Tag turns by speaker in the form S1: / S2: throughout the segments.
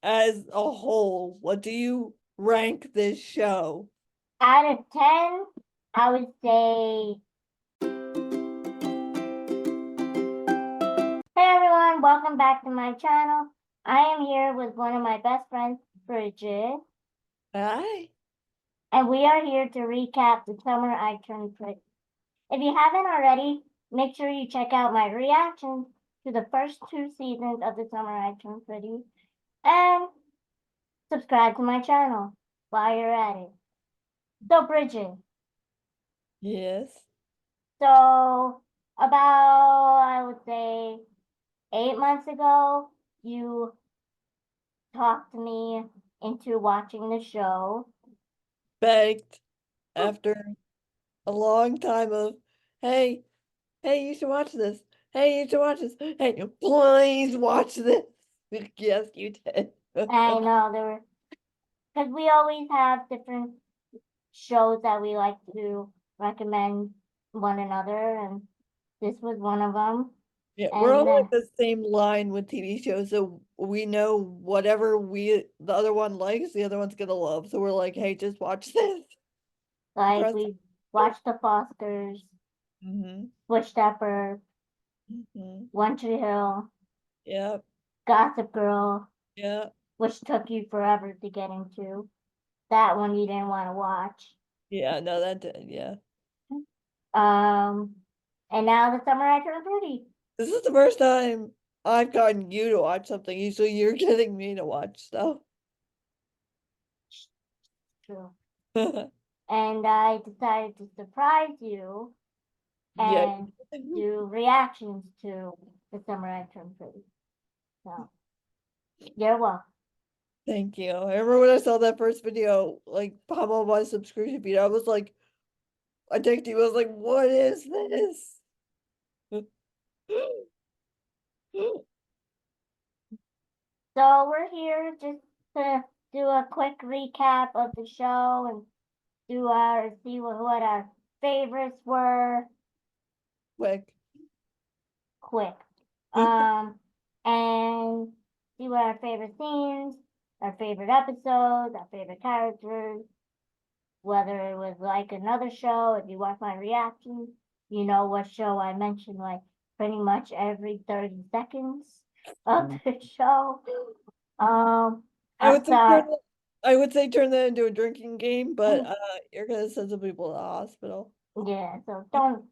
S1: as a whole, what do you rank this show?
S2: Out of 10, I would say. Hey everyone, welcome back to my channel. I am here with one of my best friends, Bridget,
S1: Hi.
S2: and we are here to recap the summer I turned pretty. If you haven't already, make sure you check out my reactions to the first two seasons of the summer I turned pretty and subscribe to my channel while you're at it. So, Bridget,
S1: Yes.
S2: so about, I would say, 8 months ago, you talked me into watching the show.
S1: Begged after a long time of, hey, hey, you should watch this. Hey, you should watch this. Hey, please watch this. Yes, you did.
S2: I know there were, because we always have different shows that we like to recommend one another, and this was one of them.
S1: Yeah, we're
S2: And
S1: on like the same line with TV shows, so we know whatever the other one likes, the other one's gonna love. So we're like, hey, just watch this.
S2: like
S1: Trust.
S2: we watched The Fosters,
S1: Mm-hmm.
S2: Bush Stepper,
S1: Mm-hmm.
S2: One Tree Hill,
S1: Yeah,
S2: Gossip Girl,
S1: yeah,
S2: which took you forever to get into. That one you didn't want to watch.
S1: yeah. No, that did. Yeah,
S2: Um, and now the summer I turned pretty.
S1: this is the first time I've gotten you to watch something. Usually, you're getting me to watch stuff.
S2: True. And I decided to surprise you
S1: Yeah.
S2: and do reactions to the summer I turned pretty. So you're welcome.
S1: Thank you. I remember when I saw that first video, like pop on my subscription feed. I was like, I texted you. I was like, what is this?
S2: So we're here just to do a quick recap of the show and do our see what our favorites were
S1: Quick.
S2: quick. Um and see what our favorite scenes, our favorite episodes, our favorite characters, whether it was like another show, if you watch my reactions, you know what show I mentioned like pretty much every 30 seconds of the show.
S1: I
S2: I'm
S1: would say
S2: sorry.
S1: I would say turn that into a drinking game, but
S2: Mm,
S1: you're gonna send some people to the hospital.
S2: yeah, so don't,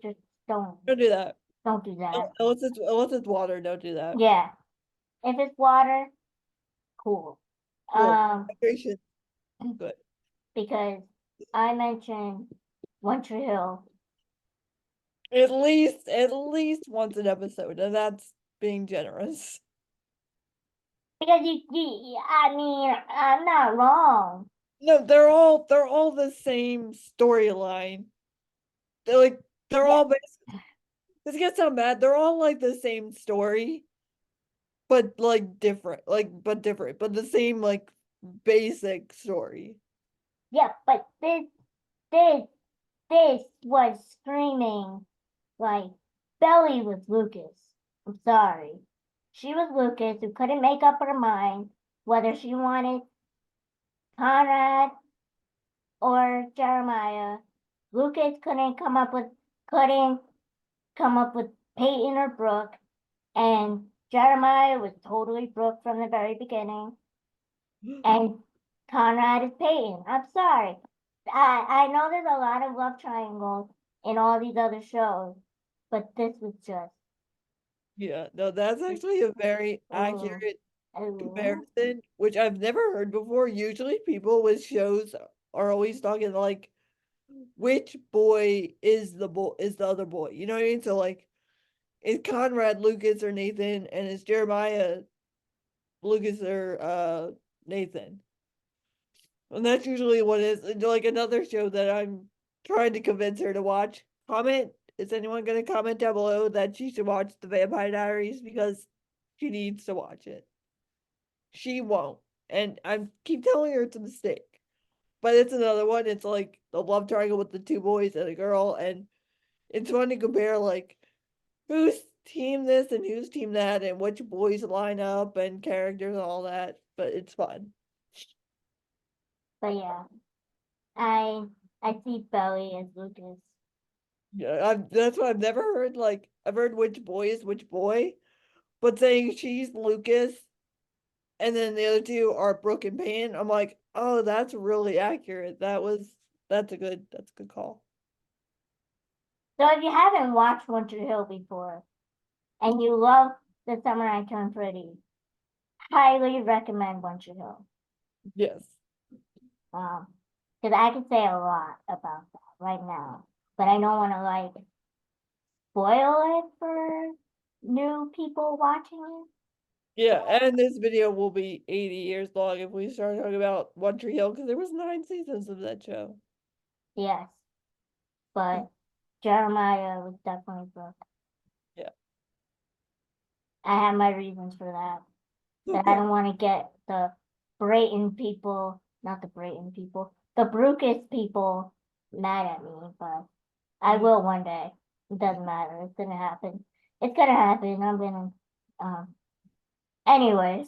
S2: just don't,
S1: Don't do that.
S2: don't do that.
S1: Unless it's water, don't do that.
S2: Yeah, if it's water, cool.
S1: Cool.
S2: Um,
S1: Hydration, good.
S2: because I mentioned One Tree Hill
S1: At least once an episode, and that's being generous.
S2: because I mean, I'm not wrong.
S1: No, they're all the same storyline. They're like they're
S2: Yeah,
S1: all this gets so bad. They're all like the same story, but like different, but different, but the same like basic story.
S2: yeah, but this, this was screaming like Belly was Lucas. I'm sorry. She was Lucas who couldn't make up her mind whether she wanted Conrad or Jeremiah. Lucas couldn't come up with Peyton or Brooke, and Jeremiah was totally Brooke from the very beginning, and Conrad is Peyton. I'm sorry. I know there's a lot of love triangles in all these other shows, but this was just
S1: Yeah, no, that's actually a very
S2: ooh,
S1: accurate
S2: ooh.
S1: comparison, which I've never heard before. Usually people with shows are always talking like which boy is the other boy. You know what I mean? So like is Conrad Lucas or Nathan and is Jeremiah Lucas or Nathan. And that's usually what is like another show that I'm trying to convince her to watch. Comment, is anyone gonna comment down below that she should watch the Vampire Diaries because she needs to watch it. She won't. And I keep telling her it's a mistake. But it's another one. It's like the love triangle with the two boys and a girl, and it's fun to compare like who's team this and who's team that and which boys line up and characters and all that, but it's fun.
S2: But yeah, I I see Belly as Lucas.
S1: Yeah, that's what I've never heard. Like, I've heard which boy is which boy, but saying she's Lucas and then the other two are Brooke and Payne, I'm like, oh, that's really accurate. That's a good call.
S2: So if you haven't watched Winter Hill before and you love The Summer I Turned Pretty, highly recommend Winter Hill.
S1: Yes.
S2: Because I could say a lot about that right now, but I don't want to like spoil it for new people watching
S1: Yeah, and this video will be 80 years long if we start talking about One Tree Hill because there was 9 seasons of that show.
S2: it. Yes, but Jeremiah was definitely Brooke.
S1: Yeah.
S2: I have my reasons for that. That I don't want to get the Brayton people, not the Brayton people, the Brucus people mad at me, but I will one day. It doesn't matter. It's gonna happen. It's gonna happen. I'm gonna. Um. Anyways,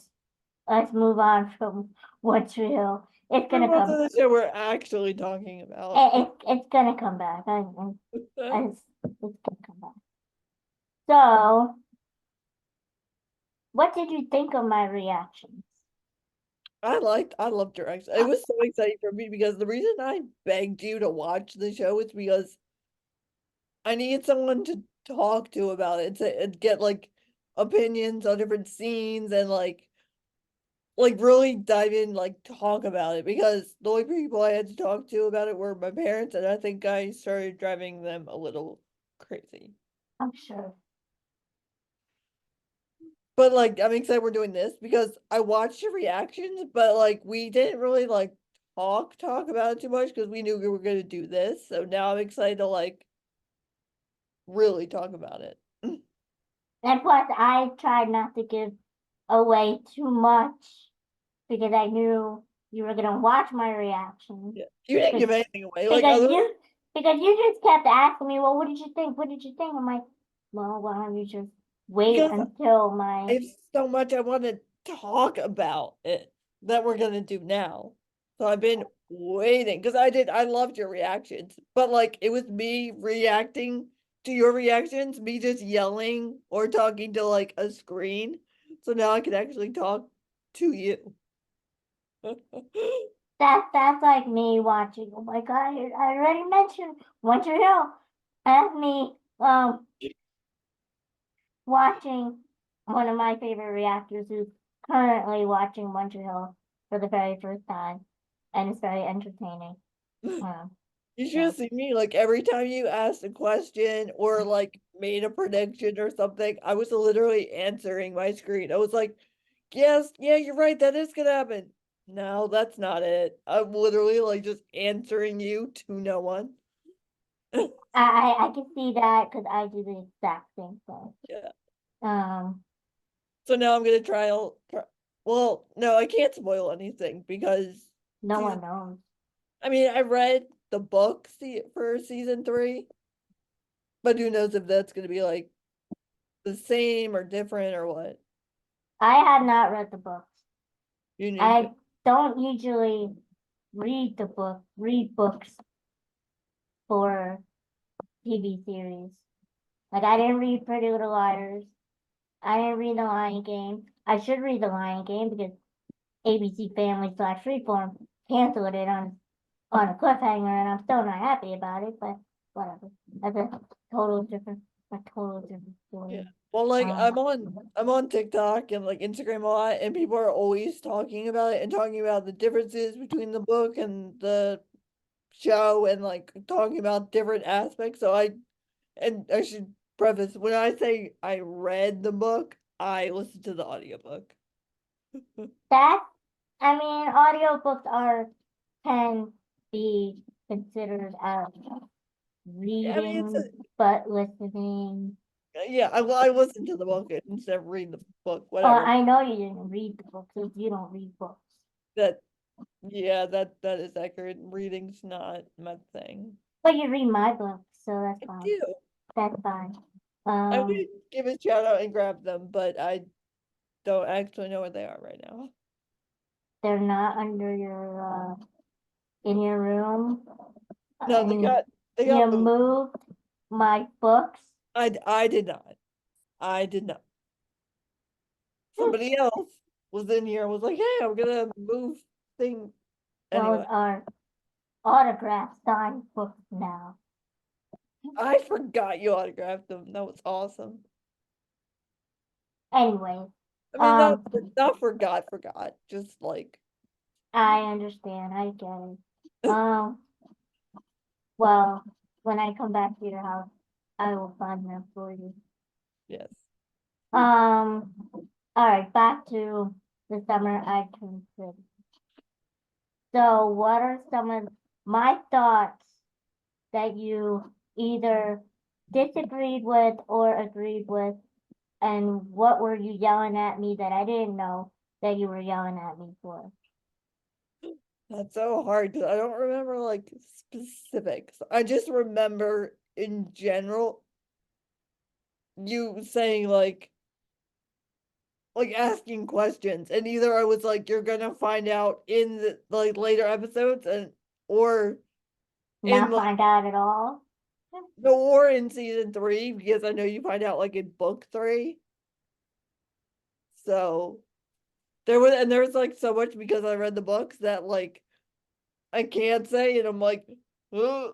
S2: let's move on from what's real. It's
S1: Move
S2: gonna
S1: on to
S2: come.
S1: the show we're actually talking about.
S2: It's gonna come back. It's gonna come back. So, what did you think of my reactions?
S1: I loved your accent. It was so exciting for me because the reason I begged you to watch the show is because I needed someone to talk to about it and get like opinions on different scenes and like really dive in, like talk about it because the only people I had to talk to about it were my parents, and I think I started driving them a little crazy.
S2: I'm sure.
S1: But like I'm excited we're doing this because I watched your reactions, but like we didn't really like talk about it too much because we knew we were gonna do this. So now I'm excited to like really talk about it.
S2: And plus, I tried not to give away too much because I knew you were gonna watch my reaction.
S1: Yeah. You didn't
S2: Because
S1: give anything away. Like
S2: because
S1: other
S2: you just kept asking me, well, what did you think? What did you think? I'm like, well, why don't you just wait
S1: because
S2: until my
S1: I have so much I want to talk about it that we're gonna do now. So I've been waiting because I loved your reactions, but like it was me reacting to your reactions, me just yelling or talking to like a screen. So now I can actually talk to you.
S2: that's like me watching. Oh my God, I already mentioned Winter Hill. That's me watching one of my favorite reactors who's currently watching Winter Hill for the very first time, and it's very entertaining. Um,
S1: You should
S2: yeah,
S1: have seen me like every time you asked a question or like made a prediction or something, I was literally answering my screen. I was like, yes, yeah, you're right, that is gonna happen. No, that's not it. I'm literally like just answering you to no one.
S2: I can see that because I do the exact same thing.
S1: Yeah.
S2: Um,
S1: So now I'm gonna well, no, I can't spoil anything because
S2: no
S1: season
S2: one knows.
S1: I mean, I read the book for season 3, but who knows if that's gonna be like the same or different or what.
S2: I have not read the books.
S1: You need to.
S2: I don't usually read books for TV series. Like I didn't read Pretty Little Liars. I didn't read The Lion Game. I should read The Lion Game because ABC Family slash Freeform canceled it on a cliffhanger, and I'm still not happy about it. But whatever. That's a total different
S1: Yeah.
S2: story.
S1: Well, like
S2: Um,
S1: I'm on TikTok and like Instagram a lot, and people are always talking about it and talking about the differences between the book and the show and like talking about different aspects. And I should preface when I say I read the book, I listened to the audiobook.
S2: that I mean, audiobooks are can be considered as
S1: Yeah, I mean
S2: reading, but listening.
S1: yeah, I listened to the book instead of reading the book,
S2: Oh,
S1: whatever.
S2: I know you didn't read the books because you don't read books.
S1: That yeah, that is accurate. Reading's not my thing.
S2: But you read my books, so that's
S1: I
S2: fine.
S1: do.
S2: That's fine.
S1: I would
S2: Um,
S1: give a shout out and grab them, but I don't actually know where they are right now.
S2: they're not under your in your room,
S1: No,
S2: and
S1: they
S2: you
S1: got moved.
S2: moved my books.
S1: I did not. I did not. Somebody else was in here and was like, "Hey, I'm gonna move thing."
S2: Those
S1: Anyway,
S2: are autograph signed books now.
S1: I forgot you autographed them. That was awesome.
S2: Anyway,
S1: I mean,
S2: um,
S1: not forgot. Just like
S2: I understand. I get it. Um, well, when I come back to your house, I will find them for you.
S1: yes.
S2: Um, all right, back to the summer I turned pretty. So, what are some of my thoughts that you either disagreed with or agreed with? And what were you yelling at me that I didn't know that you were yelling at me for?
S1: That's so hard because I don't remember like specifics. I just remember in general you saying like asking questions, and either I was like, you're gonna find out in the like later episodes, and or in
S2: Not
S1: like
S2: find out at all?
S1: the war in season 3, because I know you find out like in book 3. So there was like so much because I read the books that like I can't say, and I'm like, ugh.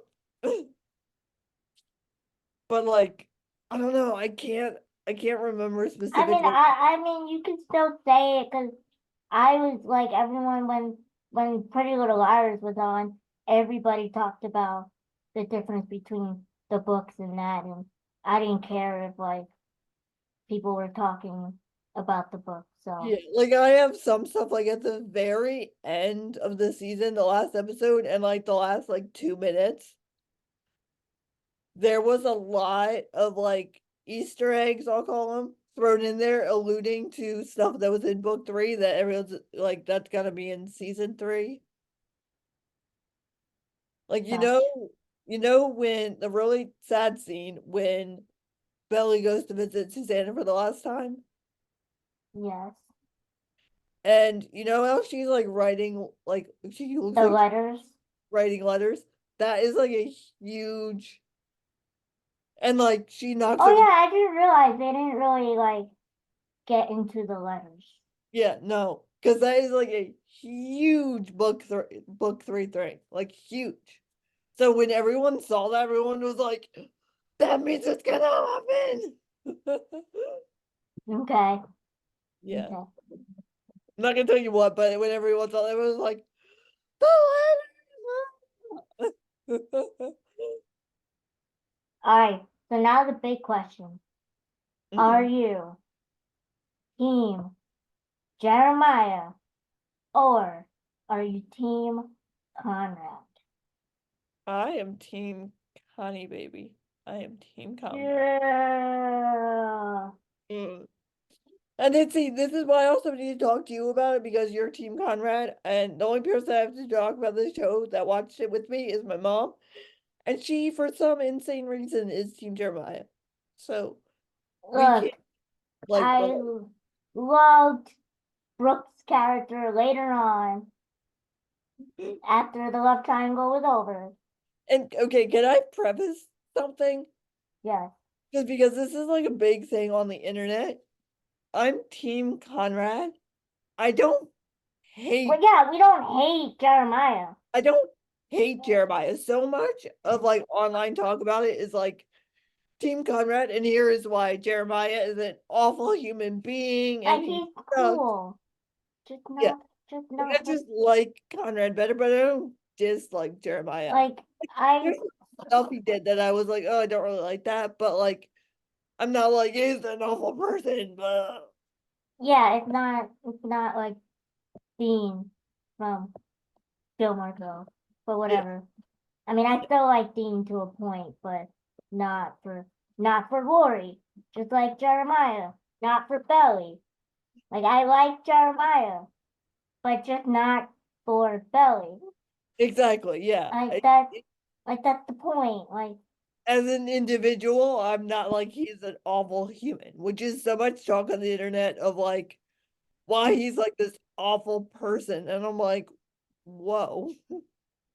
S1: But like I don't know, I can't remember specifically.
S2: I mean, you can still say it because I was like everyone when Pretty Little Liars was on, everybody talked about the difference between the books and that, and I didn't care if like people were talking about the book. So
S1: Yeah, like I have some stuff like at the very end of the season, the last episode, and like the last like 2 minutes, there was a lot of like Easter eggs, I'll call them, thrown in there, alluding to stuff that was in book 3 that everyone's like, that's gonna be in season 3. Like,
S2: gotcha.
S1: you know when the really sad scene when Belly goes to visit Susanna for the last time,
S2: Yes.
S1: and you know how she's like writing, like she looks
S2: The
S1: like
S2: letters.
S1: writing letters. That is like a huge, and like she knocks
S2: Oh
S1: over.
S2: yeah, I didn't realize they didn't really like get into the letters.
S1: Yeah, no, because that is like a huge book 3 thing, like huge. So when everyone saw that, everyone was like, "That means it's gonna happen."
S2: Okay.
S1: Yeah,
S2: Okay.
S1: I'm not gonna tell you what, but when everyone saw it, it was like the letters.
S2: All right. So now the big question. Are
S1: Mhm.
S2: you team Jeremiah or are you team Conrad?
S1: I am team Connie, baby. I am team Conrad.
S2: Yeah.
S1: Mm. And then see, this is why I also need to talk to you about it because you're Team Conrad, and the only person I have to talk about this show that watched it with me is my mom, and she, for some insane reason, is Team Jeremiah. So we can't
S2: Look,
S1: like
S2: I loved Brooke's character later on after the love triangle was over.
S1: and okay, can I preface something?
S2: Yes.
S1: Just because this is like a big thing on the internet. I'm Team Conrad. I don't
S2: Well,
S1: hate
S2: yeah, we don't hate Jeremiah.
S1: I don't hate Jeremiah. So much of like online talk about it is like Team Conrad, and here is why Jeremiah is an awful human being and
S2: Like
S1: he
S2: he's
S1: sucks.
S2: cool. Just
S1: Yeah,
S2: not just
S1: like
S2: not
S1: I just like Conrad better, but I don't dislike Jeremiah.
S2: like I
S1: There's stuff he did that I was like, oh, I don't really like that, but like I'm not like he's an awful person, but
S2: yeah, it's not like Dean from Gilmore Girls, but
S1: yeah,
S2: whatever. I mean, I still like Dean to a point, but not for not for Rory. Just like Jeremiah, not for Belly. Like I like Jeremiah, but just not for Belly.
S1: exactly, yeah.
S2: Like that's like that's the point. Like
S1: as an individual, I'm not like he's an awful human, which is so much talk on the internet of like why he's like this awful person. And I'm like, whoa.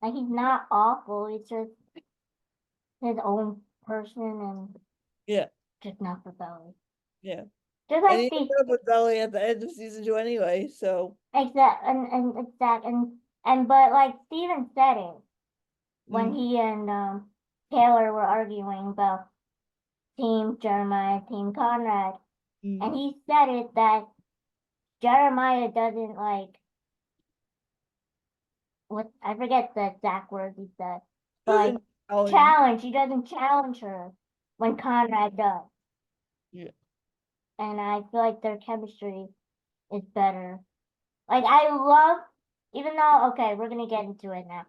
S2: Like he's not awful. It's just his own person and
S1: Yeah,
S2: just not for Belly.
S1: yeah.
S2: Just
S1: And
S2: like
S1: he ended
S2: the
S1: up with Belly at the end of season 2 anyway, so
S2: exact and but like Steven said it when
S1: mm,
S2: he and Taylor were arguing about Team Jeremiah, Team Conrad, and
S1: mm.
S2: he said it that Jeremiah doesn't like what I forget the exact words he said, but like
S1: Doesn't challenge.
S2: challenge. He doesn't challenge her when Conrad does,
S1: Yeah.
S2: and I feel like their chemistry is better. Like I love, even though okay, we're gonna get into it now.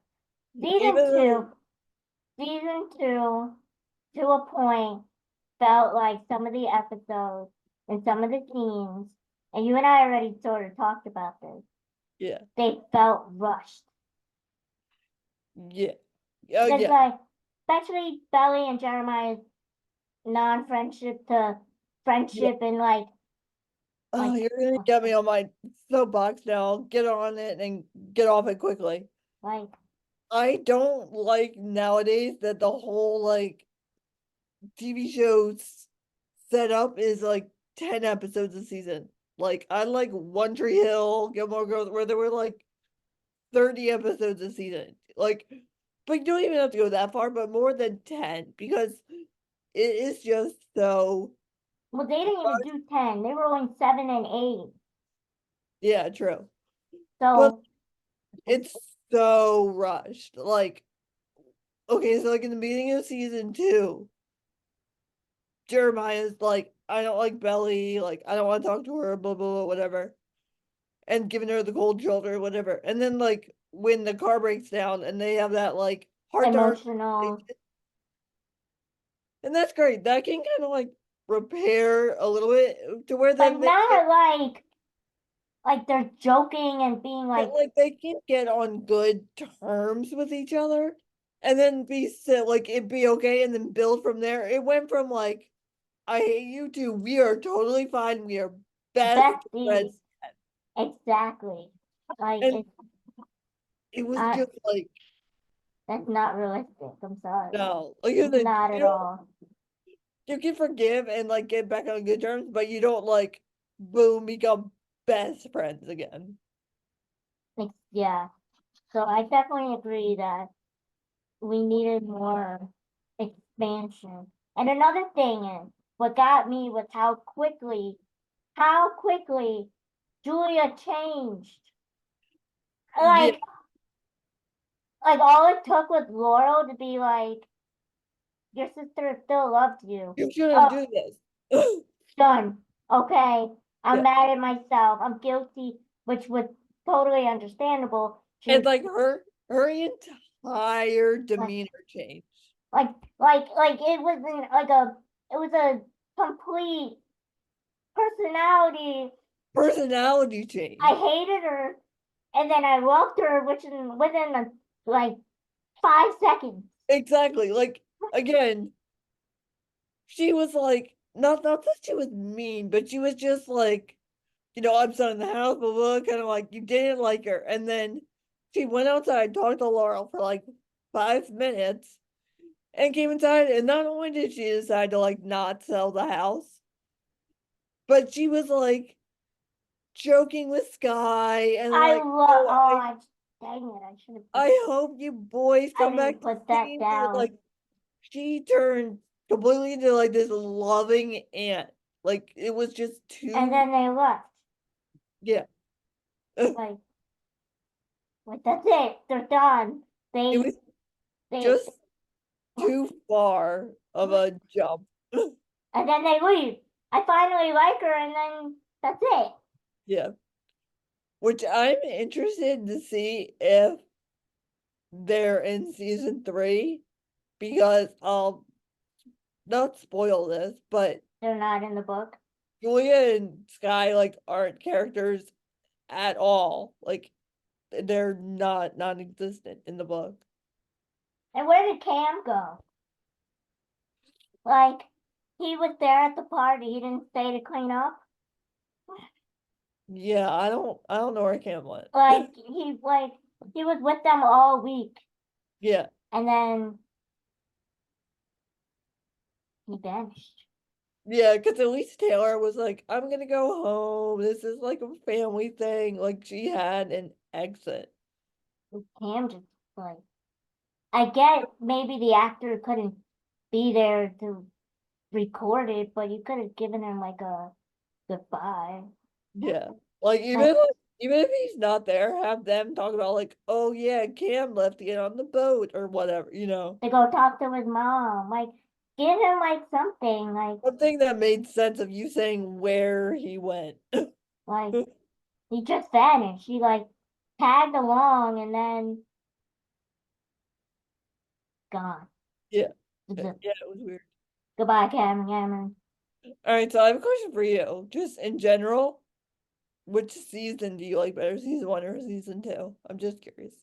S2: Season
S1: Even
S2: two,
S1: though,
S2: season two, to a point, felt like some of the episodes and some of the scenes, and you and I already sort of talked about this.
S1: yeah,
S2: They felt rushed.
S1: yeah. Oh
S2: Because
S1: yeah.
S2: like, especially Belly and Jeremiah's non-friendship to
S1: Yeah.
S2: friendship and
S1: Oh,
S2: like
S1: you're gonna get me on my soapbox now. Get on it and get off it quickly.
S2: like
S1: I don't like nowadays that the whole like TV shows setup is like 10 episodes a season. Like I like One Tree Hill, Gilmore Girls, where there were like 30 episodes a season. Like, but you don't even have to go that far, but more than 10 because it is just so
S2: well they didn't even do 10. They were only 7 and 8.
S1: yeah, true. But
S2: So
S1: it's so rushed. Like, okay, so like in the beginning of season 2, Jeremiah's like, I don't like Belly, like I don't want to talk to her, blah blah blah, whatever. And giving her the cold shoulder, whatever. And then like when the car breaks down and they have that like heart to heart
S2: emotional.
S1: conversation, and that's great. That can kind of like repair a little bit to where
S2: But
S1: then they can,
S2: not like they're joking and being
S1: but
S2: like
S1: like they can get on good terms with each other and then be like it'd be okay and then build from there. It went from like I hate you to we are totally fine. We are best
S2: besties.
S1: friends.
S2: Exactly. Like
S1: And
S2: it's
S1: it was
S2: not
S1: just like
S2: that's not realistic. I'm sorry.
S1: no, like
S2: Not
S1: you
S2: at
S1: don't
S2: all.
S1: you can forgive and like get back on good terms, but you don't like boom become best friends again.
S2: Like, yeah. So I definitely agree that we needed more expansion. And another thing is, what got me was how quickly Julia changed.
S1: Yeah,
S2: Like all it took was Laurel to be like, your sister still loved you.
S1: you shouldn't
S2: Oh,
S1: do this.
S2: done. Okay. I'm
S1: Yeah.
S2: mad at myself. I'm guilty, which was totally understandable. She
S1: And
S2: was
S1: like her entire
S2: like
S1: demeanor changed.
S2: like like it wasn't like a it was a complete personality.
S1: Personality
S2: I
S1: change.
S2: hated her and then I loved her within like 5 seconds.
S1: Exactly. Like again, she was like not that she was mean, but she was just like, I'm still in the house, blah blah, kind of like you didn't like her. And then she went outside, talked to Laurel for like 5 minutes and came inside. And not only did she decide to like not sell the house, but she was like joking with Sky and
S2: I
S1: like,
S2: love
S1: oh,
S2: oh I dang it, I should have put
S1: I hope you boys
S2: I
S1: come
S2: didn't
S1: back to
S2: put
S1: see
S2: that
S1: me.
S2: down.
S1: Like she turned completely into like this loving aunt. Like it was just
S2: And
S1: too
S2: then they left.
S1: yeah.
S2: Like that's it. They're done.
S1: It
S2: They
S1: was
S2: they
S1: just too far of a jump.
S2: and then they leave. I finally like her and then that's it.
S1: Yeah. Which I'm interested to see if they're in season 3 because I'll not spoil this, but
S2: They're not in the book.
S1: Julia and Sky like aren't characters at all. Like they're not non-existent in the book.
S2: And where did Cam go? Like, he was there at the party. He didn't stay to clean up.
S1: Yeah, I don't know where Cam went.
S2: He was with them all week,
S1: Yeah.
S2: and then he vanished.
S1: Yeah, because Elise Taylor was like, I'm gonna go home. This is like a family thing. Like she had an exit.
S2: Cam just like I get maybe the actor couldn't be there to record it, but you could have given him like a goodbye.
S1: Yeah. Like
S2: Like
S1: even if he's not there, have them talk about like, oh yeah, Cam left to get on the boat or whatever, you know.
S2: to go talk to his mom. Like give him like something.
S1: Something that made sense of you saying where he went.
S2: Like he just vanished. He like tagged along and then gone.
S1: Yeah.
S2: Zip.
S1: Yeah, it was weird.
S2: Goodbye, Cameron.
S1: All right, so I have a question for you. Just in general, which season do you like better, season one or season two? I'm just curious.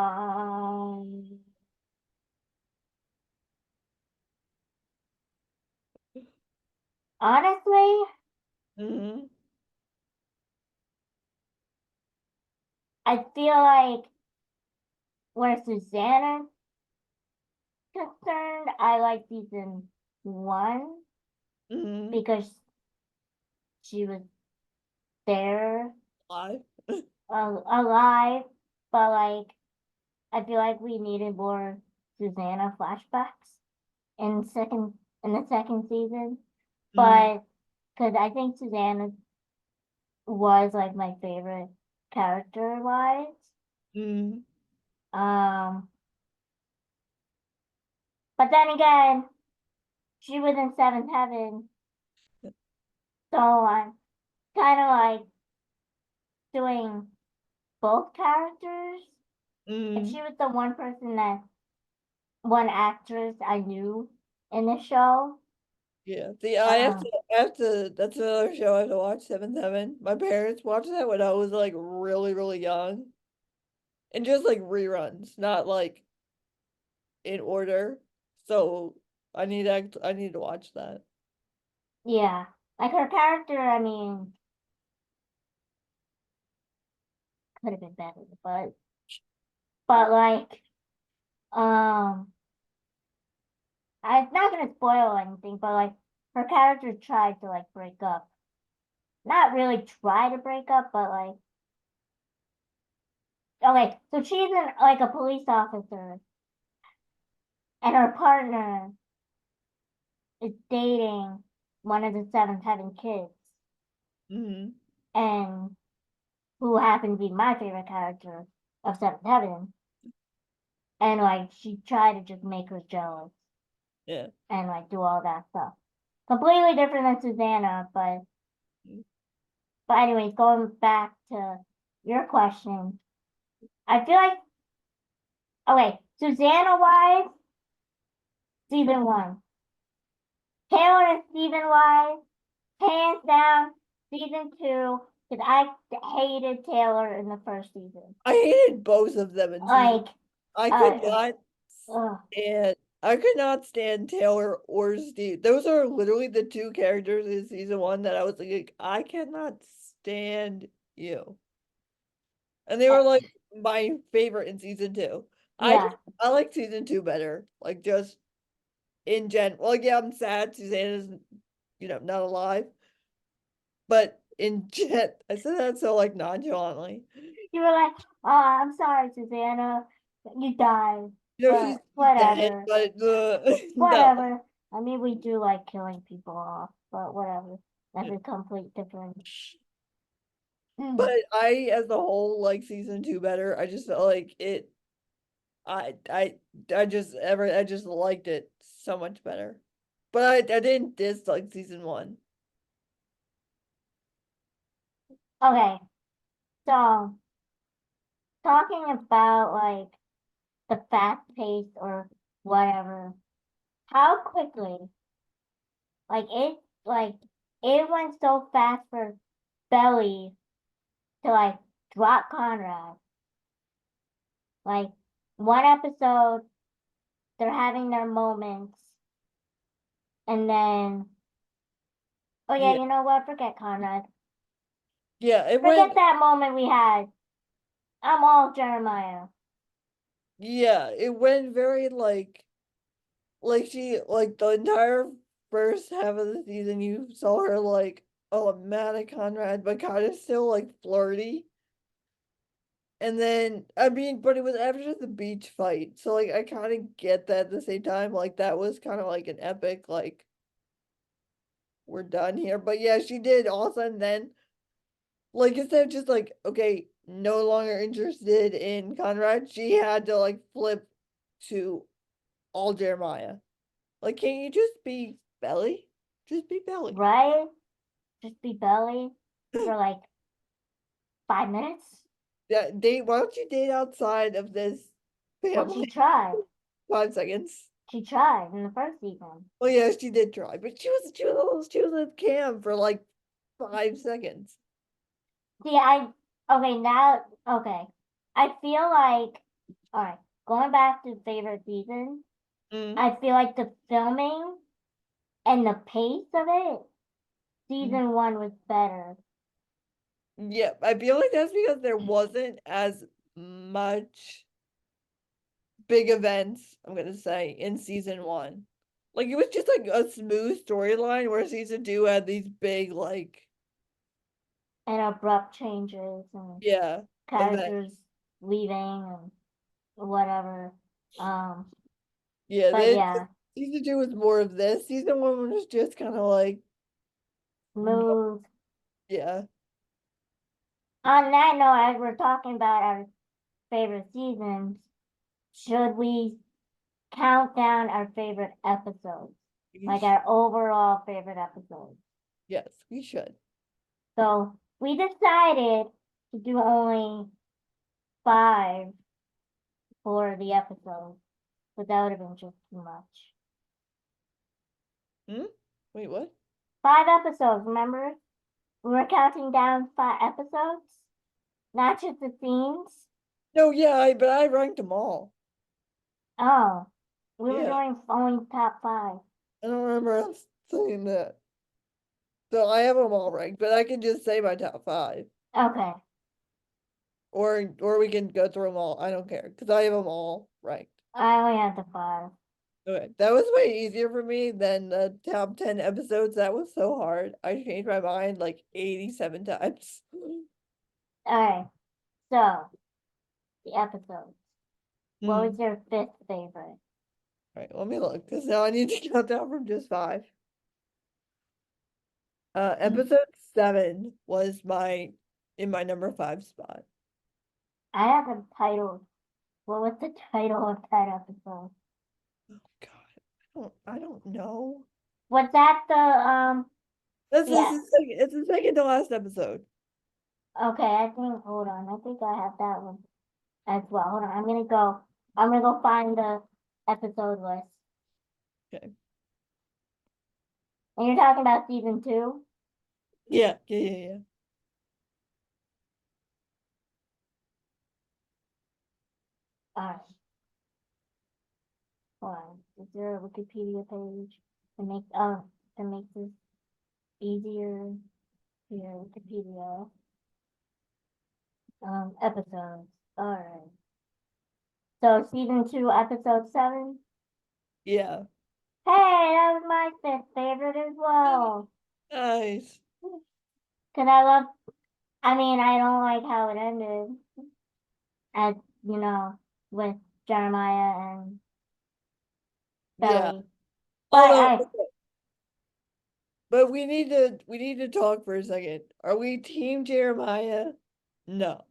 S2: Um, honestly,
S1: Mm-hmm.
S2: I feel like where Susanna concerned, I like season one
S1: Mm-hmm.
S2: because she was there
S1: Live.
S2: alive, but like I feel like we needed more Susanna flashbacks in the second season.
S1: Mm-hmm.
S2: But because I think Susanna was like my favorite character wise.
S1: Mm-hmm.
S2: Um, but then again, she was in Seventh Heaven, so I'm kind of like doing both characters. And
S1: Mm-hmm.
S2: she was the one actress I knew in the show.
S1: Yeah. See,
S2: Um,
S1: I have to, that's another show I have to watch, Seventh Heaven. My parents watched that when I was like really, really young. And just like reruns, not like in order. So I need to watch that.
S2: yeah, like her character, I mean, could have been better, but like, um, I'm not gonna spoil anything, but like her character tried to like break up. Not really try to break up, but like okay, so she's like a police officer and her partner is dating one of the Seventh Heaven kids
S1: Mm-hmm.
S2: and who happened to be my favorite character of Seventh Heaven. And like she tried to just make her jealous
S1: Yeah.
S2: and like do all that stuff. Completely different than Susanna, but anyways, going back to your question, I feel like okay, Susanna wise, season one. Taylor and Stephen wise, hands down, season two, because I hated Taylor in the first season.
S1: I hated both of them in season.
S2: Like,
S1: I could
S2: uh,
S1: not
S2: uh,
S1: stand I could not stand Taylor or Steve. Those are literally the two characters in season one that I was like, I cannot stand you. And they
S2: uh,
S1: were like my favorite in season two.
S2: yeah,
S1: I like season two better. Like just in general. Like yeah, I'm sad Susanna's not alive. But in gen I said that so like nonchalantly.
S2: you were like, oh, I'm sorry, Susanna, you died,
S1: You know,
S2: but
S1: she's dead,
S2: whatever,
S1: but no.
S2: whatever. I mean, we do like killing people off, but whatever. That's a complete different.
S1: But
S2: Mm.
S1: as a whole, like season two better. I just felt like it. I I I just liked it so much better. But I didn't dislike season one.
S2: Okay, so talking about like the fast pace or whatever, how quickly, like like it went so fast for Belly to like drop Conrad. Like one episode, they're having their moments, and then oh yeah,
S1: Yeah.
S2: you know what? Forget Conrad.
S1: Yeah, it
S2: Forget
S1: went
S2: that moment we had. I'm all Jeremiah.
S1: yeah, it went very like the entire first half of the season you saw her like, oh, I'm mad at Conrad, but kind of still like flirty. And then I mean, but it was after the beach fight. So like I kind of get that at the same time. Like that was kind of like an epic, like we're done here. But yeah, she did also and then like instead of just like, okay, no longer interested in Conrad, she had to like flip to all Jeremiah. Like, can't you just be Belly? Just be Belly.
S2: Right? Just be Belly for like 5 minutes.
S1: Yeah, date. Why don't you date outside of this
S2: Well, she
S1: family?
S2: tried.
S1: 5 seconds.
S2: She tried in the first season.
S1: Well, yeah, she did try, but she was with Cam for like 5 seconds.
S2: See, okay now. Okay, I feel like all right. Going back to favorite season,
S1: Mm.
S2: I feel like the filming and the pace of it,
S1: Mm.
S2: season one was better.
S1: Yeah, I feel like that's because there wasn't as much big events, I'm gonna say, in season one. Like it was just like a smooth storyline where season two had these big like
S2: And abrupt changes and
S1: yeah event.
S2: characters leaving and whatever. Um,
S1: Yeah,
S2: but
S1: then
S2: yeah,
S1: season two was more of this. Season one was just kind of like
S2: smooth.
S1: yeah.
S2: On that note, as we're talking about our favorite seasons, should we count down our favorite episodes? Like our overall favorite episodes.
S1: Yes, we should.
S2: So we decided to do only 5 for the episode, but that would have been just too much.
S1: Hmm? Wait, what?
S2: 5 episodes, remember? We were counting down 5 episodes, not just the scenes.
S1: No, yeah, but I ranked them all.
S2: Oh, we were
S1: Yeah,
S2: doing only top 5.
S1: I don't remember us saying that. So I have them all ranked, but I can just say my top five,
S2: Okay,
S1: or we can go through them all. I don't care because I have them all ranked.
S2: I only had the 5.
S1: Okay, that was way easier for me than the top 10 episodes. That was so hard. I changed my mind like 87 times.
S2: Alright, so the episodes. What was
S1: Hmm.
S2: your 5th favorite?
S1: All right, let me look because now I need to count down from just five. Episode 7 was my in my number 5 spot.
S2: I have a title. What was the title of that episode?
S1: Oh God, I don't know.
S2: Was that the
S1: This is
S2: yeah.
S1: the second, it's the second to last episode.
S2: Okay, I think hold on. I think I have that one as well. Hold on. I'm gonna go find the episode list.
S1: Okay.
S2: And you're talking about season 2?
S1: Yeah, yeah, yeah, yeah.
S2: Alright. Hold on. Is there a Wikipedia page to make this easier? Here, Wikipedia. Episodes. Alright. So season 2, episode 7.
S1: Yeah.
S2: Hey, that was my 5th favorite as well.
S1: Nice.
S2: Cause I mean, I don't like how it ended, as you know, with Jeremiah and
S1: Yeah.
S2: Belly. But
S1: Although, but we need to talk for a second. Are we team Jeremiah? No.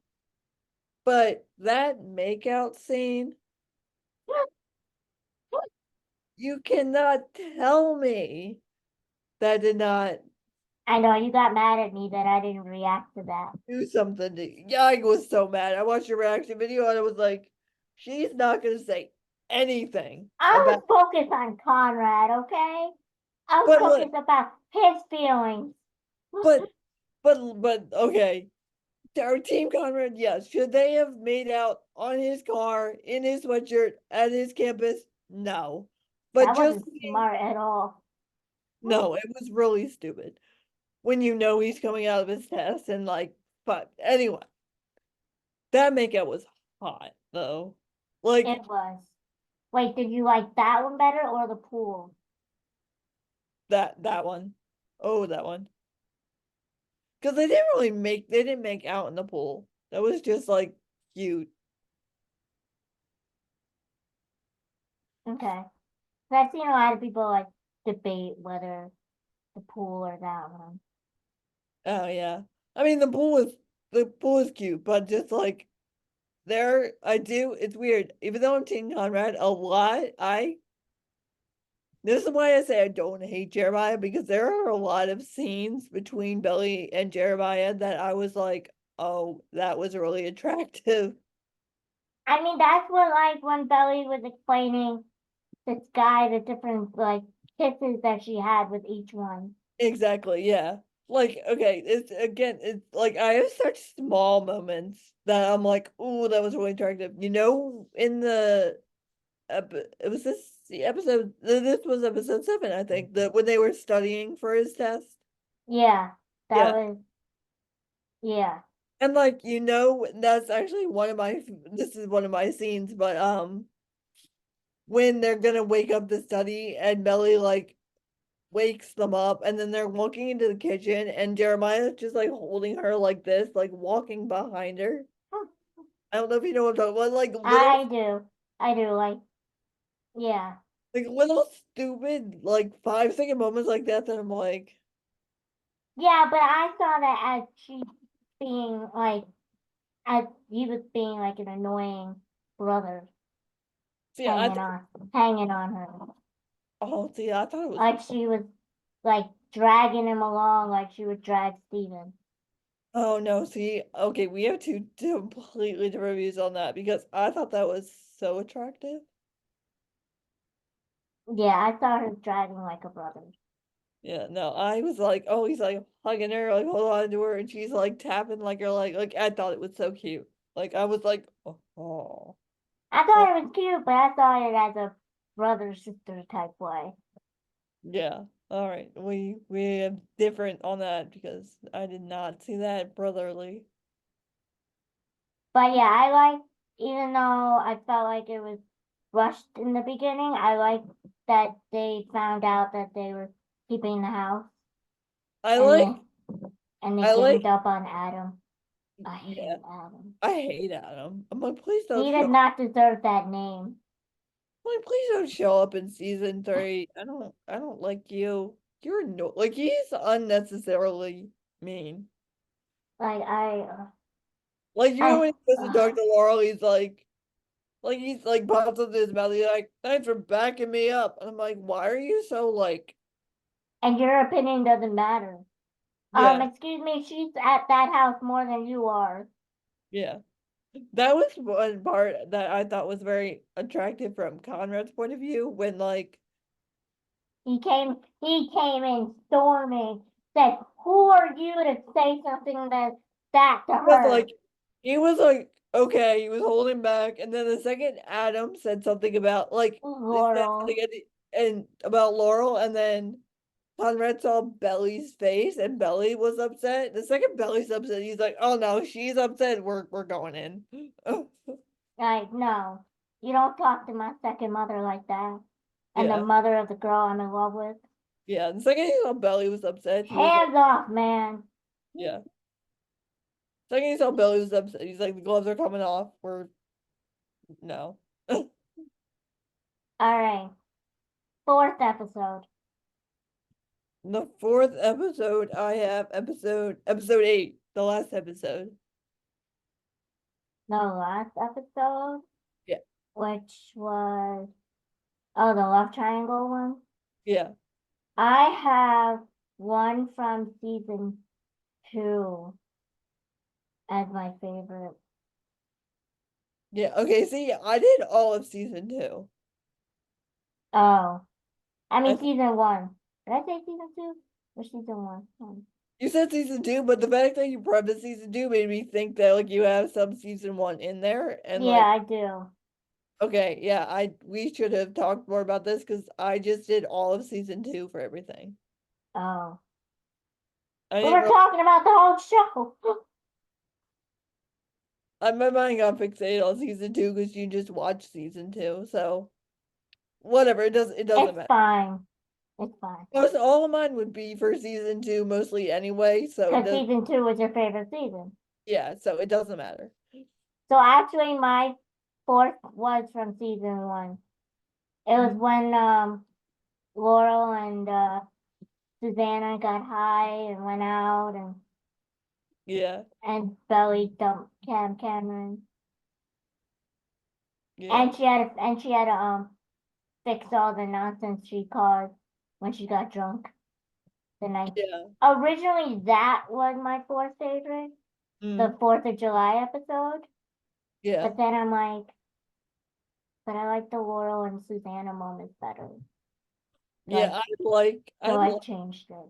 S1: But that makeout scene, you cannot tell me that did not
S2: I know you got mad at me that I didn't react to that.
S1: do something to yeah, I was so mad. I watched your reaction video and I was like, she's not gonna say anything
S2: I
S1: about
S2: was focused on Conrad, okay? I was
S1: but look,
S2: focused about his feelings.
S1: but but okay. Our team Conrad, yes. Should they have made out on his car, in his sweatshirt, at his campus? No. But
S2: That
S1: just
S2: wasn't smart at all.
S1: no, it was really stupid. When you know he's coming out of his test and like, but anyway, that makeout was hot though. Like
S2: It was. Wait, did you like that one better or the pool?
S1: that one. Oh, that one. Because they didn't make out in the pool. That was just like cute.
S2: Okay. 'Cause I've seen a lot of people like debate whether the pool or that one.
S1: Oh yeah. I mean the pool is cute, but just like there I do it's weird. Even though I'm Team Conrad a lot, this is why I say I don't hate Jeremiah because there are a lot of scenes between Billy and Jeremiah that I was like, oh, that was really attractive.
S2: I mean, that's what like when Belly was explaining this guy the different like kisses that she had with each one.
S1: Exactly, yeah. Like, okay, it's like I have such small moments that I'm like, ooh, that was really attractive. In it was the episode this was episode 7, I think, that when they were studying for his test.
S2: Yeah, that
S1: Yeah.
S2: was yeah.
S1: And like, that's actually this is one of my scenes, but when they're gonna wake up to study and Melly like wakes them up and then they're walking into the kitchen and Jeremiah's just like holding her like this, like walking behind her. I don't know if you know what I'm talking about,
S2: I do. I do yeah.
S1: like little stupid like 5-second moments like that I'm like,
S2: Yeah, but I saw that as she being like as he was being like an annoying brother
S1: see, I thought
S2: hanging on her.
S1: I thought it was
S2: Like she was like dragging him along like she would drag Steven.
S1: oh no, see, okay, we have two completely different views on that because I thought that was so attractive.
S2: Yeah, I saw her dragging like a brother.
S1: Yeah, no, I was like, oh, he's like hugging her, like hold on to her, and she's like tapping like her like I thought it was so cute. Like I was like, oh, oh,
S2: I thought it was cute, but I saw it as a brother sister type way.
S1: yeah. All right, we have different on that because I did not see that brotherly.
S2: But yeah, I like even though I felt like it was rushed in the beginning, I like that they found out that they were keeping the house
S1: I
S2: and
S1: like,
S2: then and they
S1: I
S2: ganged
S1: like,
S2: up on Adam. I
S1: yeah,
S2: hate Adam.
S1: I hate Adam. I'm like, please don't
S2: He
S1: show.
S2: did not deserve that name.
S1: Like, please don't show up in season 3. I don't like you. You're no like he's unnecessarily mean.
S2: Like
S1: Like when he goes to
S2: uh,
S1: talk to Laurel, he's like pops up to his mouth. He's like, "Thanks for backing me up." And I'm like, "Why are you so like?"
S2: and your opinion doesn't matter.
S1: Yeah,
S2: Excuse me, she's at that house more than you are.
S1: yeah. That was one part that I thought was very attractive from Conrad's point of view. When like,
S2: He came in storming, said, "Who are you to say something that to
S1: was
S2: her?"
S1: like, he was like, okay, he was holding back, and then the second Adam said something about like they said something
S2: Laurel.
S1: and about Laurel, and then Conrad saw Belly's face and Belly was upset. The second Belly's upset, he's like, "Oh no, she's upset. We're going in."
S2: Like, no, you don't talk to my second mother like that. And the
S1: Yeah,
S2: mother of the girl I'm in love with.
S1: yeah. The second he saw Belly was upset, he was like,
S2: Hands off, man.
S1: "Yeah." Second he saw Belly was upset, he's like, "The gloves are coming off. We're no."
S2: All right. Fourth episode.
S1: The fourth episode, I have episode 8, the last episode.
S2: The last episode,
S1: Yeah,
S2: which was, oh, the love triangle one.
S1: yeah,
S2: I have one from season 2 as my favorite.
S1: yeah. Okay, see, I did all of season 2.
S2: Oh, I
S1: I
S2: mean
S1: th-
S2: season 1. Did I say season 2 or season 1?
S1: you said season 2, but the fact that you preface season 2 made me think that like you have some season 1 in there, and
S2: Yeah,
S1: like
S2: I do.
S1: Okay, yeah, we should have talked more about this because I just did all of season 2 for everything.
S2: Oh,
S1: I
S2: we
S1: didn't
S2: were
S1: really,
S2: talking about the whole show.
S1: my mind got fixated on season 2 because you just watched season 2, so whatever, it doesn't
S2: It's
S1: matter.
S2: fine. It's fine.
S1: Most all of mine would be for season 2 mostly anyway, so it
S2: Because
S1: does,
S2: season 2 was your favorite season.
S1: yeah, so it doesn't matter.
S2: So actually, my fourth was from season 1. It was
S1: Mhm.
S2: when Laurel and Susanna got high and went out,
S1: Yeah,
S2: and Belly dumped Cameron,
S1: yeah,
S2: and she had to fix all the nonsense she caused when she got drunk the night.
S1: yeah,
S2: Originally, that was my fourth favorite, the
S1: mm,
S2: 4th of July episode.
S1: yeah,
S2: But then I'm like, but I like the Laurel and Susanna moments better. So I
S1: yeah,
S2: so
S1: I'd
S2: I
S1: like,
S2: changed it.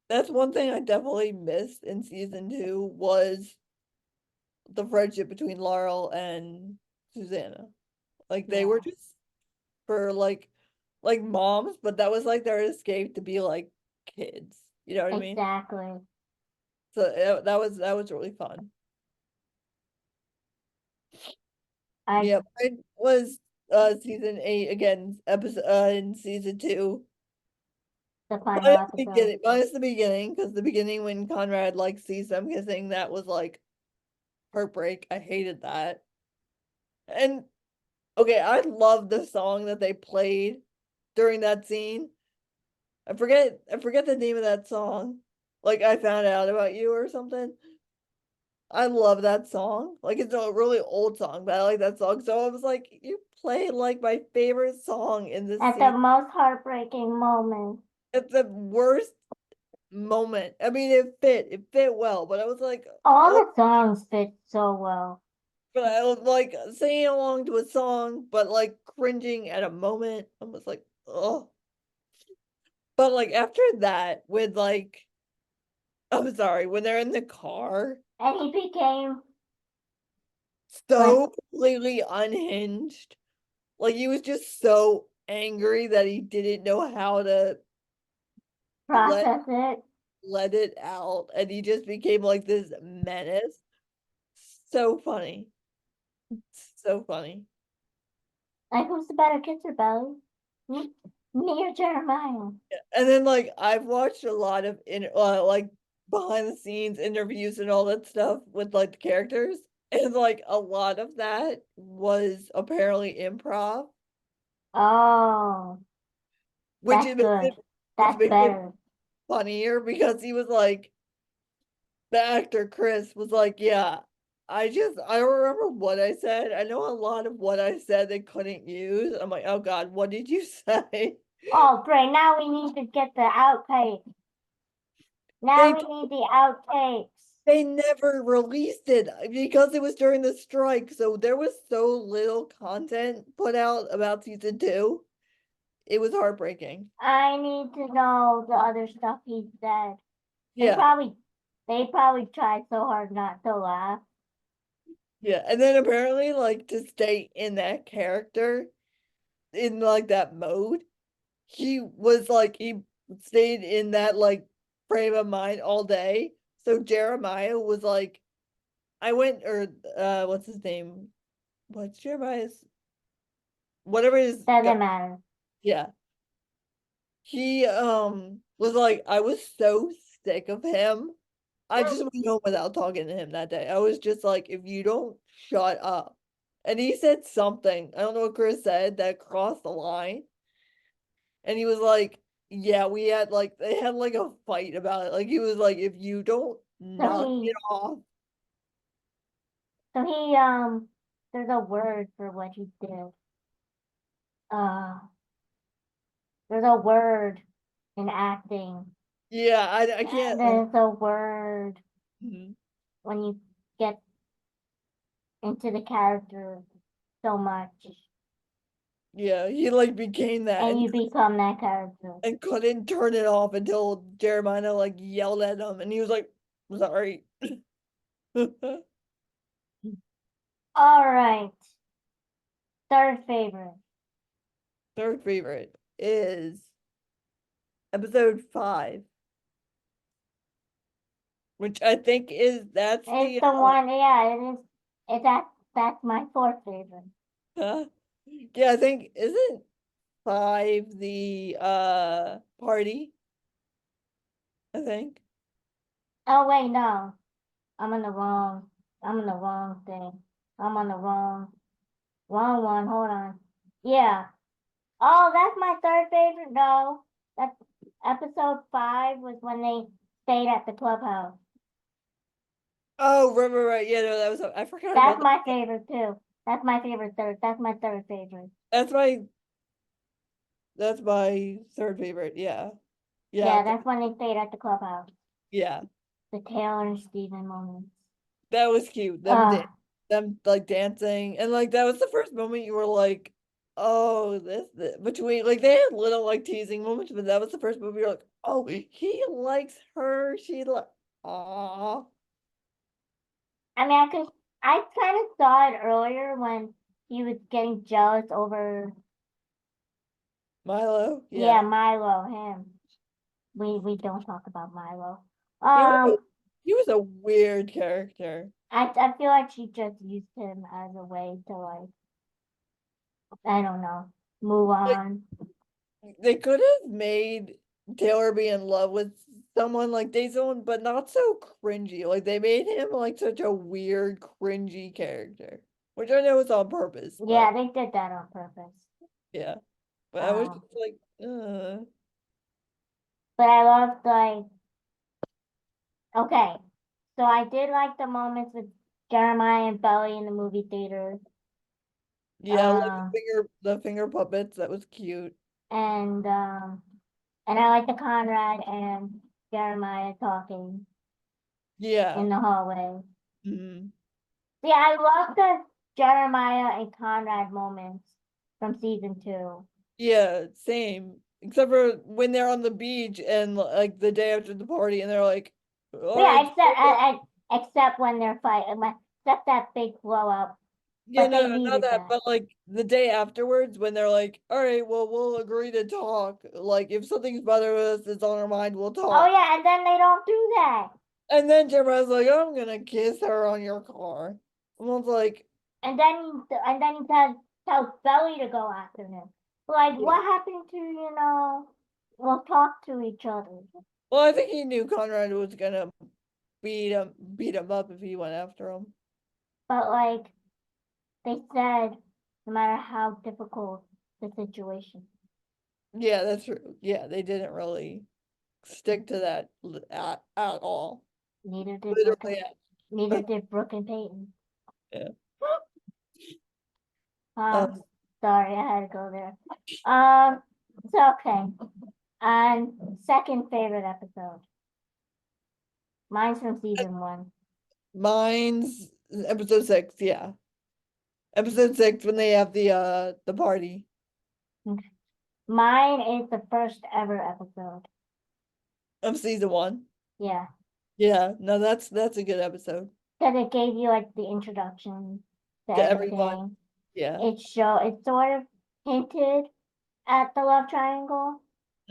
S1: that's one thing I definitely missed in season 2 was the friendship between Laurel and Susanna. Like they were
S2: Yeah,
S1: just for like moms, but that was like their escape to be like kids. You know what I mean?
S2: exactly.
S1: So that was really fun.
S2: I
S1: Yeah, mine was season 8 again, episode in season 2.
S2: the final episode.
S1: Minus the beginning, because the beginning when Conrad like sees them kissing, that was like heartbreak. I hated that. And okay, I love the song that they played during that scene. I forget the name of that song. Like I found out about you or something. I love that song. Like it's a really old song, but I like that song. So I was like, you play like my favorite song in this
S2: At the
S1: scene.
S2: most heartbreaking moment.
S1: It's the worst moment. I mean, it fit well, but I was like,
S2: All
S1: oh,
S2: the songs fit so well.
S1: but I was like singing along to a song, but like cringing at a moment. I was like, oh. But like after that, with like, I'm sorry, when they're in the car,
S2: And he became when
S1: so completely unhinged. Like he was just so angry that he didn't know how to let
S2: process it.
S1: let it out, and he just became like this menace. So funny. So funny.
S2: Like, who's the better kisser, Belly? Me, me or Jeremiah?
S1: And then like I've watched a lot of like behind the scenes interviews and all that stuff with like the characters, and like a lot of that was apparently improv,
S2: Oh,
S1: which
S2: that's
S1: it makes
S2: good.
S1: it which
S2: That's
S1: makes it
S2: better.
S1: funnier because he was like the actor Chris was like, yeah, I don't remember what I said. I know a lot of what I said they couldn't use. I'm like, oh God, what did you say?
S2: Oh, great. Now we need to get the outtake. Now
S1: They
S2: we need the outtakes.
S1: they never released it because it was during the strike, so there was so little content put out about season 2. It was heartbreaking.
S2: I need to know the other stuff he said. They
S1: Yeah,
S2: probably they probably tried so hard not to laugh.
S1: yeah. And then apparently, like to stay in that character, in like that mode, he was like he stayed in that like frame of mind all day. So Jeremiah was like, I went or what's his name? What's Jeremiah's whatever his guy,
S2: Doesn't matter.
S1: yeah. He was like, I was so sick of him. I just went home without talking to him that day. I was just like, if you don't shut up. And he said something, I don't know what Chris said, that crossed the line. And he was like, yeah, we had like they had like a fight about it. Like he was like, if you don't
S2: So
S1: knock it
S2: he
S1: off,
S2: so he there's a word for what he did. Uh there's a word in acting.
S1: yeah, I can't.
S2: There's a word
S1: Mhm.
S2: when you get into the character so much
S1: Yeah, he like became that
S2: and you become that character.
S1: and couldn't turn it off until Jeremiah like yelled at him, and he was like, sorry.
S2: All right. third favorite.
S1: Third favorite is episode 5, which I think is that's
S2: It's
S1: the
S2: the one, yeah, it is. That's my fourth favorite.
S1: yeah, I think isn't 5 the party, I think.
S2: Oh wait, no, I'm on the wrong. I'm on the wrong thing. I'm on the wrong one. Hold on. Yeah. Oh, that's my third favorite. No, that's episode 5 was when they stayed at the clubhouse.
S1: Oh, right. Yeah, no, that was I forgot
S2: That's
S1: about
S2: my
S1: that.
S2: favorite too. That's my favorite third. That's my third favorite.
S1: That's my that's my third favorite. Yeah. Yeah,
S2: Yeah, that's when they stayed at the clubhouse.
S1: yeah.
S2: The Taylor and Steven moments.
S1: That was cute.
S2: Uh,
S1: Them like dancing, and like that was the first moment you were like, oh, this between like they had little like teasing moments, but that was the first moment you're like, oh, he likes her. She like, ah,
S2: I mean, I kind of saw it earlier when he was getting jealous over,
S1: Milo.
S2: yeah,
S1: Yeah,
S2: Milo, him. We don't talk about Milo.
S1: he was a,
S2: Um,
S1: he was a weird character.
S2: I feel like she just used him as a way to like, I don't know, move
S1: Like
S2: on.
S1: they could have made Taylor be in love with someone like date someone, but not so cringy. Like they made him like such a weird, cringy character, which I know is on purpose,
S2: Yeah,
S1: but
S2: they did that on purpose.
S1: yeah. But I was
S2: Um,
S1: just like,
S2: but I loved like, okay, so I did like the moments with Jeremiah and Belly in the movie theater.
S1: yeah, like
S2: Um,
S1: the finger puppets, that was cute.
S2: and um, and I like the Conrad and Jeremiah talking
S1: Yeah.
S2: in the hallway.
S1: Mhm.
S2: Yeah, I love the Jeremiah and Conrad moments from season 2.
S1: Yeah, same. Except for when they're on the beach and like the day after the party and they're like, all
S2: Yeah,
S1: right,
S2: except when they're fighting, except that big blowout.
S1: yeah,
S2: But they
S1: no, not
S2: needed
S1: that,
S2: that.
S1: but like the day afterwards when they're like, all right, well, we'll agree to talk. Like if something's bothering us, it's on our mind, we'll
S2: Oh
S1: talk.
S2: yeah, and then they don't do that.
S1: And then Jeremiah's like, I'm gonna kiss her on your car. And I was like,
S2: And then he tells Belly to go after him. Like,
S1: yeah.
S2: what happened to, we'll talk to each other.
S1: Well, I think he knew Conrad was gonna beat him up if he went after him.
S2: But like they said, no matter how difficult the situation,
S1: Yeah, that's true. Yeah, they didn't really stick to that at all.
S2: neither did Brooke and
S1: Literally,
S2: neither did Brooke and Peyton.
S1: yeah.
S2: Ah,
S1: Um,
S2: sorry, I had to go there. Um, so okay. And second favorite episode. Mine's from season 1.
S1: mine's episode 6, yeah. Episode 6 when they have the party
S2: Mine is the first ever episode.
S1: of season 1.
S2: Yeah.
S1: Yeah, no, that's a good episode
S2: Because it gave you like the introduction to
S1: to everyone.
S2: everything.
S1: Yeah.
S2: It sort of hinted at the love triangle,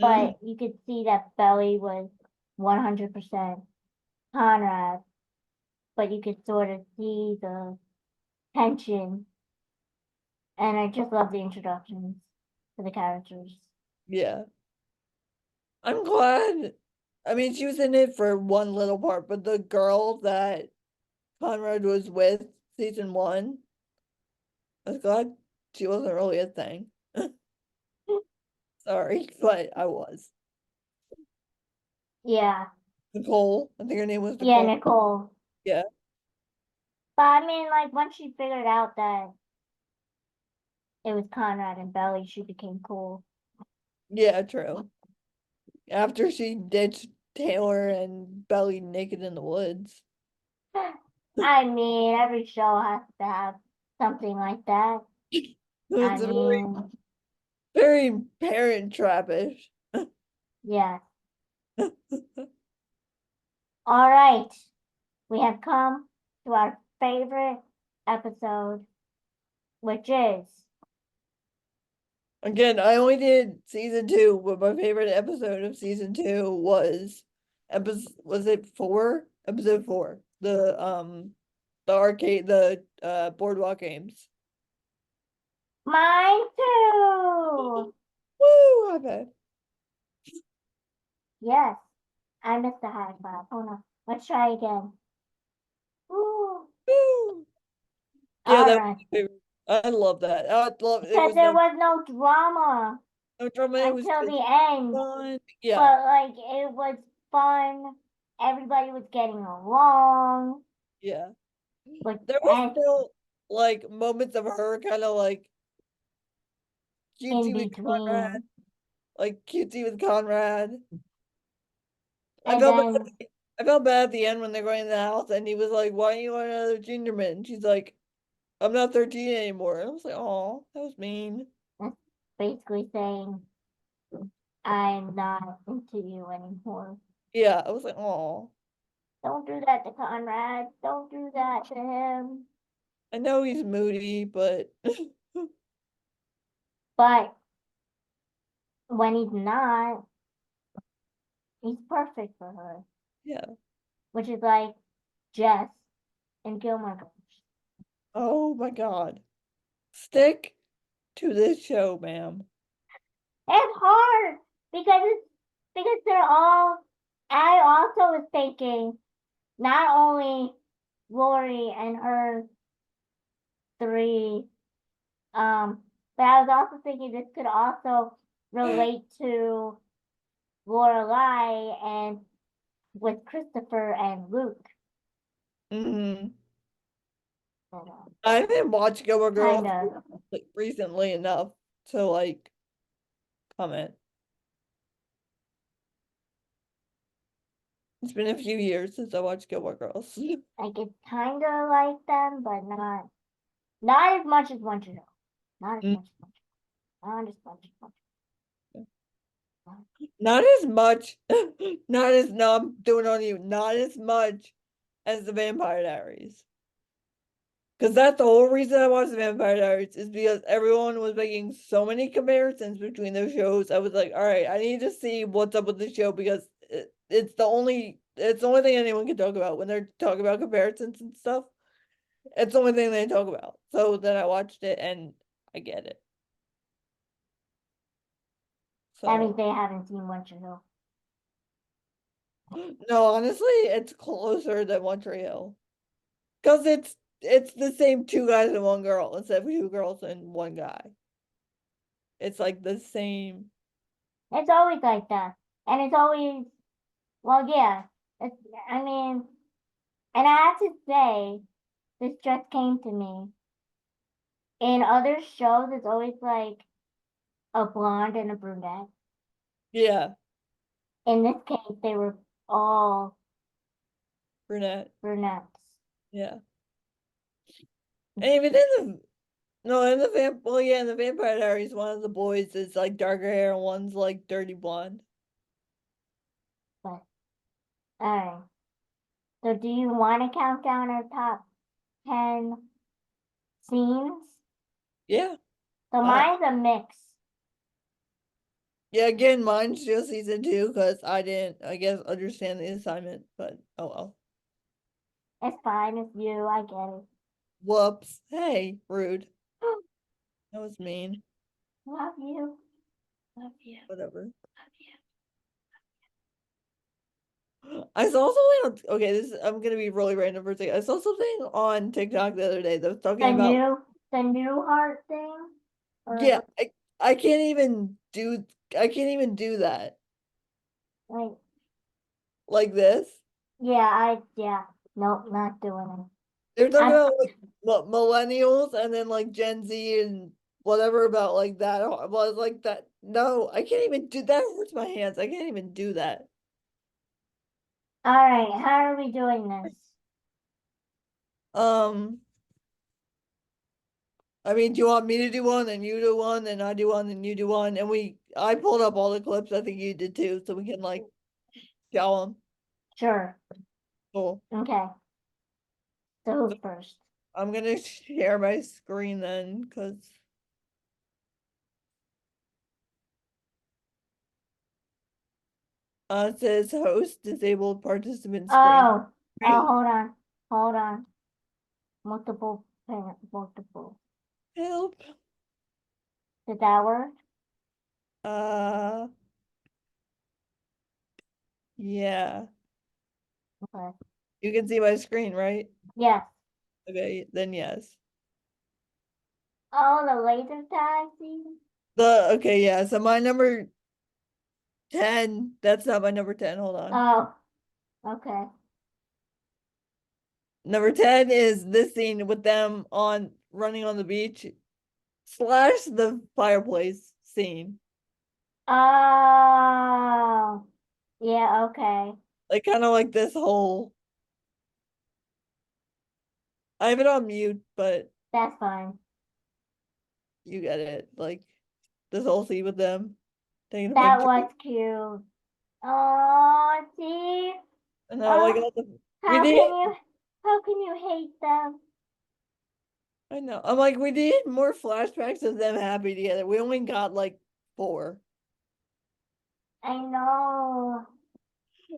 S1: Mhm.
S2: but you could see that Belly was 100% Conrad, but you could sort of see the tension, and I just love the introductions to the characters.
S1: Yeah. I'm glad. I mean, she was in it for one little part, but the girl that Conrad was with season 1, I was glad she wasn't really a thing. Sorry, but I was.
S2: Yeah,
S1: Nicole, I think her name was
S2: yeah,
S1: Nicole.
S2: Nicole.
S1: Yeah.
S2: But I mean, like once she figured out that it was Conrad and Belly, she became cool.
S1: Yeah, true. After she ditched Taylor and Belly naked in the woods.
S2: I mean, every show has to have something like that. I
S1: It's a
S2: mean,
S1: very parent trapish.
S2: yeah. All right. We have come to our favorite episode, which is
S1: Again, I only did season 2, but my favorite episode of season 2 was it 4? Episode 4. The arcade, the boardwalk games.
S2: Mine too.
S1: Woo! I bet.
S2: Yes, I missed the high five. Oh no, let's try again. Woo.
S1: Woo! Yeah,
S2: All
S1: that was
S2: right,
S1: my favorite. I love that. I love it
S2: because
S1: was
S2: there was no drama
S1: no drama, it was
S2: until
S1: just
S2: the end,
S1: fun. Yeah.
S2: but like it was fun. Everybody was getting along.
S1: Yeah.
S2: Like
S1: There was
S2: and
S1: still like moments of her kind of like
S2: in
S1: cutesy with Conrad,
S2: between,
S1: like cutesy with Conrad. I
S2: and
S1: felt
S2: then
S1: bad. I felt bad at the end when they're going to the house, and he was like, "Why don't you want another junior mint?" And she's like, "I'm not 13 anymore." And I was like, "Oh, that was mean."
S2: that's basically saying I'm not into you anymore.
S1: Yeah, I was like, "Oh,
S2: Don't do that to Conrad. Don't do that to him.
S1: I know he's moody, but
S2: But when he's not, he's perfect for her,
S1: yeah."
S2: which is like Jess and Gilmore Girls.
S1: Oh my God, stick to this show, ma'am.
S2: It's hard because they're all. I also was thinking not only Lori and her three, but I was also thinking this could also relate to Lorelai and with Christopher and Luke.
S1: Hmm.
S2: You know,
S1: I haven't watched Gilmore
S2: kind
S1: Girls
S2: of.
S1: like recently enough to like comment. It's been a few years since I watched Gilmore Girls.
S2: Like it's kind of like them, but not as much as One to Know. Not as
S1: Mm,
S2: much as One to Know. Not as much as One
S1: not as much, not as no, I'm doing on you, not as much as the Vampire Diaries. Because that's the whole reason I watched the Vampire Diaries is because everyone was making so many comparisons between those shows. I was like, all right, I need to see what's up with the show because it's the only thing anyone can talk about when they're talking about comparisons and stuff. It's the only thing they talk about. So then I watched it and I get it.
S2: That means
S1: So
S2: they haven't seen One to Know.
S1: no, honestly, it's closer than One Tree Hill. Because it's the same two guys and one girl instead of two girls and one guy. It's like the same.
S2: It's always like that, and it's always well, yeah. It's I mean, and I have to say, this just came to me. In other shows, it's always like a blonde and a brunette.
S1: Yeah,
S2: In this case, they were all
S1: brunette.
S2: brunettes.
S1: Yeah. And even in the no, in the well, yeah, in the Vampire Diaries, one of the boys is like darker hair and one's like dirty blonde.
S2: But all right. So, do you want to count down our top 10 scenes?
S1: Yeah.
S2: So,
S1: Uh
S2: mine's a mix.
S1: yeah, again, mine's just season 2 because I didn't, I guess, understand the assignment, but oh well.
S2: It's fine. It's you. I get it.
S1: Whoops. Hey, rude. That was mean.
S2: Love you. Love you.
S1: Whatever.
S2: Love you.
S1: I saw something on, okay, I'm gonna be really random for a second. I saw something on TikTok the other day that was talking
S2: The
S1: about
S2: new, the new heart thing, or
S1: yeah,
S2: what?
S1: I can't even do I can't even do that
S2: Like,
S1: like this.
S2: yeah. Nope, not doing it.
S1: They're talking
S2: I'm
S1: about like millennials and then like Gen Z and whatever about like that. I was like that. No, I can't even do that. Hurts my hands. I can't even do that.
S2: all right. How are we doing this?
S1: Um, I mean, do you want me to do one, then you do one, then I do one, then you do one, and I pulled up all the clips. I think you did too, so we can like show them.
S2: Sure.
S1: Cool.
S2: Okay. So
S1: So
S2: who's first?
S1: I'm gonna share my screen then, because It says host disabled participant screen.
S2: Oh,
S1: Right.
S2: hold on. Multiple, multiple.
S1: Help.
S2: Did that work?
S1: Uh, yeah.
S2: Okay.
S1: You can see my screen, right?
S2: Yes.
S1: Okay, then yes.
S2: Oh, the laser tag scene?
S1: Okay, yeah. So my number 10, that's not my number 10. Hold on.
S2: Oh, okay.
S1: Number 10 is this scene with them on running on the beach slash the fireplace scene.
S2: Oh, yeah, okay.
S1: Like kind of like this whole I have it on mute, but
S2: That's fine.
S1: you get it. Like this whole scene with them taking a
S2: That
S1: picture.
S2: was cute. Oh, see?
S1: And I like
S2: Oh,
S1: all the we
S2: how
S1: did
S2: can you, how can you hate them?
S1: I know. I'm like, we did more flashbacks of them happy together. We only got like 4.
S2: I know.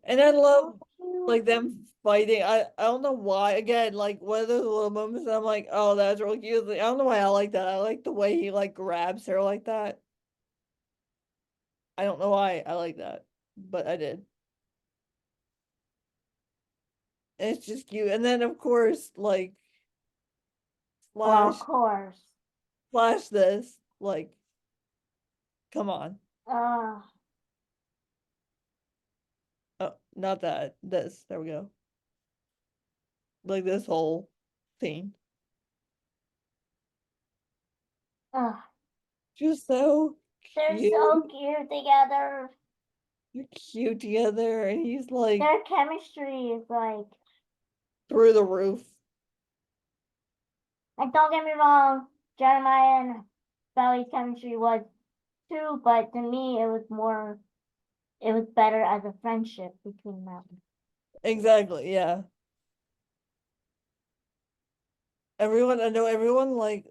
S1: And I
S2: They're
S1: love
S2: so cute.
S1: like them fighting. I don't know why. Again, like one of those little moments that I'm like, oh, that's really cute. Like, I don't know why I like that. I like the way he like grabs her like that. I don't know why I like that, but I did. And it's just cute. And then of course, like
S2: Well, of
S1: Flash,
S2: course.
S1: Flash this, like, come on.
S2: Oh,
S1: Oh, not that. This. There we go. Like this whole scene.
S2: oh,
S1: Just so
S2: they're so
S1: cute.
S2: cute together.
S1: They're cute together, and he's like
S2: Their chemistry is like,
S1: through the roof.
S2: don't get me wrong, Jeremiah and Belly's chemistry was too, but to me it was better as a friendship between them.
S1: Exactly, yeah. Everyone, I know everyone like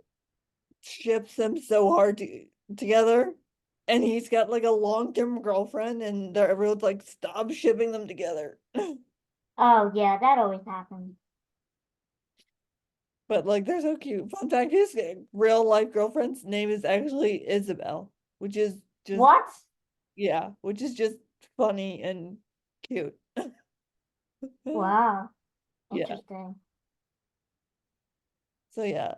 S1: ships them so hard together, and he's got like a long-term girlfriend, and everyone's like, stop shipping them together.
S2: Oh yeah, that always happens.
S1: But like, they're so cute. Fun fact: his real life girlfriend's name is actually Isabel, which is just
S2: What?
S1: yeah, which is just funny and cute.
S2: Wow,
S1: Yeah.
S2: interesting.
S1: So yeah,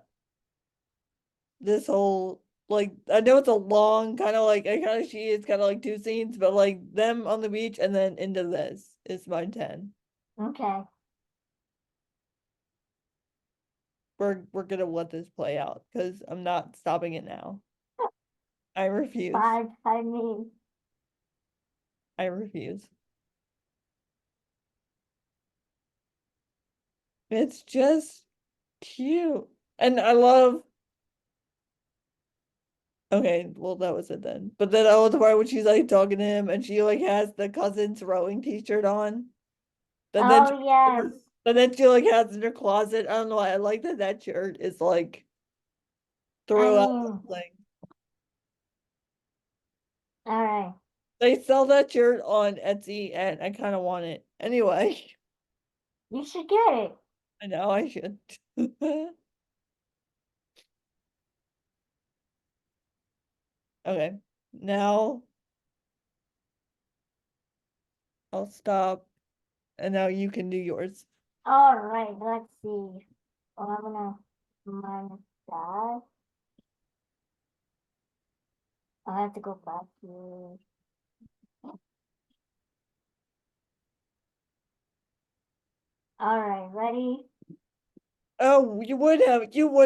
S1: this whole like I know it's a long kind of like I kind of see it's kind of like 2 scenes, but like them on the beach and then into this is my 10.
S2: Okay,
S1: We're gonna let this play out because I'm not stopping it now. I refuse.
S2: five. I mean,
S1: I refuse. It's just cute. And I love okay, well that was it then. But then I love the part when she's like talking to him and she like has the cousin's rowing t-shirt on. And then
S2: oh yes.
S1: she like has in her closet. I don't know why I like that that shirt is like
S2: I
S1: throughout
S2: mean,
S1: the thing.
S2: all right.
S1: They sell that shirt on Etsy and I kind of want it. Anyway,
S2: You should get it.
S1: I know I should. Okay, now I'll stop and now you can do yours.
S2: All right, let's see. Oh, I'm gonna minus that. I have to go back to. All right, ready?
S1: Oh, you would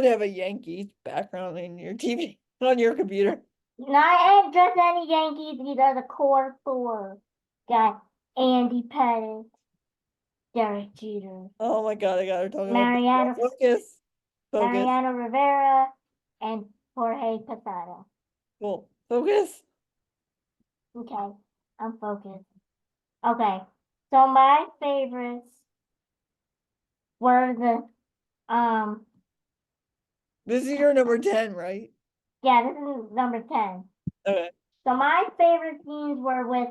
S1: have a Yankees background in your TV on your computer.
S2: Not just any Yankees. These are the core four. Got Andy Pettit, Derek Jeter,
S1: Oh my God, I got her talking about baseball.
S2: Mariano
S1: Focus. Focus.
S2: Mariano Rivera, and Jorge Posada.
S1: Cool. Focus.
S2: Okay, I'm focused. Okay, so my favorites were the
S1: This is your number 10, right?
S2: yeah, this is number 10.
S1: Okay.
S2: So my favorite scenes were with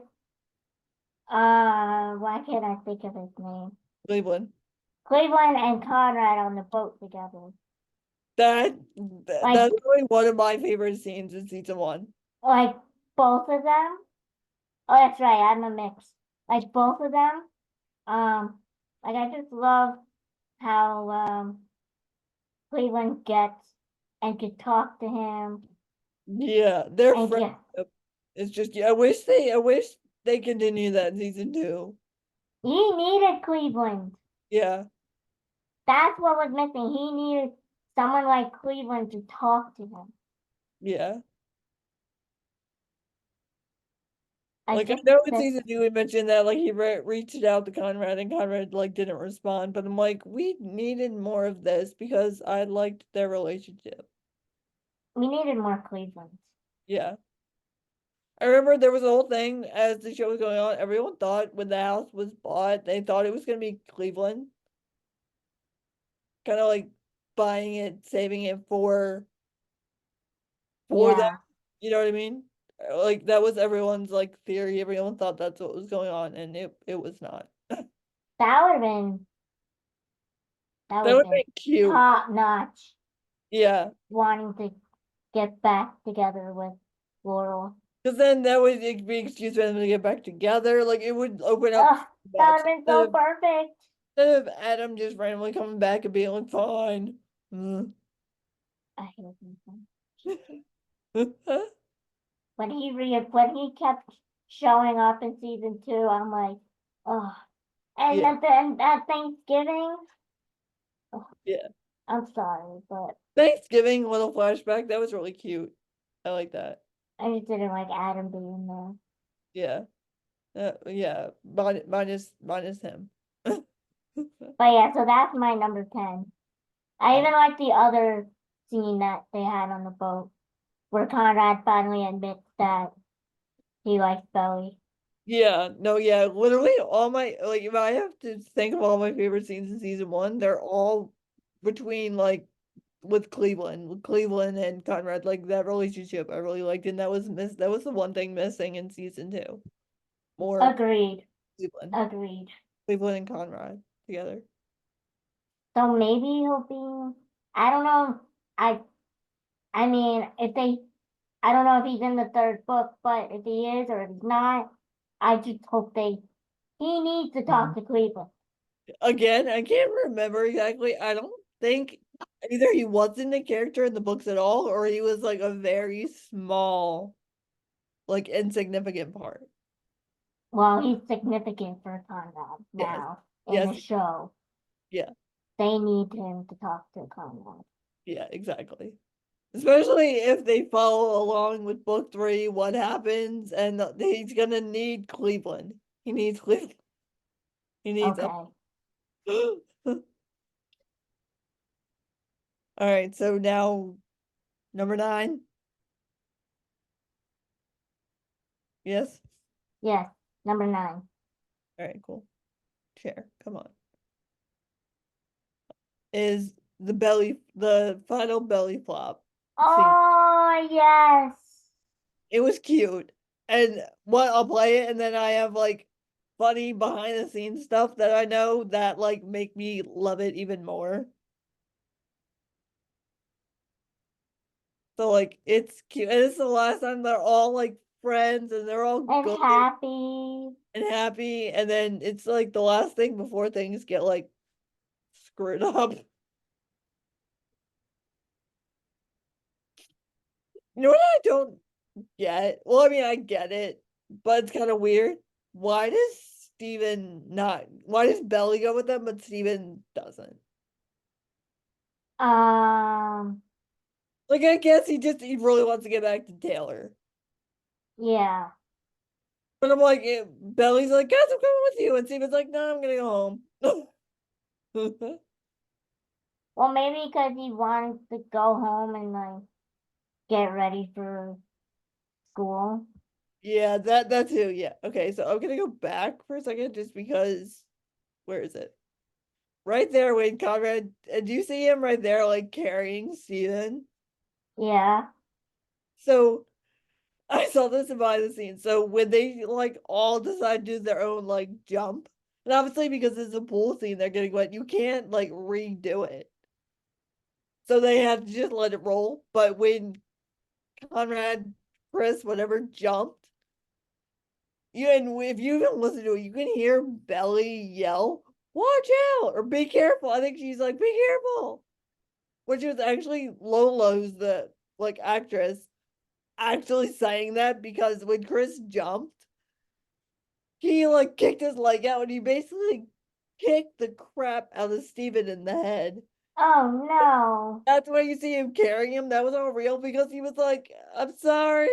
S2: Why can't I think of his name?
S1: Cleveland.
S2: Cleveland and Conrad on the boat together.
S1: That's
S2: Like,
S1: really one of my favorite scenes in season one.
S2: like both of them. Oh, that's right. I'm a mix. Like both of them. Like I just love how Cleveland gets and could talk to him
S1: Yeah, their
S2: and get.
S1: friendship is just, yeah, I wish they continue that in season two.
S2: He needed Cleveland.
S1: Yeah,
S2: That's what was missing. He needed someone like Cleveland to talk to him.
S1: yeah.
S2: I
S1: Like I
S2: just
S1: know in
S2: that
S1: season two we mentioned that like he reached out to Conrad and Conrad like didn't respond, but I'm like we needed more of this because I liked their relationship.
S2: we needed more Cleveland.
S1: Yeah. I remember there was a whole thing as the show was going on. Everyone thought when the house was bought, they thought it was gonna be Cleveland, kind of like buying it, saving it for them.
S2: Yeah,
S1: You know what I mean? Like that was everyone's like theory. Everyone thought that's what was going on, and it was not.
S2: that would have been that
S1: That
S2: would have
S1: would
S2: been
S1: be cute.
S2: top notch.
S1: Yeah.
S2: Wanting to get back together with Laurel.
S1: Because then that would be an excuse for them to get back together. Like it would open up
S2: Oh,
S1: so
S2: that would
S1: much
S2: have been so perfect.
S1: instead of Adam just randomly coming back and being like, fine. Mm.
S2: I hate him. When he kept showing up in season two, I'm like, oh. And
S1: Yeah,
S2: at Thanksgiving, oh,
S1: yeah.
S2: I'm sorry, but
S1: Thanksgiving little flashback. That was really cute. I like that.
S2: I just didn't like Adam being there.
S1: Yeah. Yeah. Minus him.
S2: But yeah, so that's my number 10. I
S1: Oh.
S2: even like the other scene that they had on the boat where Conrad finally admits that he likes Belly.
S1: Yeah, no, yeah, literally all my like if I have to think of all my favorite scenes in season one, they're all between like with Cleveland and Conrad, like that relationship I really liked, and that was the one thing missing in season two. More
S2: Agreed.
S1: Cleveland.
S2: Agreed.
S1: Cleveland and Conrad together.
S2: So maybe he'll be. I don't know. I I mean, if they, I don't know if he's in the third book, but if he is or if he's not, I just hope they. He needs to talk
S1: Mhm.
S2: to Cleveland.
S1: Again, I can't remember exactly. I don't think either he wasn't a character in the books at all, or he was like a very small, like insignificant part.
S2: Well, he's significant for Conrad
S1: Yes.
S2: now in the
S1: Yes.
S2: show.
S1: Yeah.
S2: They need him to talk to Conrad.
S1: Yeah, exactly. Especially if they follow along with book three, what happens, and he's gonna need Cleveland. He needs Cleveland. He needs a.
S2: Okay.
S1: All right, so now number nine. Yes.
S2: Yes. Number 9.
S1: All right, cool. Chair, come on. Is the final belly flop scene?
S2: Oh yes.
S1: It was cute, and what I'll play it, and then I have like funny behind the scenes stuff that I know that like make me love it even more. So like it's cute. And it's the last time they're all like friends and they're all
S2: And
S1: good
S2: happy.
S1: and happy. And then it's like the last thing before things get like screwed up. You know what I don't get? Well, I mean I get it, but it's kind of weird. Why does why does Belly go with them, but Steven doesn't?
S2: Um.
S1: Like I guess he really wants to get back to Taylor.
S2: Yeah.
S1: But I'm like, Belly's like, guys, I'm coming with you. And Steven's like, no, I'm gonna go home.
S2: Well, maybe because he wanted to go home and like get ready for school.
S1: Yeah, that too. Yeah. Okay, so I'm gonna go back for a second just because where is it? Right there when Conrad do you see him right there like carrying Steven?
S2: Yeah.
S1: So I saw this in behind the scenes. So when they like all decide to do their own like jump, and obviously because it's a pool scene, they're getting wet. You can't like redo it, so they had to just let it roll. But when Conrad, Chris, whatever jumped, you and if you even listen to it, you can hear Belly yell, "Watch out!" or "Be careful." I think she's like, "Be careful," which was actually Lola, who's the like actress, actually saying that because when Chris jumped, he like kicked his leg out and he basically kicked the crap out of Steven in the head.
S2: Oh no.
S1: That's why you see him carrying him. That was all real because he was like, "I'm sorry."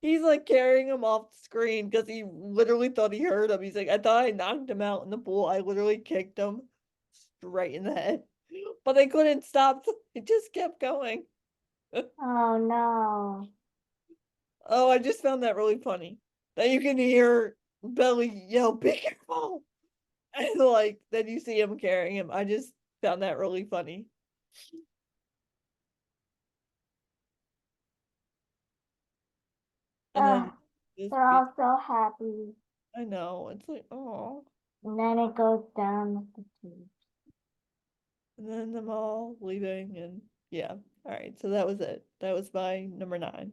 S1: He's like carrying him off the screen because he literally thought he heard him. He's like, "I thought I knocked him out in the pool. I literally kicked him straight in the head." But they couldn't stop. It just kept going.
S2: Oh no.
S1: Oh, I just found that really funny. That you can hear Belly yell, "Be careful!" And like then you see him carrying him. I just found that really funny. And then
S2: Oh,
S1: this
S2: they're
S1: be
S2: all so happy.
S1: I know, it's like, oh.
S2: And then it goes down with the tube.
S1: And then them all leaving and yeah. All right, so that was it. That was my number 9.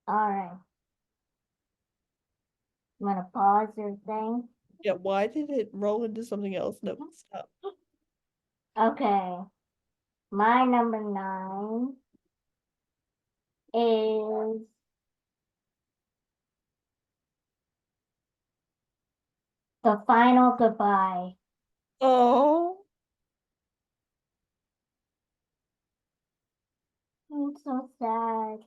S2: All right. You want to pause your thing?
S1: Yeah, why did it roll into something else? No, stop.
S2: Okay. My number 9 is The Final Goodbye.
S1: Oh,
S2: It's so sad.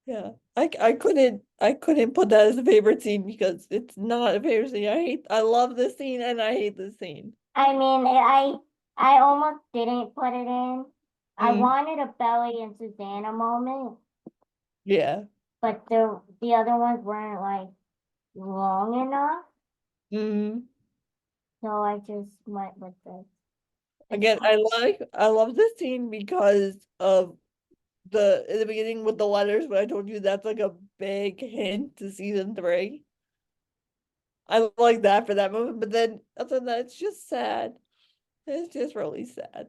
S1: yeah. I couldn't put that as a favorite scene because it's not a favorite scene. I love this scene and I hate this scene.
S2: I mean, I almost didn't put it in. I
S1: Mm,
S2: wanted a Belly and Susanna moment,
S1: yeah.
S2: but the other ones weren't like long enough,
S1: Mm.
S2: so I just went with this. It's
S1: Again, I love this scene because of the in the beginning with the letters, but I told you that's like a big hint to season 3. I like that for that moment, but then other than that, it's just sad. It's just really sad.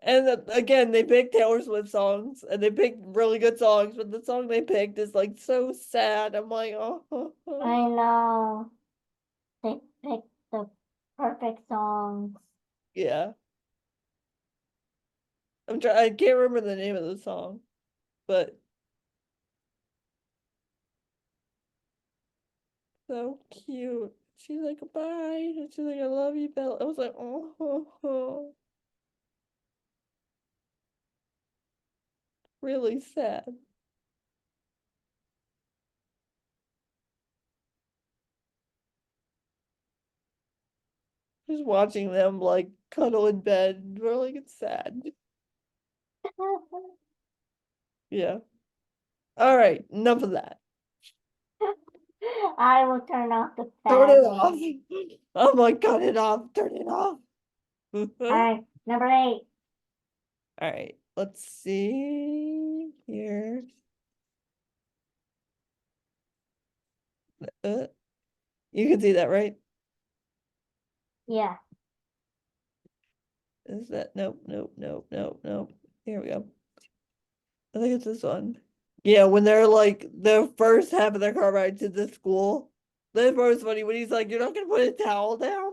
S1: And again, they picked Taylor Swift songs and they picked really good songs, but the song they picked is like so sad. I'm like, oh.
S2: I know they picked the perfect songs.
S1: Yeah. I'm trying. I can't remember the name of the song, but so cute. She's like, bye. And she's like, I love you, Bella. I was like, oh. Really sad. Just watching them like cuddle in bed. We're like, it's sad. Yeah. All right. Enough of that.
S2: I will turn off the
S1: Turn it off.
S2: padding.
S1: I'm like, cut it off. Turn it off.
S2: All
S1: All
S2: right, number 8.
S1: right. Let's see here. Uh, you can see that, right?
S2: Yeah,
S1: Is that nope. Here we go. I think it's this one. Yeah, when they're like the first half of their car ride to the school. That part was funny when he's like, "You're not gonna put a towel down."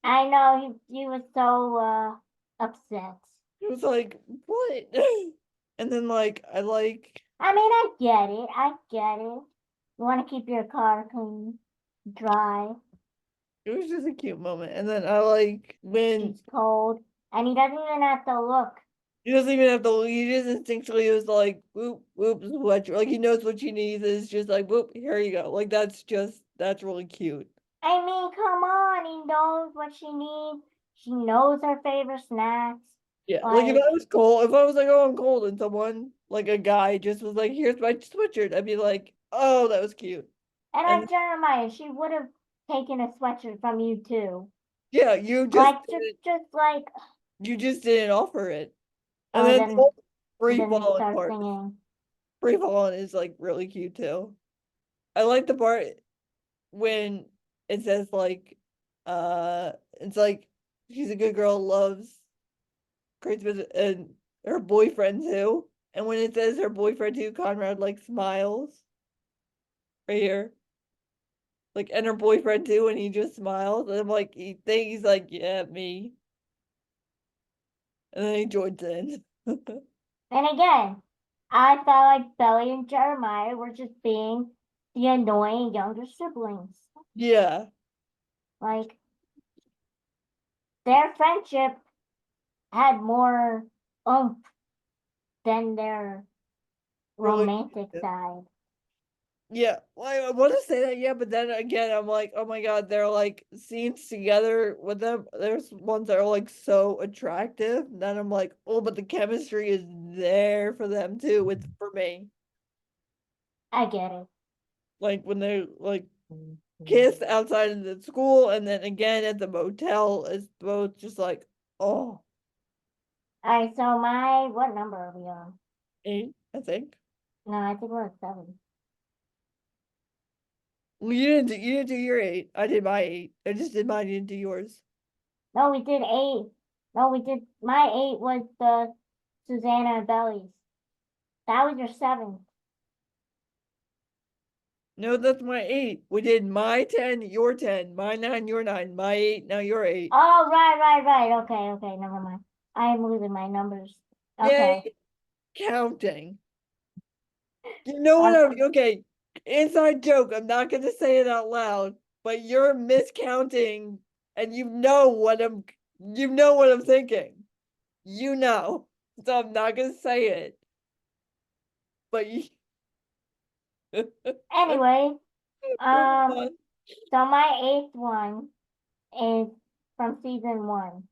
S2: I know he was so upset.
S1: It was like, "What?" And then like I like
S2: I mean, I get it. I get it. You want to keep your car clean, dry.
S1: it was just a cute moment. And then I like when
S2: She's cold, and he doesn't even have to look.
S1: he doesn't even have to. He just instinctually was like, "Whoop whoop," what like he knows what she needs. Is just like, "Whoop, here you go." Like that's really cute.
S2: I mean, come on. He knows what she needs. She knows her favorite snacks.
S1: Yeah, like if
S2: Like,
S1: I was cold, if I was like, "Oh, I'm cold," and someone like a guy just was like, "Here's my sweatshirt," I'd be like, "Oh, that was cute."
S2: and
S1: And
S2: Jeremiah, she would have taken a sweatshirt from you too.
S1: yeah,
S2: Like, just like,
S1: you just didn't offer it. And
S2: oh,
S1: then the whole free
S2: then they
S1: falling
S2: start
S1: part,
S2: singing.
S1: free falling is like really cute too. I like the part when it says like it's like she's a good girl, loves Christmas and her boyfriend too. And when it says her boyfriend too, Conrad like smiles right here. Like and her boyfriend too, and he just smiles. And I'm like he thinks he's like, yeah, me. And then he joins in.
S2: And again, I felt like Belly and Jeremiah were just being the annoying younger siblings.
S1: Yeah.
S2: Like their friendship had more oomph than their
S1: Really.
S2: romantic side.
S1: Yeah, well, I want to say that, yeah, but then again, I'm like, oh my God, they're like scenes together with them. There's ones that are like so attractive. Then I'm like, oh, but the chemistry is there for them too. With for me,
S2: I get it.
S1: like when they like kiss outside of the school, and then again at the motel, is both just like, oh,
S2: All right, so my what number are we on?
S1: eight, I think.
S2: No, I think we're at 7.
S1: Well, you didn't do your eight. I did my eight. I just did mine. You didn't do yours.
S2: No, we did 8. No, we did. My 8 was the Susanna and Belly's. That was your 7th.
S1: No, that's my eight. We did my 10, your 10, my 9, your 9, my 8, now your 8.
S2: Oh, right. Okay, okay, never mind. I am losing my numbers. Okay.
S1: Yay, counting. You know what
S2: Um,
S1: I'm okay. Inside joke. I'm not gonna say it out loud, but you're miscounting and you know what I'm thinking. You know. So I'm not gonna say it. But you
S2: anyway,
S1: move
S2: um,
S1: on.
S2: so my 8th one is from season 1.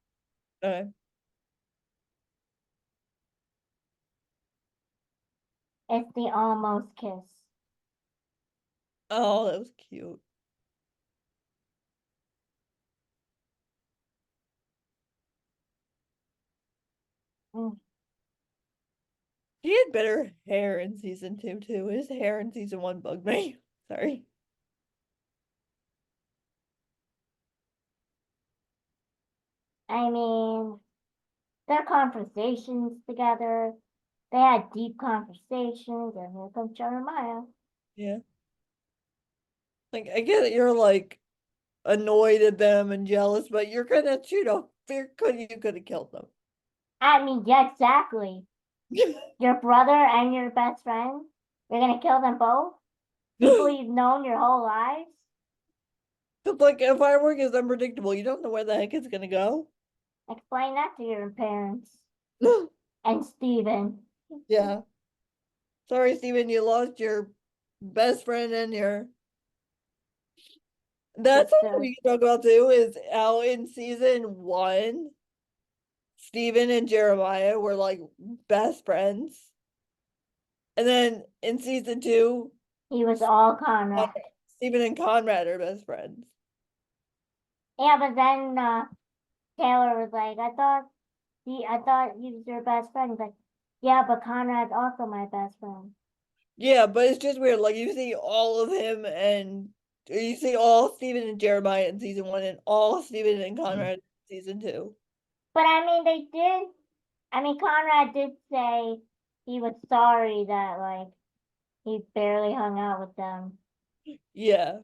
S1: Uh,
S2: It's the almost kiss.
S1: oh, that was cute.
S2: Mm.
S1: He had better hair in season 2 too. His hair in season 1 bugged me. Sorry.
S2: I mean, their conversations together, they had deep conversations, and here comes Jeremiah.
S1: Yeah. Like I get that you're like annoyed at them and jealous, but you're gonna, you could have killed them.
S2: I mean, yeah, exactly. Your brother and your best friend, you're gonna kill them both? People you've known your whole lives?
S1: Cause like if firework is unpredictable, you don't know where the heck it's gonna go.
S2: Explain that to your parents. And Steven.
S1: Yeah. Sorry, Steven, you lost your best friend and your that's something
S2: Sister.
S1: we can talk about too, is how in season 1, Steven and Jeremiah were like best friends. And then in season 2,
S2: He was all Conrad.
S1: Steven and Conrad are best friends.
S2: Yeah, but then Taylor was like, I thought he was your best friend. He's like, yeah, but Conrad's also my best friend.
S1: Yeah, but it's just weird. Like you see all of him and you see all Steven and Jeremiah in season 1 and all Steven and Conrad in season 2.
S2: But I mean, Conrad did say he was sorry that like he barely hung out with them.
S1: Yeah,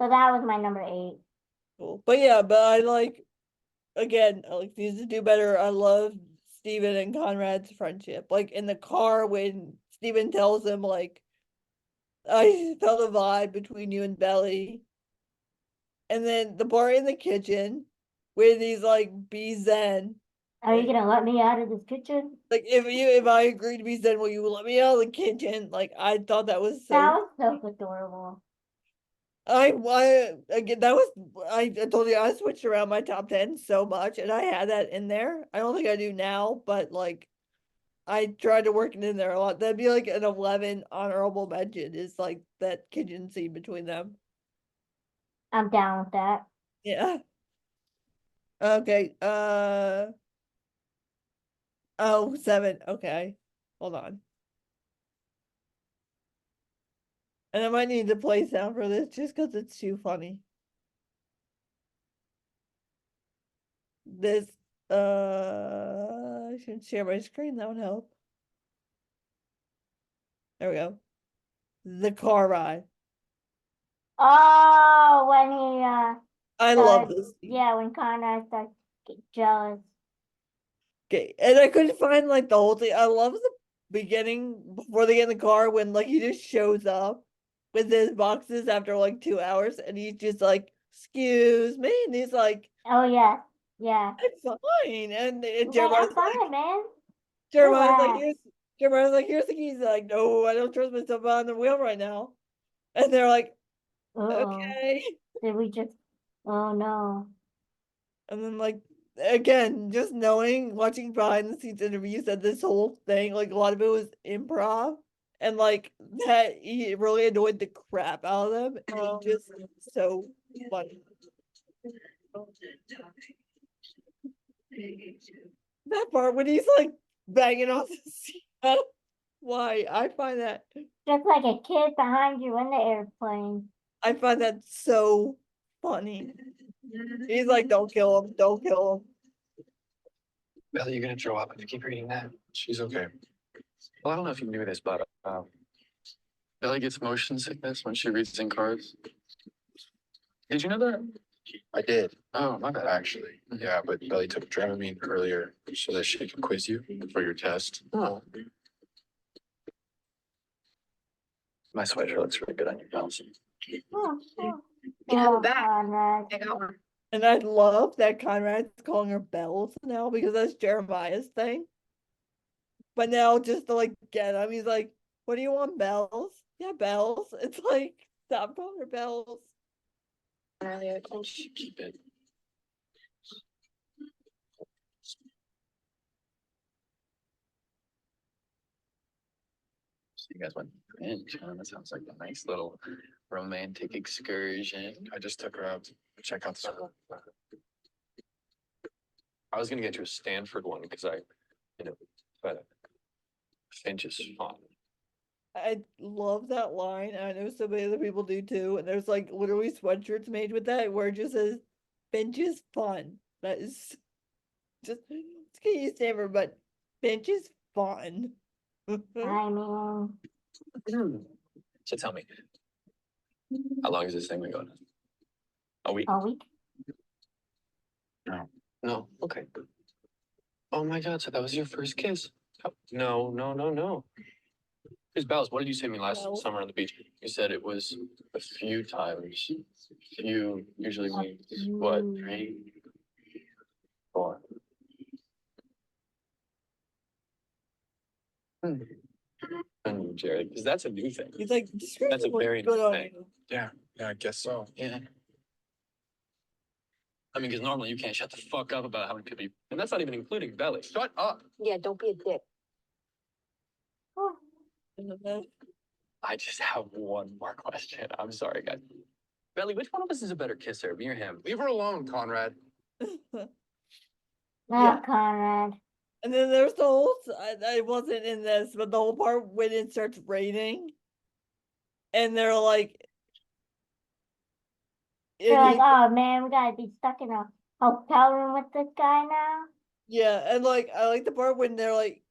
S2: So that was my number 8.
S1: cool. But yeah, but I like again, I like season 2 better. I love Steven and Conrad's friendship. Like in the car when Steven tells him like I felt a vibe between you and Belly. And then the bar in the kitchen where he's like be zen.
S2: Are you gonna let me out of this kitchen?
S1: Like if I agree to be zen, will you let me out of the kitchen? Like I thought that was
S2: That
S1: so.
S2: was so adorable.
S1: I again that was I told you I switched around my top 10 so much, and I had that in there. I don't think I do now, but like I tried to work it in there a lot. That'd be like an 11 honorable mention is like that kitchen scene between them.
S2: I'm down with that.
S1: Yeah. Okay. Oh, 7. Okay. Hold on. And I might need to play sound for this just because it's too funny. This I should share my screen, that would help. There we go. The car ride.
S2: Oh, when he
S1: I love
S2: started,
S1: this scene.
S2: yeah, when Conrad starts to get jealous.
S1: Okay, and I couldn't find like the whole thing. I love the beginning before they get in the car when like he just shows up with his boxes after like 2 hours and he's just like, excuse me, and he's like,
S2: Oh yeah, yeah.
S1: I'm fine. And
S2: He's like,
S1: Jeremiah's
S2: I'm
S1: like,
S2: fine, man.
S1: Jeremiah's like,
S2: Relax.
S1: here's Jeremiah's like, here's the keys. He's like, no, I don't trust myself on the wheel right now. And they're like,
S2: Uh-oh.
S1: okay.
S2: Did we just? Oh no.
S1: And then like again, just knowing, watching behind the scenes interviews that this whole thing, like a lot of it was improv. And like that he really annoyed the crap out of them. And it just so funny. That part when he's like banging off the seat. Why?
S2: Just like a kid behind you in the airplane.
S1: I find that so funny. He's like, don't kill him, don't kill him.
S3: Belly, you're gonna throw up if you keep reading that. She's okay. Well, I don't know if you knew this, but Belly gets motion sickness when she reads in cards. Did you know that? I did. Oh, my bad. Actually, yeah, but Belly took Dramamine earlier so that she could quiz you for your test. Oh. My sweater looks really good on your pals.
S2: Oh, oh.
S4: can have
S2: Oh,
S4: it back.
S2: Conrad.
S4: I got one.
S1: And I love that Conrad's calling her Bells now because that's Jeremiah's thing. But now just to like get him, he's like, what do you want, Bells? Yeah, Bells. It's like, stop calling her Bells.
S3: Keep it. So you guys went binge, huh? That sounds like a nice little romantic excursion. I just took her out to check out the school. I was gonna get you a Stanford one because but Finch is fun.
S1: I love that line. I know so many other people do too. And there's like literally sweatshirts made with that where it just says, bench is fun. That is just, it's gonna use Stanford, but bench is fun.
S2: I mean,
S3: So tell me, how long is this thing been going on? A week?
S2: a week.
S3: No. No. Okay. Oh my God! So that was your first kiss? No, no, no, no. Here's Bells. What did you say to me last
S1: Bells.
S3: summer on the beach? You said it was a few times. Few usually means what? 3, 4. And Jared, because that's a new thing.
S1: He's like,
S3: That's a very
S1: good
S3: new
S1: on
S3: thing.
S1: you.
S3: Yeah, I guess so. Yeah. I mean, because normally you can't shut the fuck up about how many people, and that's not even including Belly. Shut up.
S4: Yeah, don't be a dick.
S2: Oh,
S3: I just have one more question. I'm sorry, guys. Belly, which one of us is a better kisser, me or him? Leave her alone, Conrad.
S2: no,
S1: Yeah.
S2: Conrad.
S1: And then there's the whole, I wasn't in this, but the whole part when it starts raining and they're like,
S2: They're
S1: and
S2: like,
S1: he,
S2: oh man, we gotta be stuck in a hotel room with this guy now.
S1: yeah, and like, I like the part when they're like,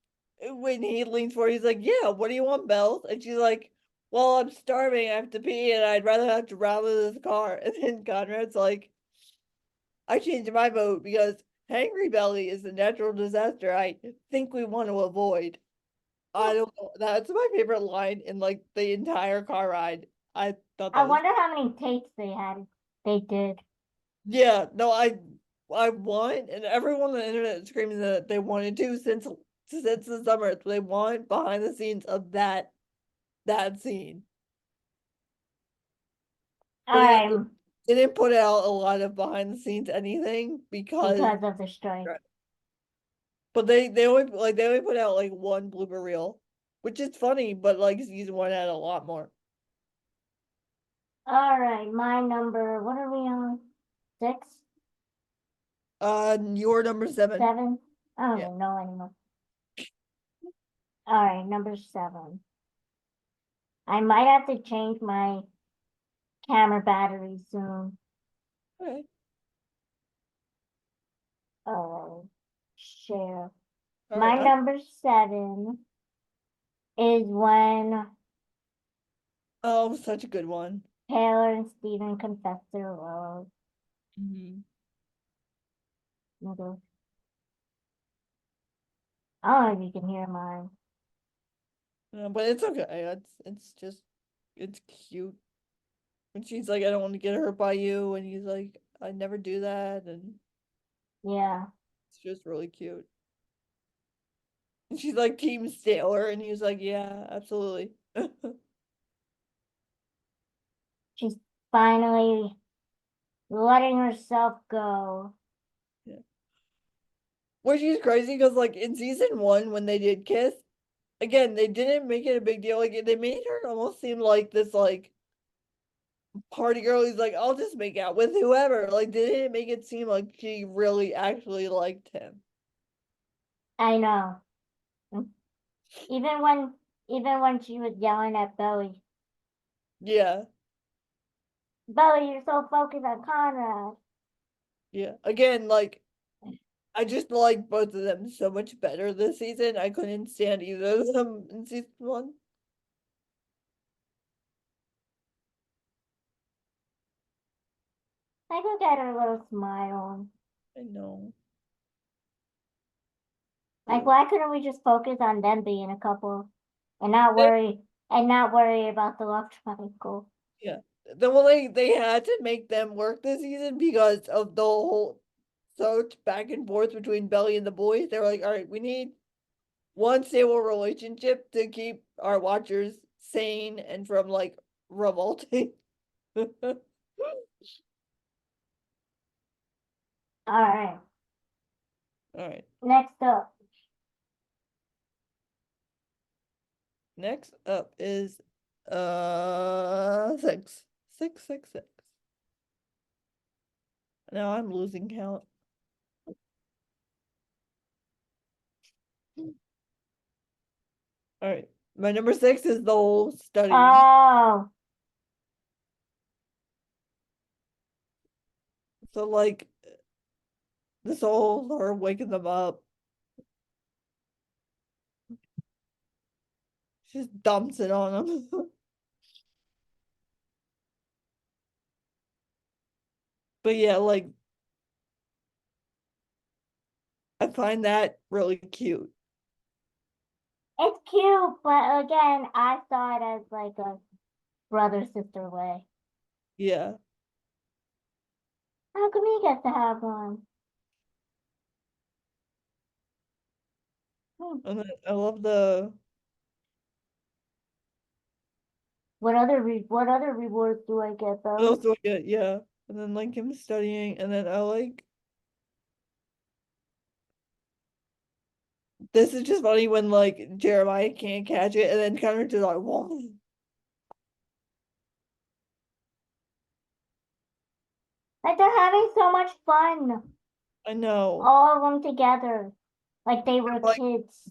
S1: when he leans forward, he's like, yeah, what do you want, Bells? And she's like, well, I'm starving, I have to pee, and I'd rather have to run with this car. And then Conrad's like, I changed my vote because hangry belly is a natural disaster I think we want to avoid. I don't know. That's my favorite line in like the entire car ride. I thought
S2: I
S1: that was,
S2: wonder how many takes they had. They did.
S1: yeah, no, I want, and everyone on the internet is screaming that they wanted to since the summer. They want behind the scenes of that scene.
S2: All
S1: But
S2: right,
S1: they didn't put out a lot of behind the scenes anything because
S2: because of the strike.
S1: but they only put out like one blooper reel, which is funny, but like season one had a lot more.
S2: All right, my number. What are we on? 6,
S1: Your number 7.
S2: 7. I don't
S1: Yeah.
S2: even know anymore. All right, number 7. I might have to change my camera battery soon.
S1: Okay.
S2: Oh, share.
S1: All
S2: My
S1: right.
S2: number 7 is when
S1: Oh, such a good one.
S2: Taylor and Steven confess their love.
S1: Mhm.
S2: Nigga. I don't know if you can hear mine.
S1: But it's okay. It's just it's cute. And she's like, I don't want to get hurt by you, and he's like, I never do that, and
S2: Yeah.
S1: it's just really cute. And she's like, Team Sailor, and he's like, yeah, absolutely.
S2: She's finally letting herself go.
S1: Yeah. Which is crazy because like in season 1 when they did kiss, again, they didn't make it a big deal. Like they made her almost seem like this like party girl who's like, I'll just make out with whoever. Like they didn't make it seem like she really actually liked him.
S2: I know. Even when even when she was yelling at Bowie.
S1: Yeah.
S2: Bowie, you're so focused on Conrad.
S1: Yeah. Again, like I just like both of them so much better this season. I couldn't stand either of them in season 1.
S2: I look at her little smile.
S1: I know.
S2: Like, why couldn't we just focus on them being a couple and not
S1: They-
S2: worry about the love triangle?
S1: yeah. Then well they had to make them work this season because of the whole search back and forth between Belly and the boys. They were like, all right, we need one stable relationship to keep our watchers sane and from like revolting. All
S2: All right.
S1: right.
S2: Next up,
S1: Next up is six. Six, six, six. Now I'm losing count. All right. My number 6 is the whole studying.
S2: oh,
S1: So like this whole her waking them up. She just dumps it on them. But yeah, like I find that really cute.
S2: it's cute, but again, I saw it as like a brother sister way.
S1: Yeah.
S2: How come he gets to have one? Hmm.
S1: And then I love the
S2: What other rewards do I get
S1: what
S2: though?
S1: else do I get? Yeah. And then like him studying and then I like this is just funny when like Jeremiah can't catch it and then Connor just like whoa.
S2: Like they're having so much fun,
S1: I know.
S2: all of them together, like they were
S1: Like
S2: kids.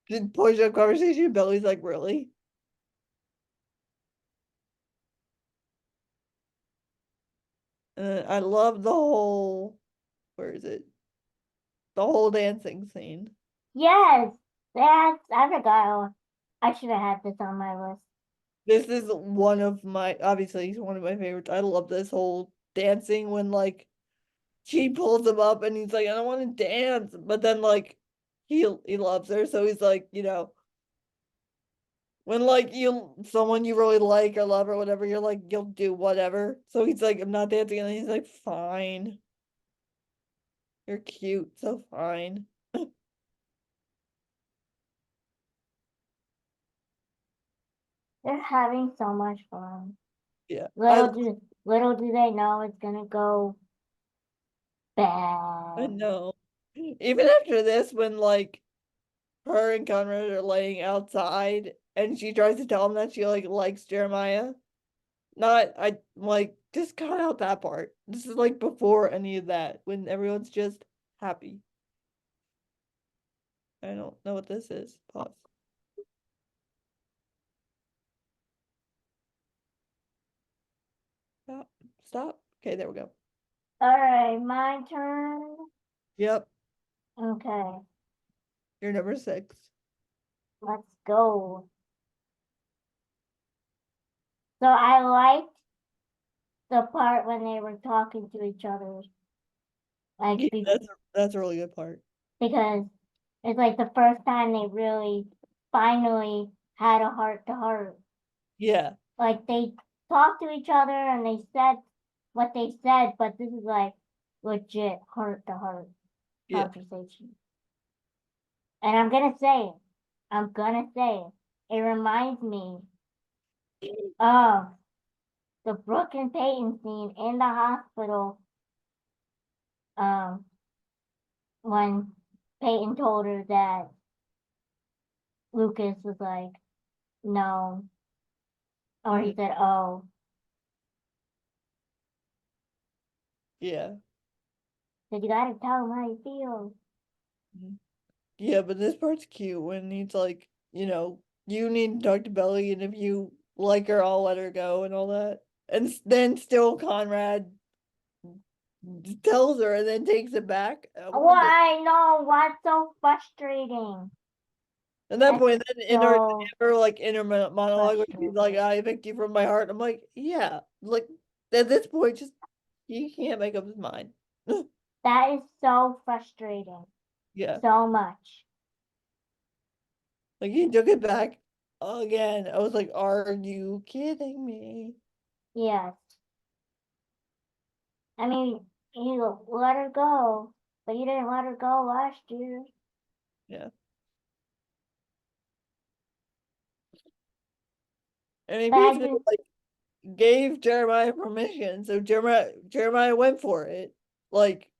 S1: did push up conversation, Billy's like, really? And then I love the whole where is it? The whole dancing scene.
S2: Yes, I forgot. I should have had this on my list.
S1: This is one of my obviously he's one of my favorites. I love this whole dancing when like she pulls him up and he's like, I don't want to dance. But then like he loves her, so he's like, when like you someone you really like or love or whatever, you're like, you'll do whatever. So he's like, I'm not dancing, and he's like, fine. You're cute, so fine.
S2: They're having so much fun.
S1: Yeah.
S2: Little do they know it's gonna go
S1: I
S2: bad.
S1: know. Even after this, when like her and Conrad are laying outside and she tries to tell him that she like likes Jeremiah. Not I like just cut out that part. This is like before any of that, when everyone's just happy. I don't know what this is. Pause. stop. Okay, there we go.
S2: All right, my turn.
S1: Yep,
S2: Okay,
S1: you're number 6.
S2: let's go. So I liked the part when they were talking to each other, like
S1: Yeah, that's a really good part.
S2: because it's like the first time they really finally had a heart to heart.
S1: Yeah,
S2: Like they talked to each other and they said what they said, but this is like legit heart to heart
S1: yeah,
S2: conversation. And I'm gonna say it. I'm gonna say it. It reminds me of the Brooke and Peyton scene in the hospital. Um, when Peyton told her that Lucas was like, no, or he
S1: Mhm.
S2: said, oh,
S1: Yeah.
S2: so you gotta tell him how you feel.
S1: Mhm. Yeah, but this part's cute when he's like, you need to talk to Belly, and if you like her, I'll let her go and all that. And then still Conrad tells her and then takes it back.
S2: Well, I know what's so frustrating.
S1: At that
S2: That's
S1: point, then
S2: so
S1: inner monologue, where she's like,
S2: frustrating.
S1: "I picked you from my heart." I'm like, yeah, like at this point, just he can't make up his mind.
S2: That is so frustrating.
S1: Yeah,
S2: So much.
S1: like he took it back again. I was like, "Are you kidding me?"
S2: Yes. I mean, you let her go, but you didn't let her go last year.
S1: Yeah, and he
S2: But I
S1: basically
S2: just,
S1: like gave Jeremiah permission, so Jeremiah went for it. Like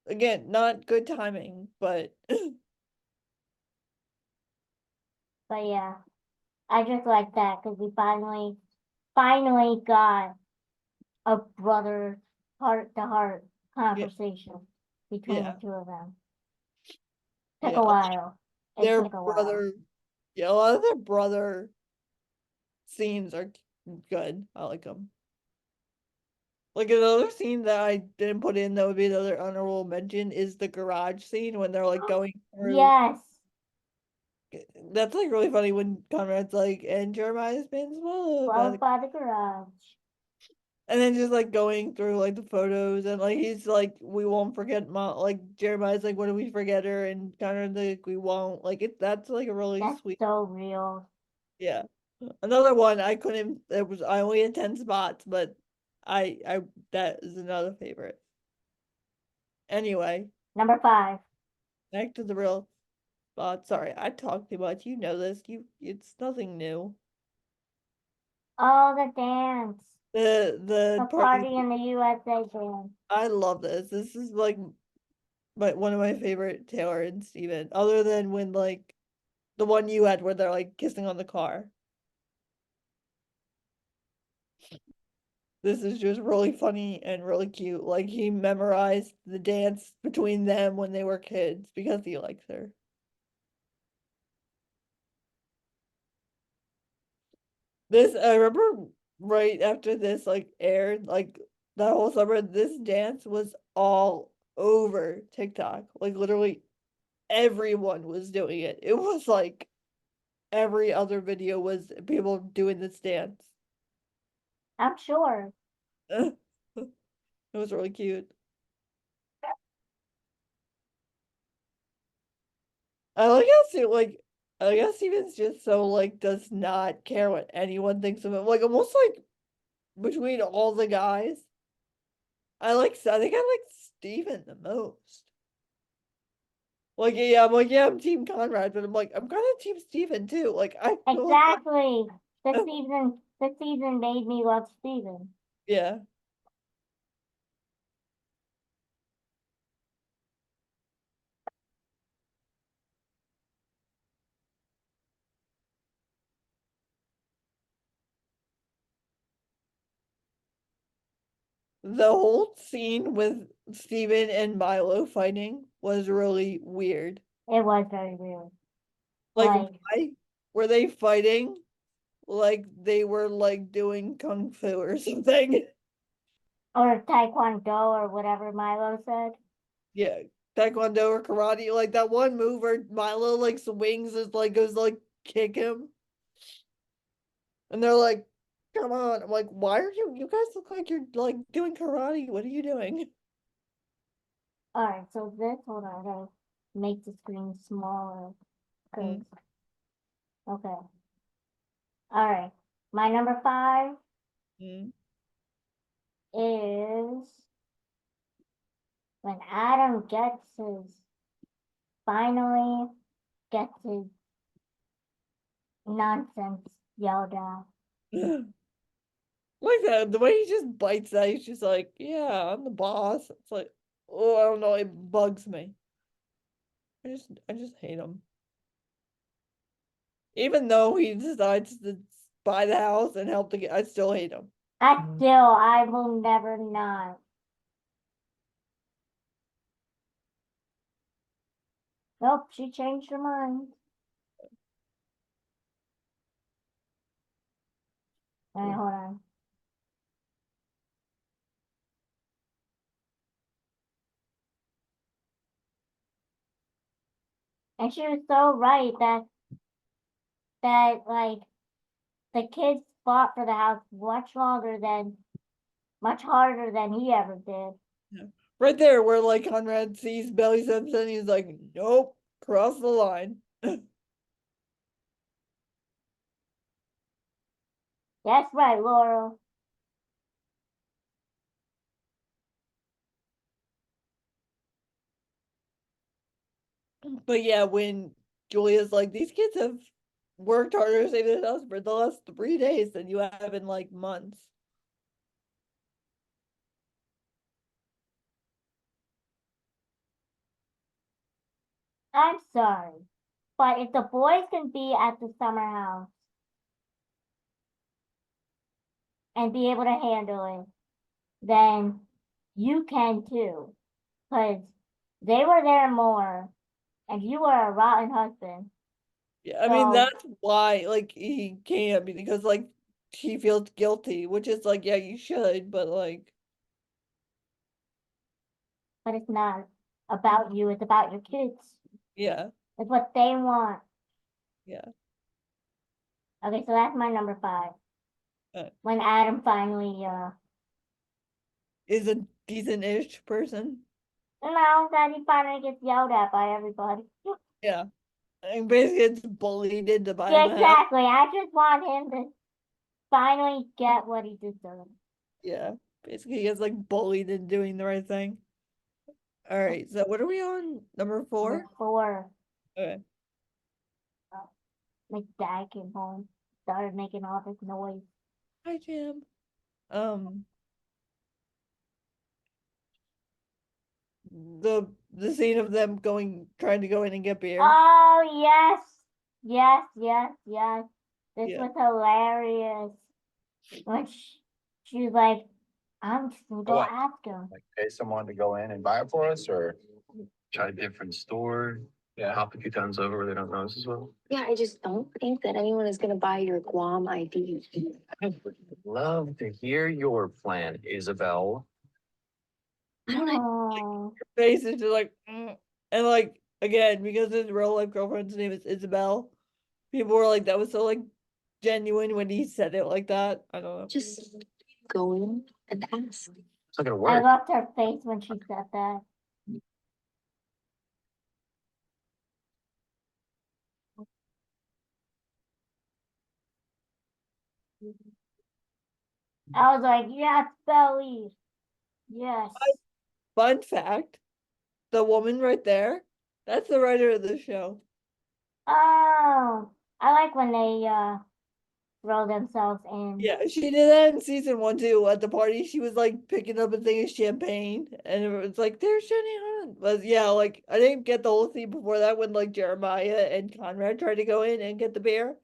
S1: again, not good timing, but
S2: but yeah, I just like that because we finally got a brother heart to heart
S1: yeah,
S2: conversation between
S1: yeah,
S2: the two of them. Took
S1: yeah.
S2: a while. It
S1: Their
S2: took a while.
S1: brother, yeah, a lot of their brother scenes are good. I like them. Like another scene that I didn't put in that would be another honorable mention is the garage scene when they're like going through.
S2: Yes,
S1: That's like really funny when Conrad's like, and Jeremiah's been swallowed by
S2: followed
S1: the,
S2: by the garage.
S1: and then just like going through like the photos and like he's like, we won't forget mom. Like Jeremiah's like, what do we forget her? And Conrad's like, we won't. Like that's like a really
S2: That's
S1: sweet.
S2: so real.
S1: Yeah. Another one I couldn't. I only had 10 spots, but I that is another favorite. Anyway,
S2: Number 5.
S1: back to the real spot. Sorry, I talk too much. You know this. It's nothing new.
S2: Oh, the dance.
S1: The
S2: The
S1: party.
S2: party in the USA dance.
S1: I love this. This is like one of my favorite Taylor and Steven, other than when like the one you had where they're like kissing on the car. This is just really funny and really cute. Like he memorized the dance between them when they were kids because he likes her. This I remember right after this like aired, like that whole summer, this dance was all over TikTok. Like literally everyone was doing it. It was like every other video was people doing this dance.
S2: I'm sure.
S1: It was really cute. I like how I like how Steven's just so like does not care what anyone thinks of him. Like almost like between all the guys, I think I like Steven the most. Like yeah, I'm like, yeah, I'm Team Conrad, but I'm like, I'm kind of Team Steven too. Like I feel like
S2: Exactly. The season made me love Steven.
S1: yeah. The whole scene with Steven and Milo fighting was really weird.
S2: It was very weird.
S1: Like
S2: Like,
S1: why were they fighting like they were like doing kung fu or something?
S2: Or Taekwondo or whatever Milo said.
S1: Yeah, Taekwondo or karate, like that one move where Milo like swings is like goes to, like kick him. And they're like, come on. I'm like, why are you guys look like you're like doing karate? What are you doing?
S2: Alright, so this, hold on, I gotta make the screen smaller. Cause,
S1: Mm.
S2: okay. Alright, my number 5
S1: Mm.
S2: is when Adam finally gets his nonsense yelled at.
S1: Like that, the way he just bites that, he's just like, yeah, I'm the boss. It's like, oh, I don't know, it bugs me. I just hate him. Even though he decides to buy the house and help I still hate him.
S2: I will never not. Nope, she changed her mind. Alright, hold on. And she was so right that like the kids fought for the house much harder than he ever did.
S1: Yeah. Right there, where like Conrad sees Belly Simpson, he's like, nope, cross the line.
S2: That's right, Laurel.
S1: But yeah, when Julia's like, these kids have worked harder to save this house for the last 3 days than you have in like months.
S2: I'm sorry. But if the boys can be at the summer house and be able to handle it, then you can too. Because they were there more and you were a rotten husband.
S1: Yeah, I mean
S2: So,
S1: that's why like he can't because like he feels guilty, which is like, yeah, you should, but like,
S2: but it's not about you, it's about your kids.
S1: yeah,
S2: It's what they want.
S1: yeah.
S2: Okay, so that's my number 5.
S1: Uh,
S2: When Adam finally,
S1: is a decent-ish person.
S2: that he finally gets yelled at by everybody.
S1: Yeah. And basically it's bullied into buying
S2: Yeah,
S1: the house.
S2: exactly. I just want him to finally get what he deserves.
S1: Yeah. Basically he gets like bullied into doing the right thing. All right, so what are we on? Number 4?
S2: Number 4,
S1: Okay.
S2: my dad came home, started making all this noise.
S1: Hi, Jim. Um, the scene of them trying to go in and get beer.
S2: Oh, yes. Yes, yes, yes. This
S1: Yeah.
S2: was hilarious. When she was like, I'm just gonna go
S3: What?
S2: ask him.
S3: Like pay someone to go in and buy it for us, or try a different store? Yeah, hop a few times over where they don't know us as well.
S4: Yeah, I just don't think that anyone is gonna buy your Guam ID.
S3: I would love to hear your plan, Isabel.
S4: I don't know.
S2: Oh,
S1: Face is just like, "Mm." And like again, because his real life girlfriend's name is Isabel, people were like, that was so like genuine when he said it like that. I don't know.
S4: Just go in and ask.
S3: It's not gonna
S2: I
S3: work.
S2: loved her face when she said that. I was like, yes, Belly. Yes.
S1: Fun fact, the woman right there, that's the writer of the show.
S2: Oh, I like when they throw themselves in.
S1: Yeah, she did that in season 1 too. At the party, she was like picking up a thing of champagne, and it was like, "There's Jenny Hunt." But yeah, like I didn't get the whole scene before that when like Jeremiah and Conrad tried to go in and get the beer.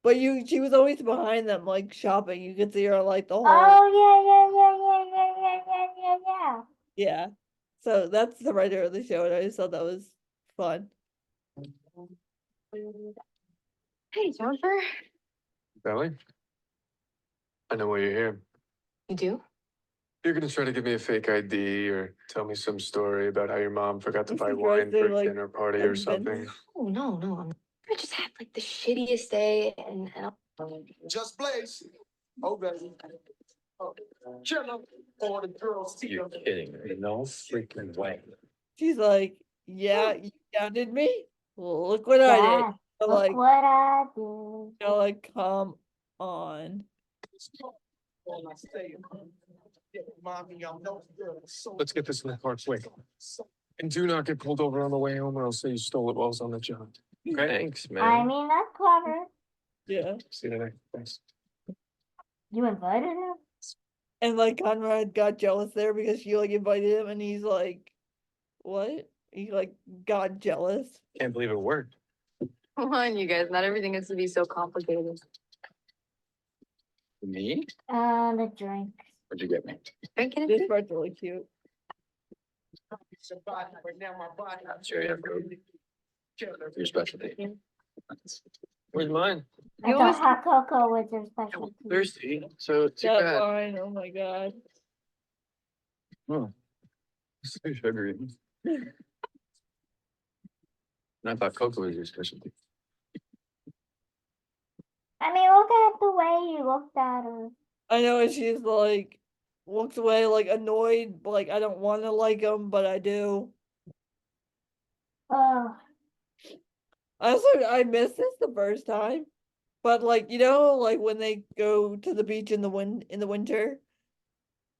S1: But she was always behind them, like shopping. You could see her like the whole,
S2: Oh yeah, yeah, yeah, yeah, yeah, yeah, yeah, yeah, yeah.
S1: yeah. So that's the writer of the show, and I just thought that was fun.
S4: Hey, Jennifer.
S3: Belly? I know why you're here.
S4: You do?
S5: You're gonna try to give me a fake ID or tell me some story about how your mom forgot to
S1: This
S5: buy
S1: is where I
S5: wine
S1: say,
S5: for a
S1: like,
S5: dinner party or
S1: adventure.
S5: something.
S4: Oh, no. I just had like the shittiest day
S5: Just Blaze. Oh, baby. Chill all the girls.
S3: You're kidding me. No freaking way.
S1: She's like, yeah, you doubted me? Well, look what I did.
S2: Yeah,
S1: I'm
S2: look
S1: like,
S2: what I did.
S1: you're like, come on.
S5: Let's get this in the car quick. And do not get pulled over on the way home or I'll say you stole it while I was on the job. Okay?
S3: Thanks, man.
S2: I mean, that's clever.
S1: Yeah.
S5: See you tonight. Thanks.
S2: You invited him?
S1: And like Conrad got jealous there because she like invited him and he's like, what? He like got jealous.
S5: Can't believe it worked.
S4: Come on, you guys. Not everything has to be so complicated.
S3: Me?
S2: The drink.
S3: What'd you get me?
S4: Drinking
S1: This
S4: it?
S1: part's really cute.
S3: Sure, you have Coke. Your specialty. Where's mine?
S2: I
S4: You
S2: thought
S4: always
S2: hot cocoa was your
S3: I'm
S2: specialty.
S3: thirsty, so too
S1: That
S3: bad.
S1: wine, oh my god.
S3: It's too sugary. And I thought cocoa was your specialty.
S2: I mean, look at the way you looked at her.
S1: I know, and she's like, walks away like annoyed, like I don't want to like him, but I do.
S2: Oh,
S1: I missed this the first time, but like like when they go to the beach in the winter,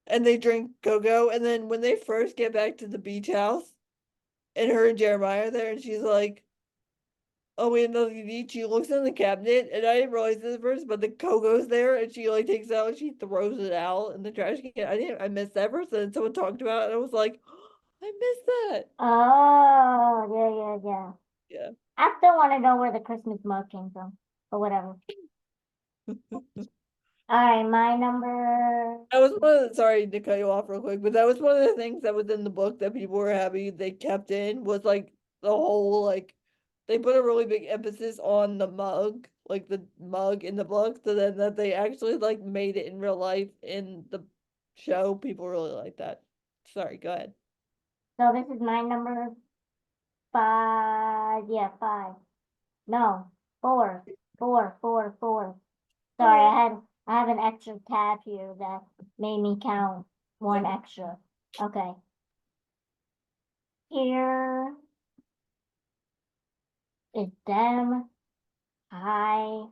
S1: and they drink cocoa, and then when they first get back to the beach house, and her and Jeremiah are there, and she's like, "Oh, we have nothing to eat." She looks in the cabinet, and I didn't realize this at first, but the cocoa's there, and she like takes it out, and she throws it out in the trash can. I missed that first, and someone talked about it, and I was like, I missed that.
S2: oh, yeah.
S1: Yeah.
S2: I still want to know where the Christmas mug came from, but whatever. All right, my number.
S1: That was sorry to cut you off real quick, but that was one of the things that was in the book that people were happy they kept in was like the whole like they put a really big emphasis on the mug, like the mug in the book, so then that they actually like made it in real life in the show. People really like that. Sorry, go ahead.
S2: So this is my number 5. Yeah, 5. No, 4. 4. Sorry, I have an extra tab here that made me count one extra. Okay. Here is them. Hi.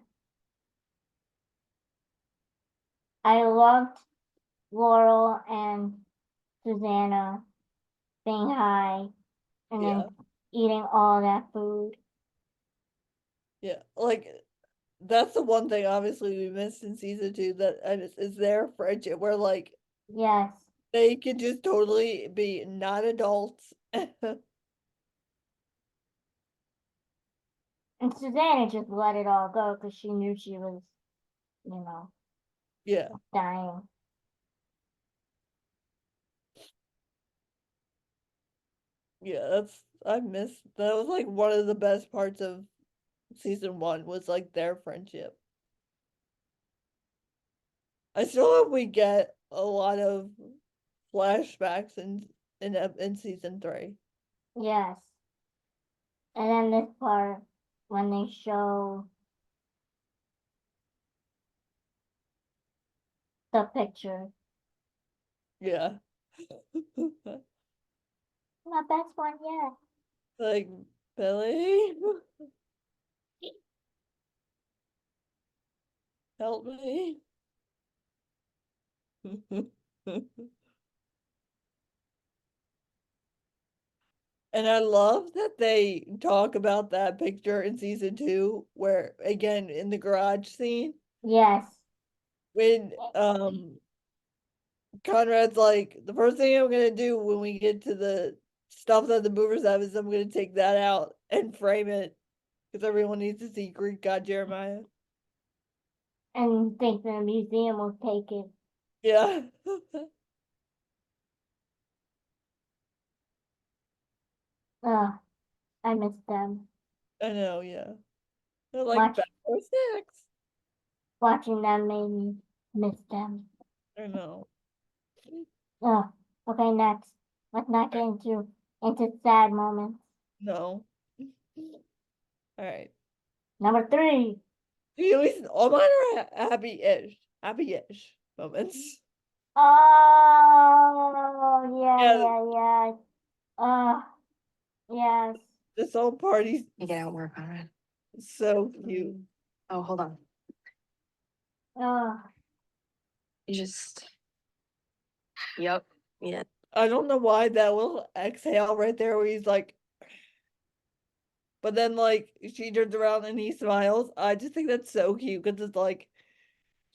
S2: I loved Laurel and Susanna saying hi and
S1: Yeah.
S2: then eating all that food.
S1: Yeah, like that's the one thing obviously we missed in season 2 that and is their friendship where like
S2: Yes.
S1: they could just totally be not adults.
S2: And Susanna just let it all go because she knew she was,
S1: Yeah.
S2: dying.
S1: Yeah, I missed that was like one of the best parts of season 1 was like their friendship. I still hope we get a lot of flashbacks in season 3.
S2: Yes. And then this part when they show the picture.
S1: Yeah.
S2: My best one yet.
S1: Like Billy, help me. And I love that they talk about that picture in season 2, where again in the garage scene
S2: Yes.
S1: when Conrad's like, the first thing I'm gonna do when we get to the stuff that the movers have is I'm gonna take that out and frame it because everyone needs to see Greek God Jeremiah.
S2: And think the museum will take it.
S1: Yeah.
S2: Ugh, I miss them.
S1: I know, yeah. They're like
S2: Watch,
S1: back for snacks.
S2: watching them made me miss them.
S1: I know.
S2: Oh, okay, next. Let's not get into sad moments.
S1: No. Alright.
S2: Number 3.
S1: At least all mine are happy-ish. Happy-ish moments.
S2: Oh,
S1: Yeah,
S2: yes.
S1: this whole party's
S4: You get out more, Conrad.
S1: so cute.
S4: Oh, hold on.
S2: Oh,
S4: You just. Yep. Yeah.
S1: I don't know why that little exhale right there where he's like, but then like she turns around and he smiles. I just think that's so cute because it's like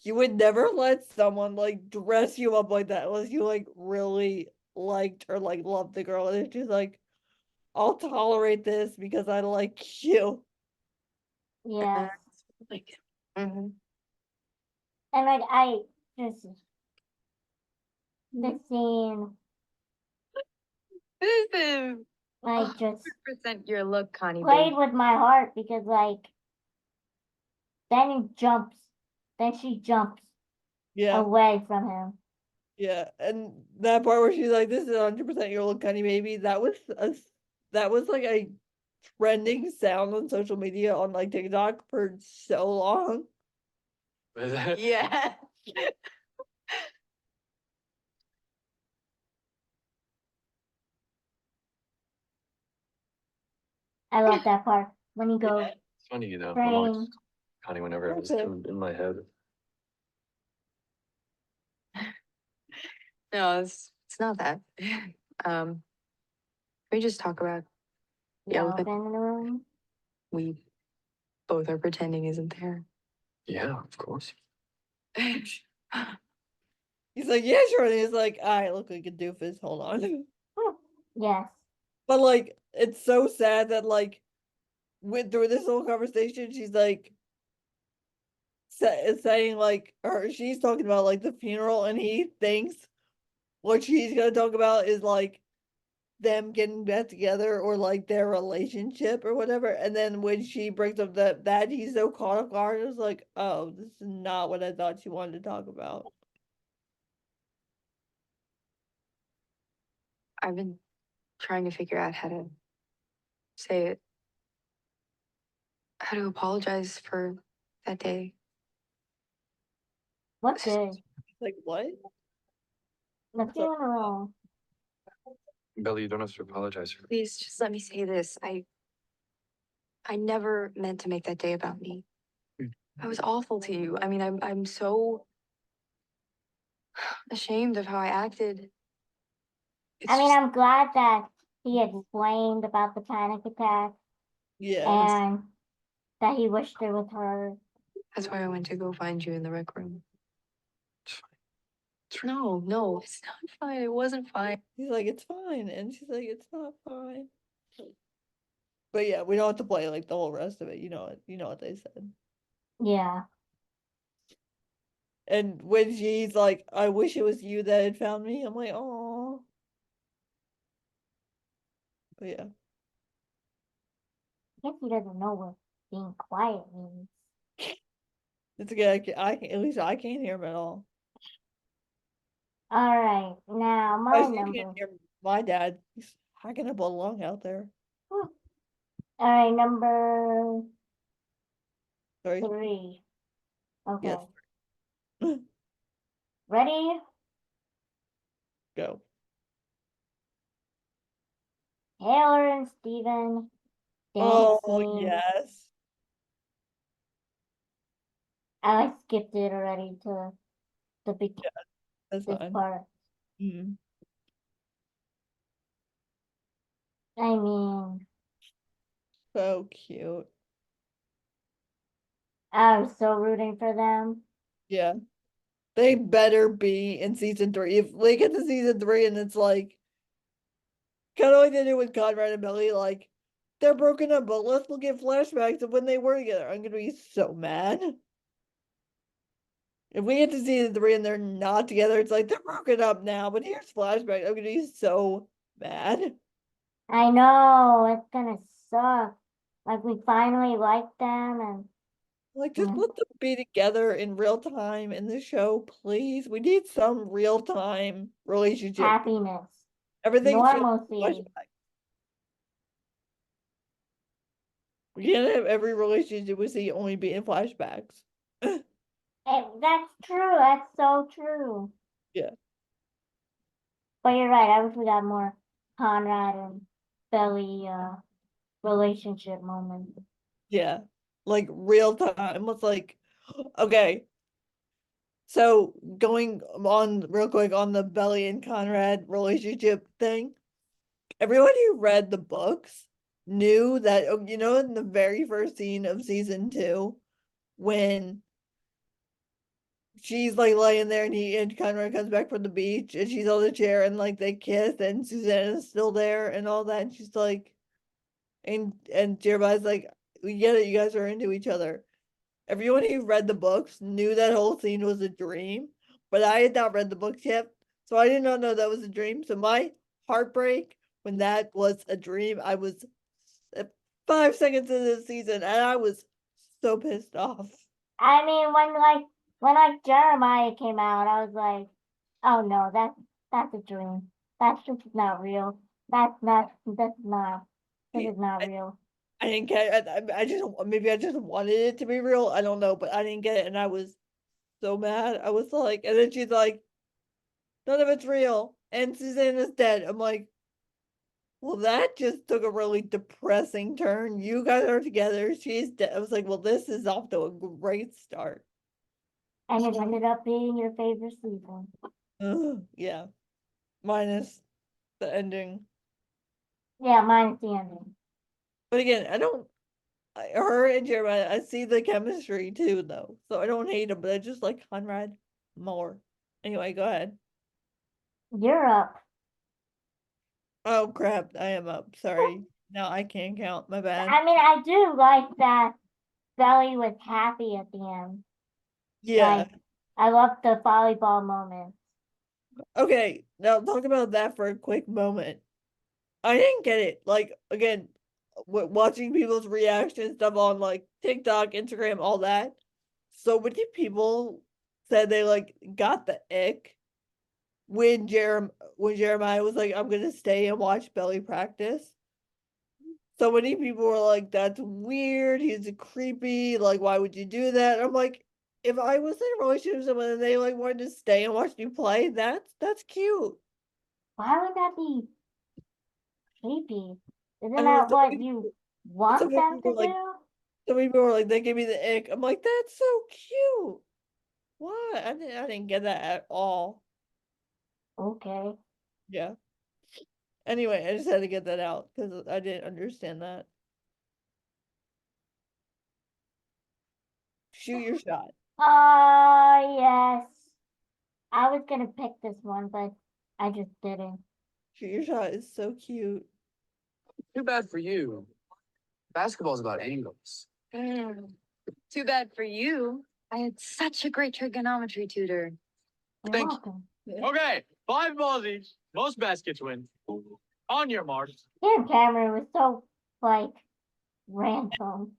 S1: you would never let someone like dress you up like that unless you like really liked or like loved the girl. And it's just like, I'll tolerate this because I like you.
S2: yes.
S4: Like. Mm-hmm.
S2: And like I just the scene,
S4: This is
S2: like just
S4: 100% your look, Connie.
S2: played
S4: Babe.
S2: with my heart because like then he jumps, then she jumps
S1: Yeah.
S2: away from him.
S1: Yeah, and that part where she's like, "This is 100% your little Cunny baby." That was like a trending sound on social media on like TikTok for so long.
S4: Yeah.
S2: I love that part when he goes
S3: It's funny, you know. I'm always
S2: praying.
S3: Connie whenever it was
S1: Okay.
S3: in my head.
S4: No, it's not that. Can we just talk about
S2: The
S4: the elephant
S2: elephant in the room.
S4: we both are pretending isn't there?
S3: Yeah, of course.
S1: He's like, "Yeah, sure." And he's like, "I look like a doofus. Hold on."
S2: Yes.
S1: But like, it's so sad that like, with through this whole conversation, she's like, saying like, or she's talking about like the funeral, and he thinks what she's gonna talk about is like them getting back together or like their relationship or whatever. And then when she brings up that he's so caught off guard, it was like, oh, this is not what I thought she wanted to talk about.
S4: I've been trying to figure out how to say it, how to apologize for that day.
S2: What day?
S1: Like what?
S2: The funeral.
S3: Belly, you don't have to apologize for
S4: Please just let me say this. I never meant to make that day about me. I was awful to you. I mean, I'm so ashamed of how I acted. It's
S2: I mean,
S4: just,
S2: I'm glad that he explained about the panic attack
S1: Yeah.
S2: and that he wished it was her.
S4: that's why I went to go find you in the rec room.
S3: It's fine. It's fine.
S4: No, it's not fine. It wasn't fine.
S1: He's like, it's fine. And she's like, it's not fine. But yeah, we don't have to play like the whole rest of it. You know what they said.
S2: Yeah.
S1: And when she's like, I wish it was you that had found me, I'm like, oh. But yeah.
S2: I guess he doesn't know what being quiet means.
S1: It's okay. At least I can't hear him at all.
S2: All right, now
S1: I
S2: my
S1: still
S2: number.
S1: can't hear my dad. He's hacking up a lung out there.
S2: All right, number
S1: Sorry.
S2: 3. Okay.
S1: Yes.
S2: Ready?
S1: Go.
S2: Taylor and Steven
S1: Oh
S2: dancing.
S1: yes.
S2: I skipped it already to the big
S1: That's
S2: this
S1: fine.
S2: part.
S1: Mm.
S2: I mean,
S1: So cute.
S2: I was so rooting for them.
S1: Yeah. They better be in season 3. If they get to season 3 and it's like kind of like they did with Conrad and Belly, like they're broken up, but let's look at flashbacks of when they were together. I'm gonna be so mad. If we get to season 3 and they're not together, it's like they're broken up now, but here's flashback. I'm gonna be so mad.
S2: I know it's gonna suck. Like we finally liked them, and
S1: Like, just
S2: Mm.
S1: let them be together in real time in the show, please. We need some real time relationship.
S2: Happiness.
S1: Everything feels
S2: Normalcy.
S1: flashback. We can't have every relationship we see only be in flashbacks.
S2: That's true. That's so true.
S1: Yeah.
S2: But you're right. I wish we got more Conrad and Belly relationship moments.
S1: Yeah. Like real time. It's like, okay. So going on real quick on the Belly and Conrad relationship thing, everyone who read the books knew that, you know, in the very first scene of season 2, when she's like laying there and Conrad comes back from the beach and she's on the chair and like they kiss and Susanna's still there and all that, and she's like, and Jeremiah's like, we get it, you guys are into each other. Everyone who read the books knew that whole scene was a dream, but I had not read the books yet, so I did not know that was a dream. So my heartbreak when that was a dream, I was 5 seconds into the season and I was so pissed off.
S2: I mean, when Jeremiah came out, I was like, oh no, that's a dream. That's just not real. This is not real.
S1: I didn't get it. I just maybe I just wanted it to be real. I don't know, but I didn't get it, and I was so mad. I was like, and then she's like, none of it's real, and Susanna's dead. I'm like, well, that just took a really depressing turn. You guys are together. She's dead. I was like, well, this is off to a great start.
S2: And it ended up being your favorite season.
S1: Ugh, yeah, minus the ending.
S2: Yeah, mine's the ending.
S1: But again, I don't. Her and Jeremiah, I see the chemistry too, though. So I don't hate him, but I just like Conrad more. Anyway, go ahead.
S2: You're up.
S1: Oh crap, I am up. Sorry. No, I can't count. My bad.
S2: I mean, I do like that Belly was happy at the end.
S1: Yeah.
S2: Like, I love the volleyball moments.
S1: Okay. Now talk about that for a quick moment. I didn't get it. Like again, watching people's reaction stuff on like TikTok, Instagram, all that. So many people said they like got the ick when Jeremiah was like, "I'm gonna stay and watch Belly practice." So many people were like, "That's weird. He's a creepy. Like, why would you do that?" I'm like, if I was in a relationship with someone and they like wanted to stay and watch me play, that's cute.
S2: Why would that be creepy?
S1: I
S2: Isn't
S1: don't know.
S2: that what you
S1: So
S2: want
S1: many
S2: them
S1: people
S2: to
S1: were like,
S2: do?
S1: so many people were like, they gave me the ick. I'm like, that's so cute. Why? I didn't get that at all.
S2: Okay.
S1: Yeah. Anyway, I just had to get that out because I didn't understand that. Shoot your shot.
S2: Yes. I was gonna pick this one, but I just didn't.
S1: Shoot your shot is so cute.
S3: Too bad for you. Basketball's about angles.
S4: Too bad for you. I had such a great trigonometry tutor.
S2: You're
S3: Thank you.
S2: welcome.
S5: Okay, 5 balls each. Most baskets win. On your marks.
S2: Your camera was so like random.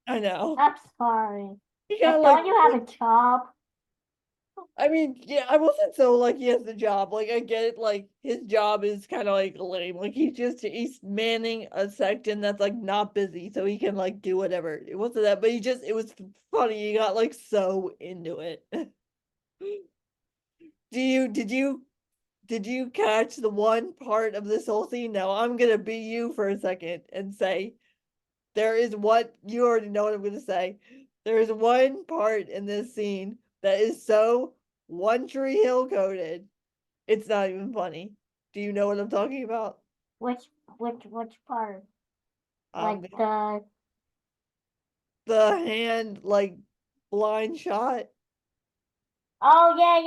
S1: I know.
S2: I'm sorry.
S1: He
S2: Like,
S1: got
S2: don't you have a job?
S1: I mean, yeah, I wasn't so like he has a job. Like I get it, like his job is kind of like lame. Like he's manning a section that's like not busy, so he can like do whatever. It wasn't that, but it was funny. He got like so into it. Did you catch the one part of this whole scene? Now I'm gonna be you for a second and say there is what you already know what I'm gonna say. There is one part in this scene that is so One Tree Hill coded. It's not even funny. Do you know what I'm talking about?
S2: Which part?
S1: Um,
S2: Like the
S1: the hand like blind shot.
S2: oh yeah.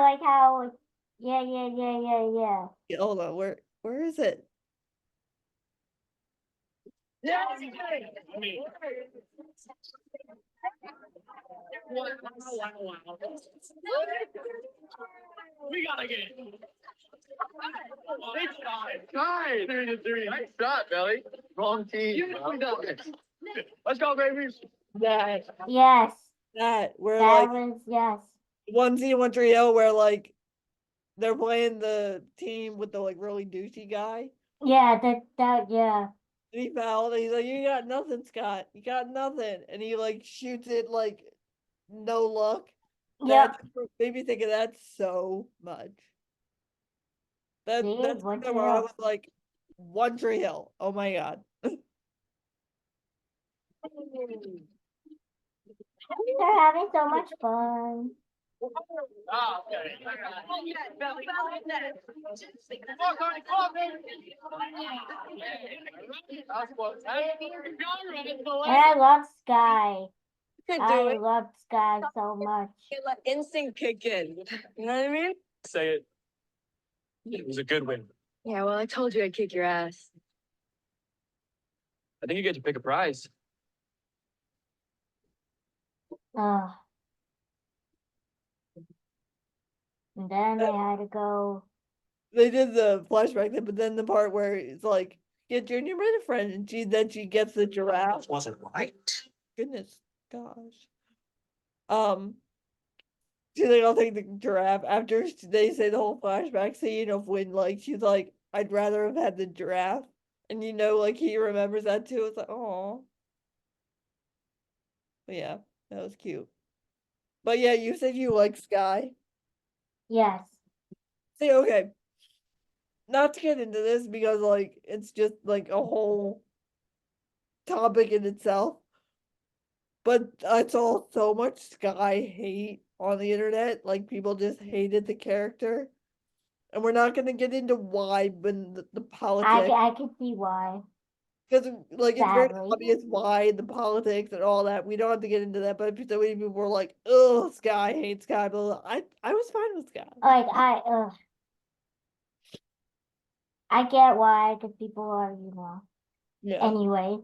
S2: Like how yeah.
S1: Yeah, hold on, where is it?
S5: We gotta get it.
S3: Nice. 3-3. Nice shot, Belly. Wrong team.
S5: Beautifully done. Let's go, baby.
S1: That
S2: Yes,
S1: where
S2: that
S1: like
S2: was yes.
S1: one scene, one trio where like they're playing the team with the like really douchey guy.
S2: Yeah, that yeah.
S1: And he fouled. And he's like, "You got nothing, Scott. You got nothing." And he like shoots it like no luck. That
S2: Yep.
S1: made me think of that so much.
S2: See,
S1: That's
S2: what
S1: where
S2: you
S1: I
S2: know.
S1: was like, One Tree Hill. Oh my god.
S2: They're having so much fun. And I love Sky.
S4: Could do
S2: I
S4: it.
S2: love Sky so much.
S4: Let instinct kick in. You know what I mean?
S5: Say it. It was a good win.
S4: Yeah, well, I told you I'd kick your ass.
S3: I think you get to pick a prize.
S2: Ugh. And then they had to go.
S1: They did the flashback thing, but then the part where it's like, "Yeah, Junior made a friend," and she gets the giraffe.
S5: Wasn't right.
S1: Goodness gosh. Um, she's like, "I'll take the giraffe." After they say the whole flashback scene of when like she's like, "I'd rather have had the giraffe," and like he remembers that too. It's like, oh, yeah, that was cute. But yeah, you said you like Sky.
S2: Yes.
S1: See, okay, not to get into this because like it's just like a whole topic in itself. But I saw so much Sky hate on the internet. Like people just hated the character. And we're not gonna get into why, but the politics,
S2: I can see why.
S1: because like it's very
S2: Sadly.
S1: obvious why the politics and all that. We don't have to get into that. But so many people were like, "Oh, Sky hates Sky." But I was fine with Sky.
S2: Like I get why, because people are,
S1: Yeah,
S2: anyway.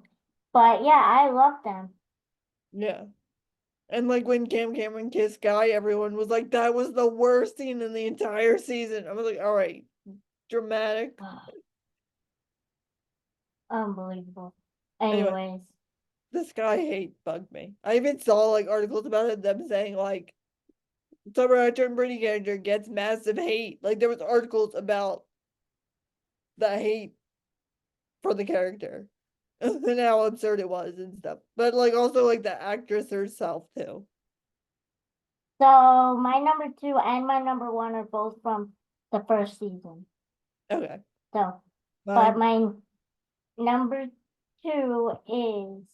S2: But yeah, I love them.
S1: yeah. And like when Cam Cameron kissed Sky, everyone was like, "That was the worst scene in the entire season." I was like, "All right, dramatic."
S2: Unbelievable.
S1: Anyway,
S2: Anyways,
S1: the Sky hate bugged me. I even saw like articles about it, them saying like Summer Actor and Brady character gets massive hate. Like there was articles about the hate for the character and how absurd it was and stuff. But like also like the actress herself too.
S2: so my number 2 and my number 1 are both from the first season.
S1: Okay.
S2: So, but
S1: Fine.
S2: my number 2 is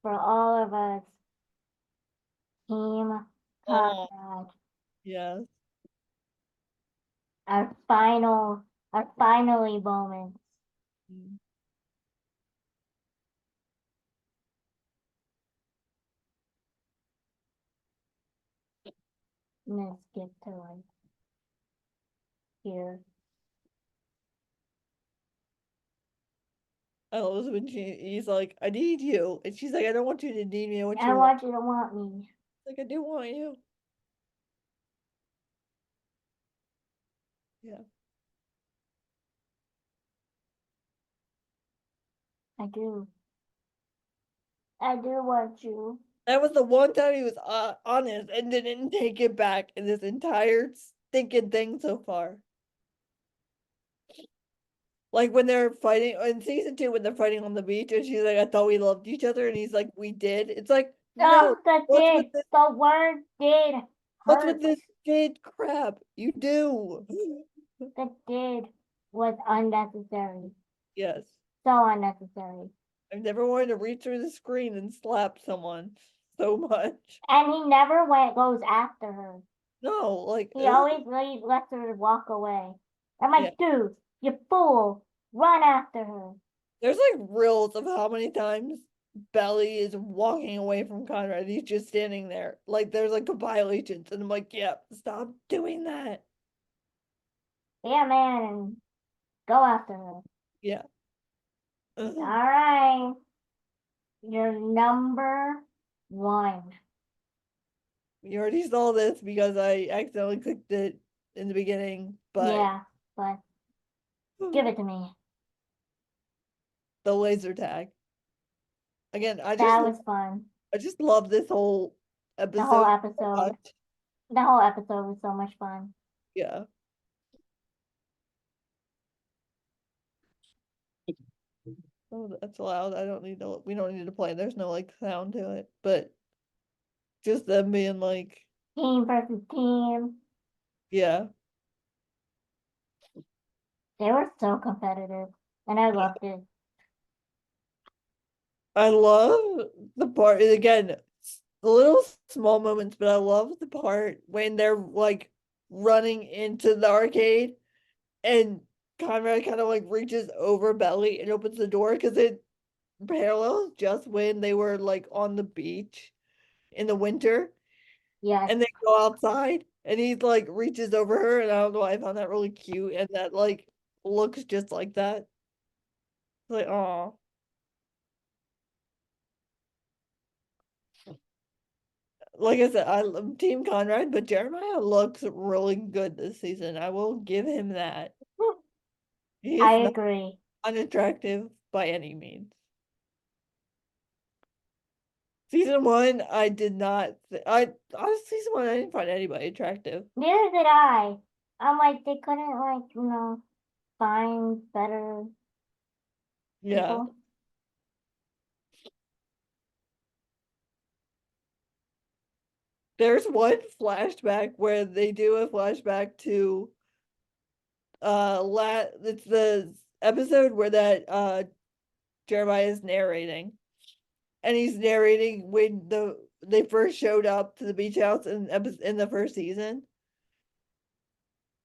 S2: for all of us, Team
S1: Oh,
S2: Conrad.
S1: yes.
S2: Our finally moments.
S1: Mm.
S2: Let's get to like here.
S1: I love when he's like, "I need you," and she's like, "I don't want you to need me. I want you
S2: I
S1: to want."
S2: want you to want me.
S1: Like I do want you. Yeah.
S2: I do. I do want you.
S1: That was the one time he was honest and didn't take it back in this entire stinking thing so far. Like when they're fighting in season 2, when they're fighting on the beach, and she's like, "I thought we loved each other," and he's like, "We did." It's like, no,
S2: Oh, the
S1: what's with
S2: did.
S1: this?
S2: The word did
S1: What's with
S2: hurt.
S1: this did crap? You do.
S2: The did was unnecessary.
S1: Yes,
S2: So unnecessary.
S1: I've never wanted to reach through the screen and slap someone so much.
S2: And he never goes after her.
S1: No, like,
S2: He always lets her walk away. I'm
S1: yeah.
S2: like, dude, you fool. Run after her.
S1: There's like reels of how many times Belly is walking away from Conrad. He's just standing there. Like there's like compilations, and I'm like, yeah, stop doing that.
S2: Yeah, man, and go after her.
S1: Yeah.
S2: All right. You're number 1.
S1: You already saw this because I accidentally clicked it in the beginning, but
S2: Yeah, but give it to me.
S1: the laser tag. Again,
S2: That was fun.
S1: I just love this whole
S2: The whole
S1: episode so
S2: episode.
S1: much.
S2: The whole episode was so much fun.
S1: Yeah. Oh, that's loud. I don't need to, we don't need to play. There's no like sound to it, but just them being like,
S2: Team versus team.
S1: yeah.
S2: They were so competitive, and I loved it.
S1: I love the part again, the little small moments, but I love the part when they're like running into the arcade and Conrad kind of like reaches over Belly and opens the door because it parallels just when they were like on the beach in the winter
S2: Yes.
S1: and they go outside and he like reaches over her and I don't know why I found that really cute and that like looks just like that. Like, oh, like I said, I love Team Conrad, but Jeremiah looks really good this season. I will give him that. He
S2: I
S1: is not
S2: agree.
S1: unattractive by any means. Season one, I did not. Season one, I didn't find anybody attractive.
S2: Neither did I. I'm like, they couldn't like, find better
S1: Yeah,
S2: people.
S1: there's one flashback where they do a flashback to it's the episode where that Jeremiah is narrating, and he's narrating when they first showed up to the beach house in the first season.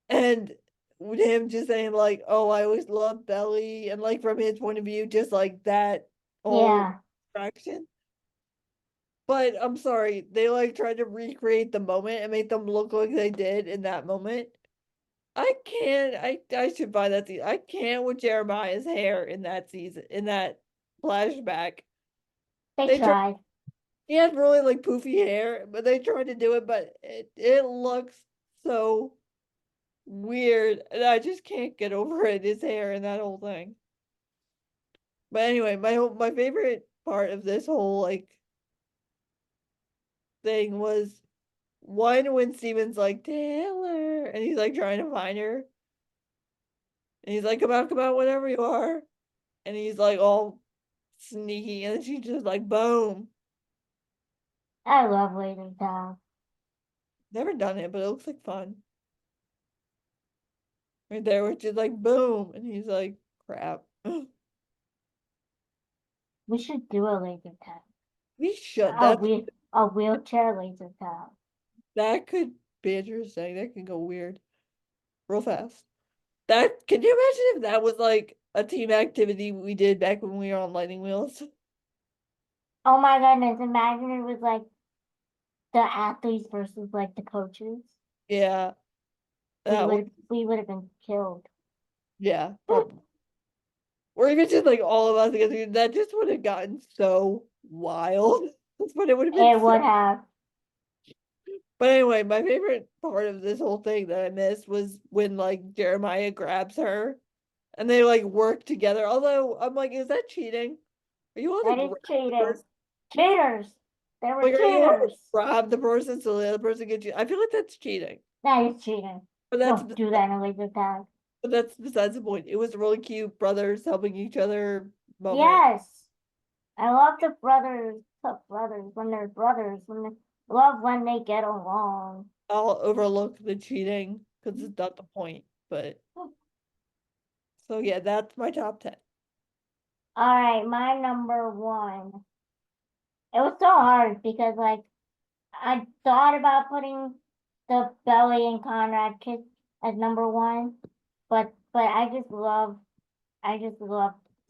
S1: And with him just saying like, "Oh, I always loved Belly," and like from his point of view, just like that whole
S2: Yeah.
S1: interaction. But I'm sorry, they like tried to recreate the moment and make them look like they did in that moment. I can't. I should buy that season. I can't with Jeremiah's hair in that season in that flashback.
S2: They
S1: They tried.
S2: tried.
S1: He had really like poofy hair, but they tried to do it, but it looks so weird, and I just can't get over it. His hair and that whole thing. But anyway, my favorite part of this whole like thing was one when Steven's like Taylor, and he's like trying to find her, and he's like, come out, whatever you are," and he's like all sneaky, and then she's just like, boom.
S2: I love Laser Tag.
S1: Never done it, but it looks like fun. Right there, which is like boom, and he's like, crap.
S2: We should do a laser tag.
S1: We should.
S2: A wheelchair laser tag.
S1: That could be interesting. That could go weird real fast. That can you imagine if that was like a team activity we did back when we were on Lightning Wheels?
S2: Oh my goodness, imagine it was like the athletes versus like the coaches.
S1: Yeah,
S2: We
S1: that would.
S2: would have been killed.
S1: Yeah, probably. Or even just like all of us together. That just would have gotten so wild. That's what it would have been.
S2: It would have.
S1: But anyway, my favorite part of this whole thing that I missed was when like Jeremiah grabs her and they like work together. Although I'm like, is that cheating? Are you allowed
S2: That
S1: to
S2: is
S1: grab the
S2: cheating.
S1: person?
S2: Cheaters. They were
S1: Like, are you allowed to
S2: cheaters.
S1: grab the person so the other person gets you? I feel like that's cheating.
S2: That is cheating.
S1: But that's
S2: Don't do that in a laser tag.
S1: but that's besides the point. It was a really cute brothers helping each other moment.
S2: Yes. I love the brothers when they're brothers. Love when they get along.
S1: I'll overlook the cheating because it's not the point. But so yeah, that's my top 10.
S2: All right, my number one. It was so hard because like I thought about putting the Belly and Conrad kiss as number one, but I just love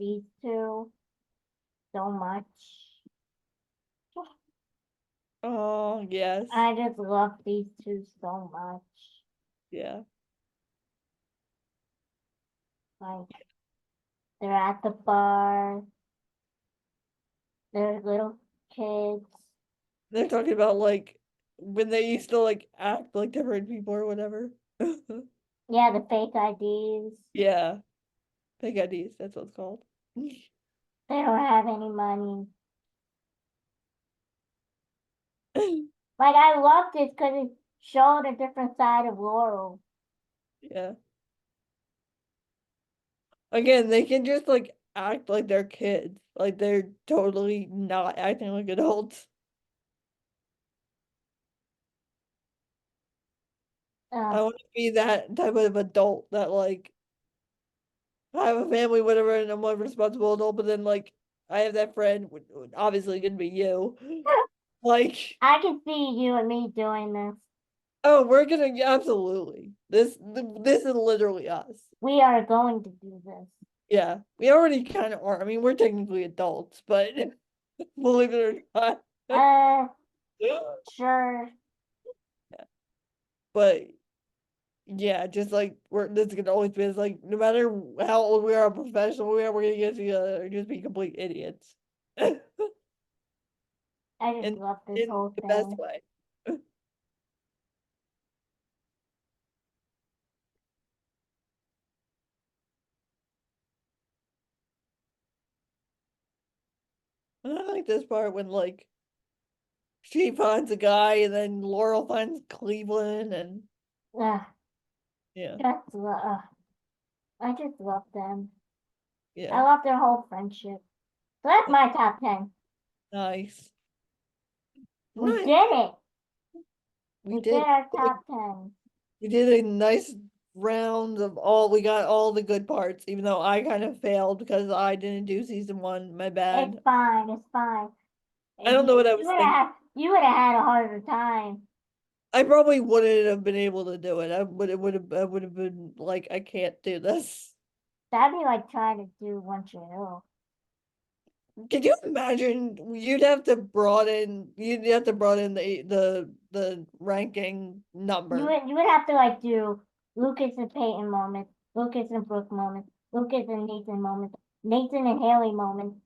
S2: these two so much.
S1: Oh yes.
S2: I just love these two so much.
S1: Yeah.
S2: Like they're at the bar, they're little kids.
S1: They're talking about like when they used to like act like different people or whatever.
S2: Yeah, the fake IDs.
S1: Yeah. Fake IDs, that's what it's called.
S2: They don't have any money. Like I loved it because it showed a different side of Laurel.
S1: Yeah. Again, they can just like act like they're kids. Like they're totally not acting like adults. I
S2: Uh,
S1: want to be that type of adult that like I have a family, whatever, and I'm a responsible adult, but then like I have that friend, obviously gonna be you. Like,
S2: I can see you and me doing this.
S1: oh, we're gonna absolutely. This is literally us.
S2: We are going to do this.
S1: Yeah, we already kind of are. I mean, we're technically adults, but believe it or not.
S2: Uh, sure.
S1: But yeah, just like this is gonna always be. It's like no matter how old we are, how professional we are, we're gonna get together and just be complete idiots.
S2: I just
S1: in
S2: love this
S1: in
S2: whole
S1: the best
S2: thing.
S1: way. I like this part when like she finds a guy and then Laurel finds Cleveland and
S2: Ugh,
S1: yeah,
S2: I just love them.
S1: yeah,
S2: I love their whole friendship. So that's my top 10.
S1: nice.
S2: We
S1: Nice.
S2: did it.
S1: We
S2: We did
S1: did
S2: our top 10.
S1: we did a nice round of all we got all the good parts, even though I kind of failed because I didn't do season one. My
S2: It's
S1: bad.
S2: fine. It's fine.
S1: I don't know what I was thinking.
S2: You would have had a harder time.
S1: I probably wouldn't have been able to do it. I would have been like, I can't do this.
S2: That'd be like trying to do One Tree Hill.
S1: Can you imagine? You'd have to broaden the ranking number.
S2: You would have to like do Lucas and Peyton moments, Lucas and Brooke moments, Lucas and Nathan moments, Nathan and Haley moments.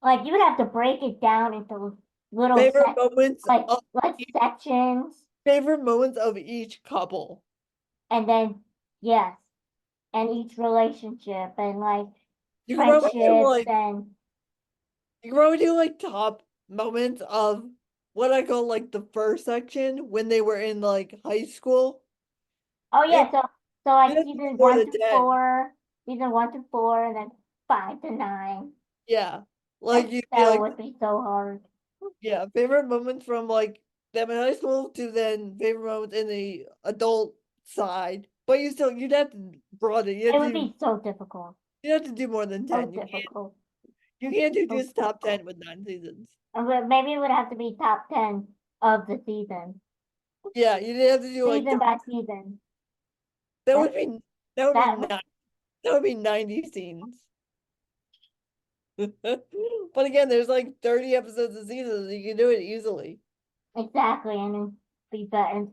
S2: Like you would have to break it down into little
S1: Favorite moments
S2: like sections,
S1: favorite moments of each couple.
S2: and then yes, and each relationship and like
S1: You can probably do
S2: friendships
S1: like
S2: and
S1: you can probably do like top moments of what I call like the first section when they were in like high school.
S2: oh
S1: It
S2: yeah, so like
S1: you have to do more than 10.
S2: season 1 to 4, and then 5 to 9.
S1: Yeah. Like
S2: That
S1: you'd be
S2: that
S1: like,
S2: would be so hard.
S1: yeah, favorite moments from like them in high school to then favorite moments in the adult side. But you'd have to broaden.
S2: It would be so difficult.
S1: You have to do more than
S2: So
S1: 10.
S2: difficult.
S1: You can't do
S2: So
S1: just top
S2: difficult.
S1: 10 with 9 seasons.
S2: Maybe it would have to be top 10 of the season,
S1: Yeah, you'd have to do like
S2: season by season.
S1: that
S2: That
S1: would be that would be
S2: that
S1: nine that would be 90 scenes. But again, there's like 30 episodes a season, so you can do it easily.
S2: exactly, and then be better.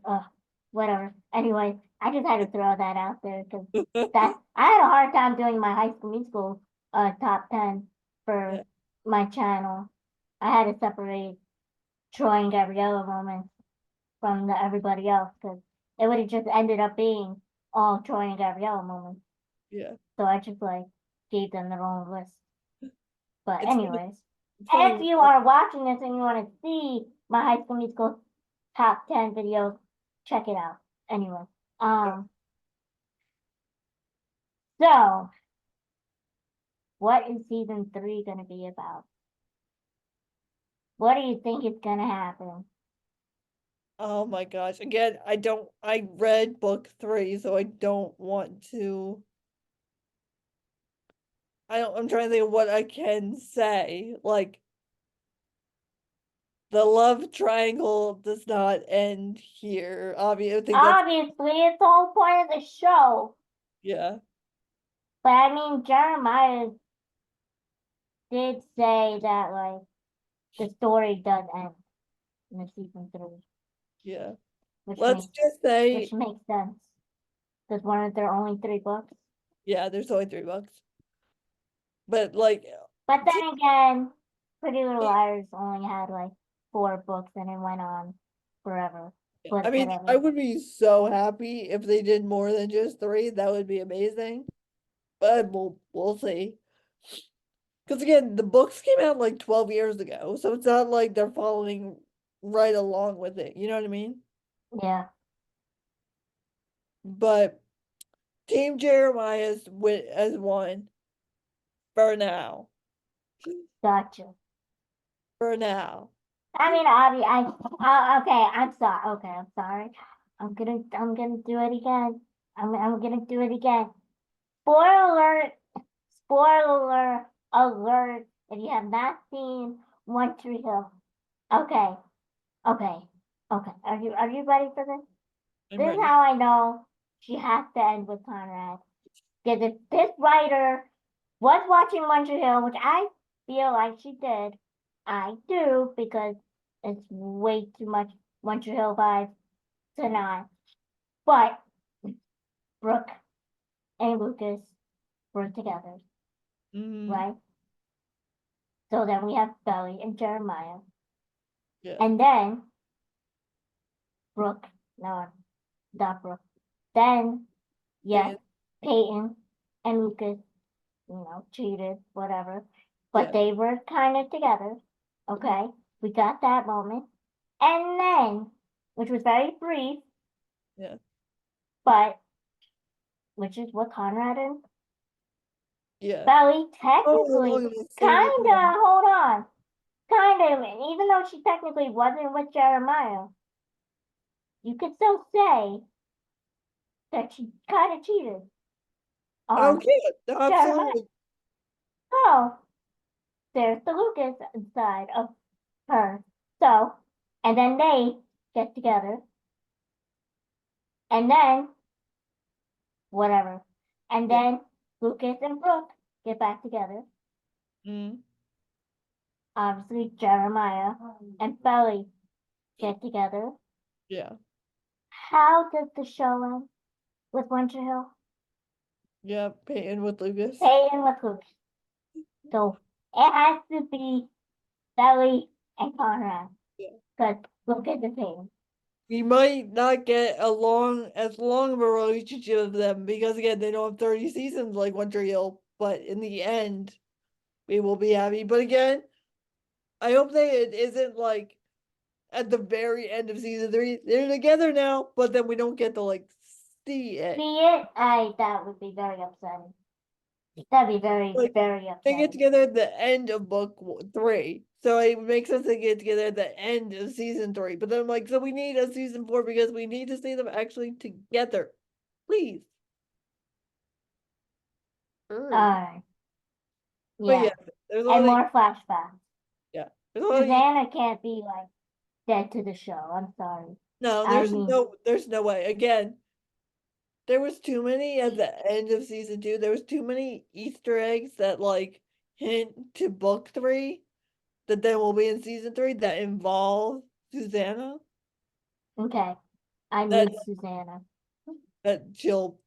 S2: Whatever. Anyway, I just had to throw that out there because that I had a hard time doing my High School Musical top 10
S1: Yeah,
S2: for my channel. I had to separate Troy and Gabriella moments from everybody else because it would have just ended up being all Troy and Gabriella moments.
S1: yeah.
S2: So I just like gave them their own list. But
S1: It's funny.
S2: anyways,
S1: It's funny.
S2: if you are watching this and you want to see my High School Musical top 10 videos, check it out. Anyway, so what is season 3 gonna be about? What do you think is gonna happen?
S1: Oh my gosh. Again, I read book 3, so I don't want to I'm trying to think of what I can say. Like the love triangle does not end here. Obviously, I think that's
S2: Obviously, it's the whole point of the show.
S1: yeah.
S2: But I mean, Jeremiah did say that like the story does end in the season 3,
S1: Yeah.
S2: which
S1: Let's
S2: makes
S1: just say
S2: which makes sense. Because weren't there only 3 books?
S1: yeah, there's only 3 books. But like
S2: But
S1: see,
S2: then again, Pretty Little Liars only had like 4 books and it went on forever.
S1: I
S2: But
S1: mean, I
S2: whatever.
S1: would be so happy if they did more than just 3. That would be amazing. But we'll see. Because again, the books came out like 12 years ago, so it's not like they're following right along with it. You know what I mean?
S2: Yeah.
S1: But Team Jeremiah's win as one for now.
S2: Gotcha.
S1: For now.
S2: I mean, okay, I'm sorry. Okay, I'm sorry. I'm gonna do it again. I'm gonna do it again. Spoiler, spoiler alert. If you have not seen One Tree Hill. Okay, okay, okay. Are you ready for this?
S1: I'm
S2: This is
S1: ready.
S2: how I know she has to end with Conrad. Because if this writer was watching One Tree Hill, which I feel like she did, I do, because it's way too much One Tree Hill vibes to not. But Brooke and Lucas were together,
S1: Mm-hmm.
S2: right? So then we have Belly and Jeremiah.
S1: Yeah.
S2: And then Brooke, no, not Brooke. Then, yes, Peyton and Lucas, cheated, whatever. But
S1: Yeah.
S2: they were kind of together. Okay. We got that moment. And then, which was very brief,
S1: Yeah.
S2: but which is what Conrad and
S1: Yeah.
S2: Belly
S1: Oh,
S2: technically
S1: along the same
S2: kinda,
S1: line.
S2: hold on. Kinda, even though she technically wasn't with Jeremiah, you could still say that she kinda cheated on
S1: Okay,
S2: Jeremiah.
S1: absolutely.
S2: So there's the Lucas side of her. So, and then they get together, and then whatever. And
S1: Yeah.
S2: then Lucas and Brooke get back together.
S1: Mm,
S2: Obviously, Jeremiah and Belly get together.
S1: yeah.
S2: How does the show end with Winter Hill?
S1: Yeah. Peyton with Lucas.
S2: Peyton with Lucas. So it has to be Belly and Conrad.
S1: Yeah.
S2: Because Lucas and Peyton.
S1: We might not get as long of a relationship with them because again they don't have 30 seasons like One Tree Hill, but in the end we will be happy. But again, I hope that it isn't like at the very end of season 3. They're together now, but then we don't get to like see it.
S2: See it? That would be very upsetting. That'd be very,
S1: Like
S2: very
S1: they get
S2: upsetting.
S1: together at the end of book 3. So it makes sense they get together at the end of season 3. But then I'm like, so we need a season 4 because we need to see them actually together. Please. Hurry.
S2: Alright.
S1: But
S2: Yeah.
S1: yeah, there's a lot
S2: And
S1: of
S2: more flashbacks.
S1: yeah. There's a lot of
S2: Susanna can't be like dead to the show. I'm sorry.
S1: no,
S2: I mean,
S1: there's no way. Again, there was too many at the end of season 2. There was too many Easter eggs that like hint to book 3 that then will be in season 3 that involve Susanna.
S2: okay. I
S1: That
S2: need Susanna.
S1: that she'll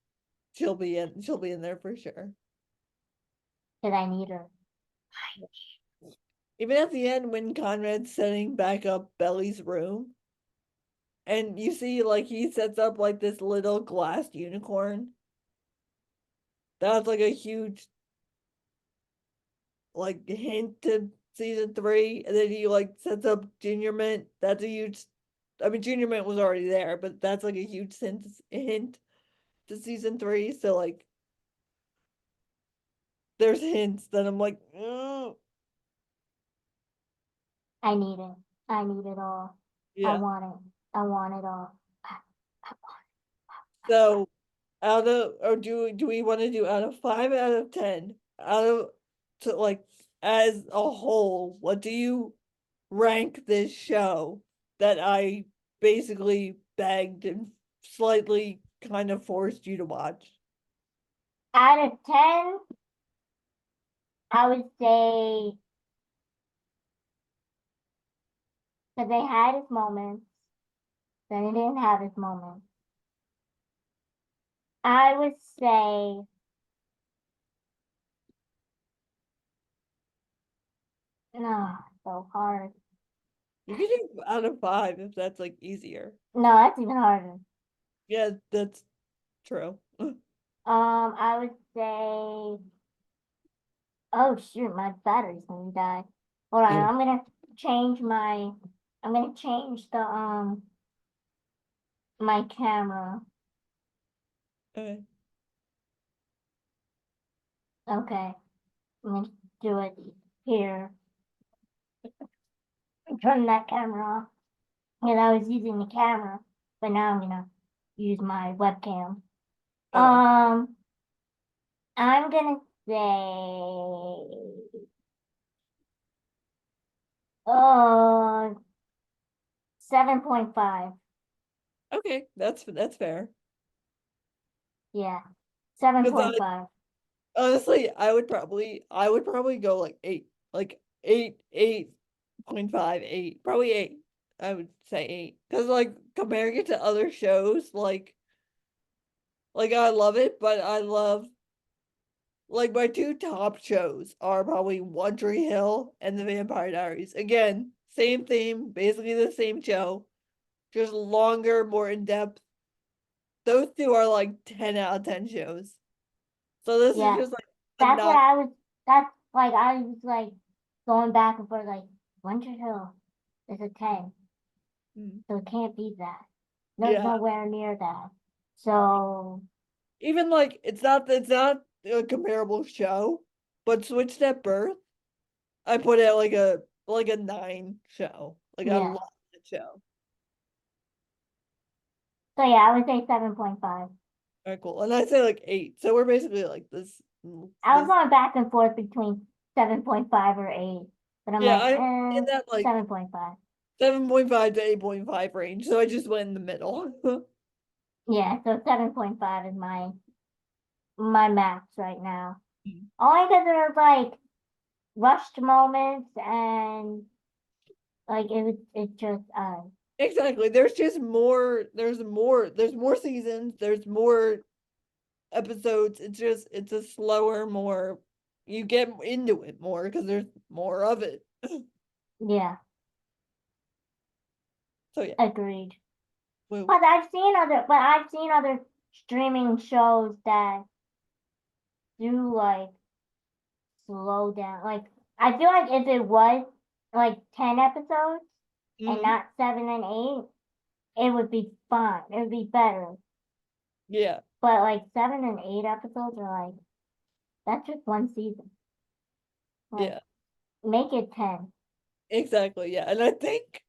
S1: be in there for sure.
S2: Because I need her.
S1: Even at the end when Conrad's setting back up Belly's room and you see like he sets up like this little glass unicorn. That was like a huge like hint to season 3, and then he like sets up Junior Mint. That's a huge I mean Junior Mint was already there, but that's like a huge hint to season 3. So like there's hints that I'm like, "Mm."
S2: I need it. I need it all. I
S1: Yeah.
S2: want it. I want it all.
S1: So out of or do we want to do out of 5 out of 10 out of to like as a whole, what do you rank this show that I basically begged and slightly kind of forced you to watch?
S2: Out of 10, I would say, because they had its moments, then it didn't have its moments. I would say, no, so hard.
S1: You can do out of 5 if that's like easier.
S2: No, that's even harder.
S1: Yeah, that's true.
S2: I would say, oh shoot, my battery's gonna die. Hold on, I'm gonna change my I'm gonna change the my camera.
S1: Okay.
S2: Okay. I'm gonna do it here. Turn that camera off. And I was using the camera, but now I'm gonna use my webcam.
S1: Okay.
S2: I'm gonna say, 7.5.
S1: Okay, that's fair.
S2: Yeah, 7.5.
S1: Honestly, I would probably go like 8. Like 8, 8.5, 8. Probably 8. I would say 8. Because like comparing it to other shows, like I love it, but I love like my two top shows are probably One Tree Hill and The Vampire Diaries. Again, same theme, basically the same show, just longer, more in depth. Those two are like 10 out of 10 shows. So this is
S2: Yeah,
S1: just like a
S2: that's what
S1: not.
S2: I was. That's like I was like going back and forth. Like Winter Hill is a 10,
S1: Mm,
S2: so it can't be that. No,
S1: yeah.
S2: nowhere near that. So
S1: Even like it's not a comparable show, but Switched at Birth, I put it like a 9 show. Like I
S2: yeah,
S1: love that show.
S2: so yeah, I would say 7.5.
S1: Alright, cool. And I say like 8. So we're basically like
S2: I was
S1: this
S2: going back and forth between 7.5 or 8, but I'm
S1: yeah,
S2: like,
S1: I'm in that like
S2: 7.5.
S1: 7.5 to 8.5 range. So I just went in the middle.
S2: Yeah, so 7.5 is my max right now. Only because there's like rushed moments and like it just
S1: Exactly. There's just more there's more seasons, there's more episodes. It's a slower, more you get into it more because there's more of it.
S2: yeah,
S1: So yeah.
S2: agreed.
S1: we-
S2: But I've seen other streaming shows that do like slow down. Like I feel like if it was like 10 episodes and
S1: mhm,
S2: not 7 and 8, it would be fine. It would be better.
S1: yeah,
S2: But like 7 and 8 episodes are like that's just one season. Like
S1: yeah,
S2: make it 10.
S1: exactly. Yeah. And I think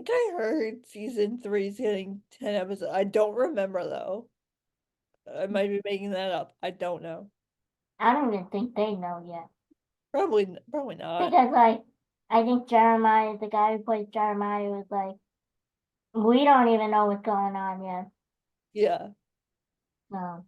S1: I heard season 3 is getting 10 episodes. I don't remember though. I might be making that up. I don't know.
S2: I don't even think they know yet.
S1: Probably not.
S2: Because like I think Jeremiah, the guy who plays Jeremiah was like, we don't even know what's going on yet.
S1: Yeah.
S2: So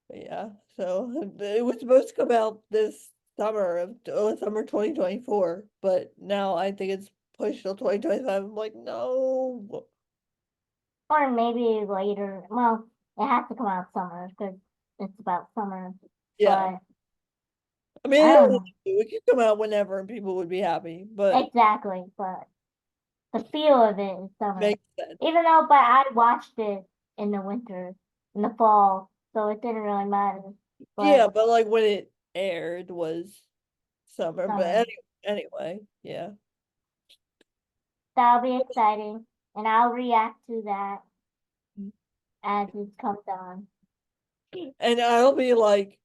S1: But yeah. So it was supposed to come out this summer 2024, but now I think it's pushed till 2025. I'm like, no.
S2: or maybe later. Well, it has to come out summer because it's about summer.
S1: Yeah.
S2: But
S1: I mean,
S2: I don't know
S1: it could come out whenever and people would be happy, but
S2: exactly. But the feel of it is summer.
S1: makes sense.
S2: Even though, but I watched it in the winter, in the fall, so it didn't really matter.
S1: Yeah,
S2: But
S1: but like when it aired was summer. But
S2: summer,
S1: anyway, yeah.
S2: that'll be exciting, and I'll react to that
S1: Mm.
S2: as it comes on.
S1: And I'll be like,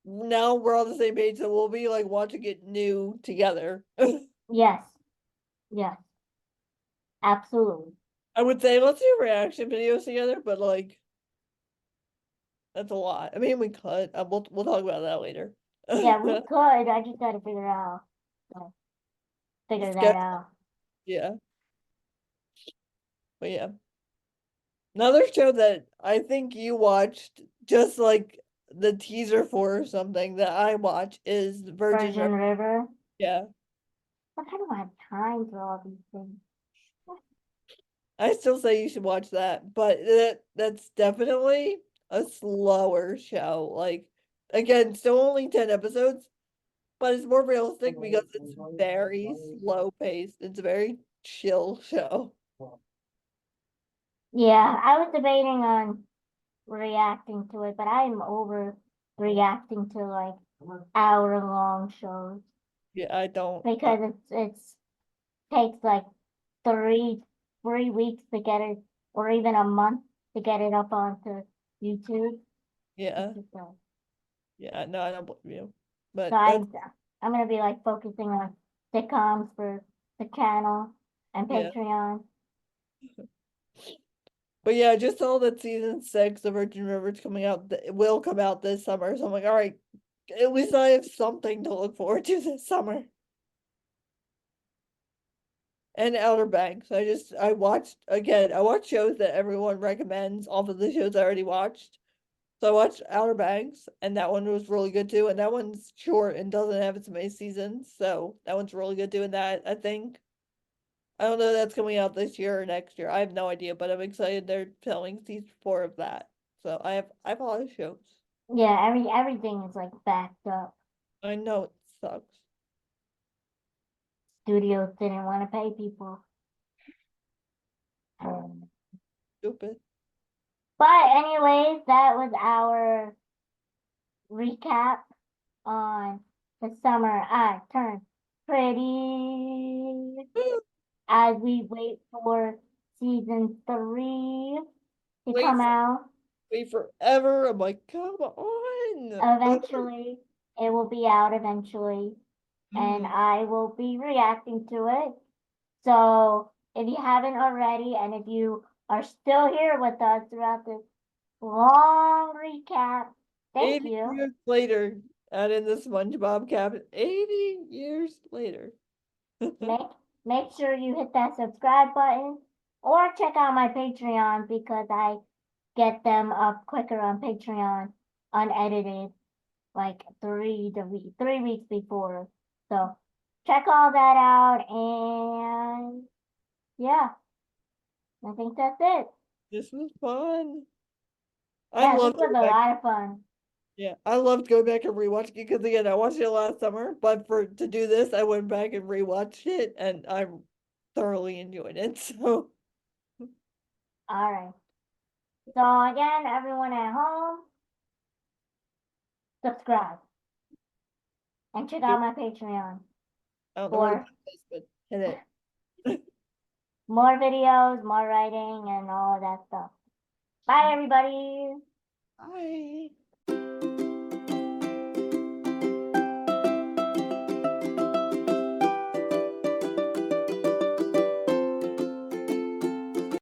S1: now we're on the same page, so we'll be like watching it new together.
S2: Yes, yes, absolutely.
S1: I would say let's do reaction videos together, but like that's a lot. I mean, we could. We'll talk about that later.
S2: Yeah, we could. I just gotta figure that
S1: Sketch,
S2: out.
S1: yeah, but yeah. Another show that I think you watched, just like the teaser for or something that I watch is Virgin
S2: Virgin
S1: River.
S2: River.
S1: Yeah,
S2: I don't have time for all these things.
S1: I still say you should watch that, but that's definitely a slower show. Like again, still only 10 episodes, but it's more realistic because it's very slow paced. It's a very chill show.
S2: Yeah, I was debating on reacting to it, but I'm over reacting to like hour long shows.
S1: Yeah, I don't.
S2: because it's takes like three 3 weeks to get it, or even a month to get it up onto YouTube.
S1: Yeah,
S2: It's just,
S1: yeah, no, I don't blame you.
S2: so
S1: But that's
S2: I'm gonna be like focusing on sitcoms for the channel and
S1: yeah.
S2: Patreon.
S1: But yeah, I just saw that season 6 of Virgin River's coming out. It will come out this summer. So I'm like, all right, at least I have something to look forward to this summer. And Outer Banks. I watched again. I watched shows that everyone recommends off of the shows I already watched. So I watched Outer Banks, and that one was really good too. And that one's short and doesn't have as many seasons, so that one's really good too. And that I think I don't know if that's coming out this year or next year. I have no idea, but I'm excited they're filming season 4 of that. So I have a lot of shows.
S2: Yeah, everything is like backed up.
S1: I know it sucks.
S2: Studios didn't want to pay people. Um,
S1: Stupid.
S2: But anyways, that was our recap on the summer I turned pretty, as we wait for season 3 to
S1: Wait
S2: come
S1: for
S2: out.
S1: wait forever. I'm like, come on.
S2: Eventually, it will be out eventually, and
S1: Mhm.
S2: I will be reacting to it. So if you haven't already, and if you are still here with us throughout this long recap, thank
S1: 80
S2: you.
S1: years later, out in the SpongeBob cabin. 80 years later.
S2: Make make sure you hit that subscribe button or check out my Patreon because I get them up quicker on Patreon, unedited, like 3 weeks before. So check all that out, and yeah, I think that's it.
S1: This was fun. I
S2: Yeah, this
S1: loved
S2: was
S1: it
S2: a
S1: back.
S2: lot of fun.
S1: Yeah, I loved going back and rewatching it because again, I watched it last summer, but for to do this, I went back and rewatched it, and I thoroughly enjoyed it. So
S2: All right. So again, everyone at home, subscribe and check out my Patreon
S1: I don't know where to
S2: for
S1: put this, but hit it.
S2: more videos, more writing, and all of that stuff. Bye, everybody.
S1: Bye.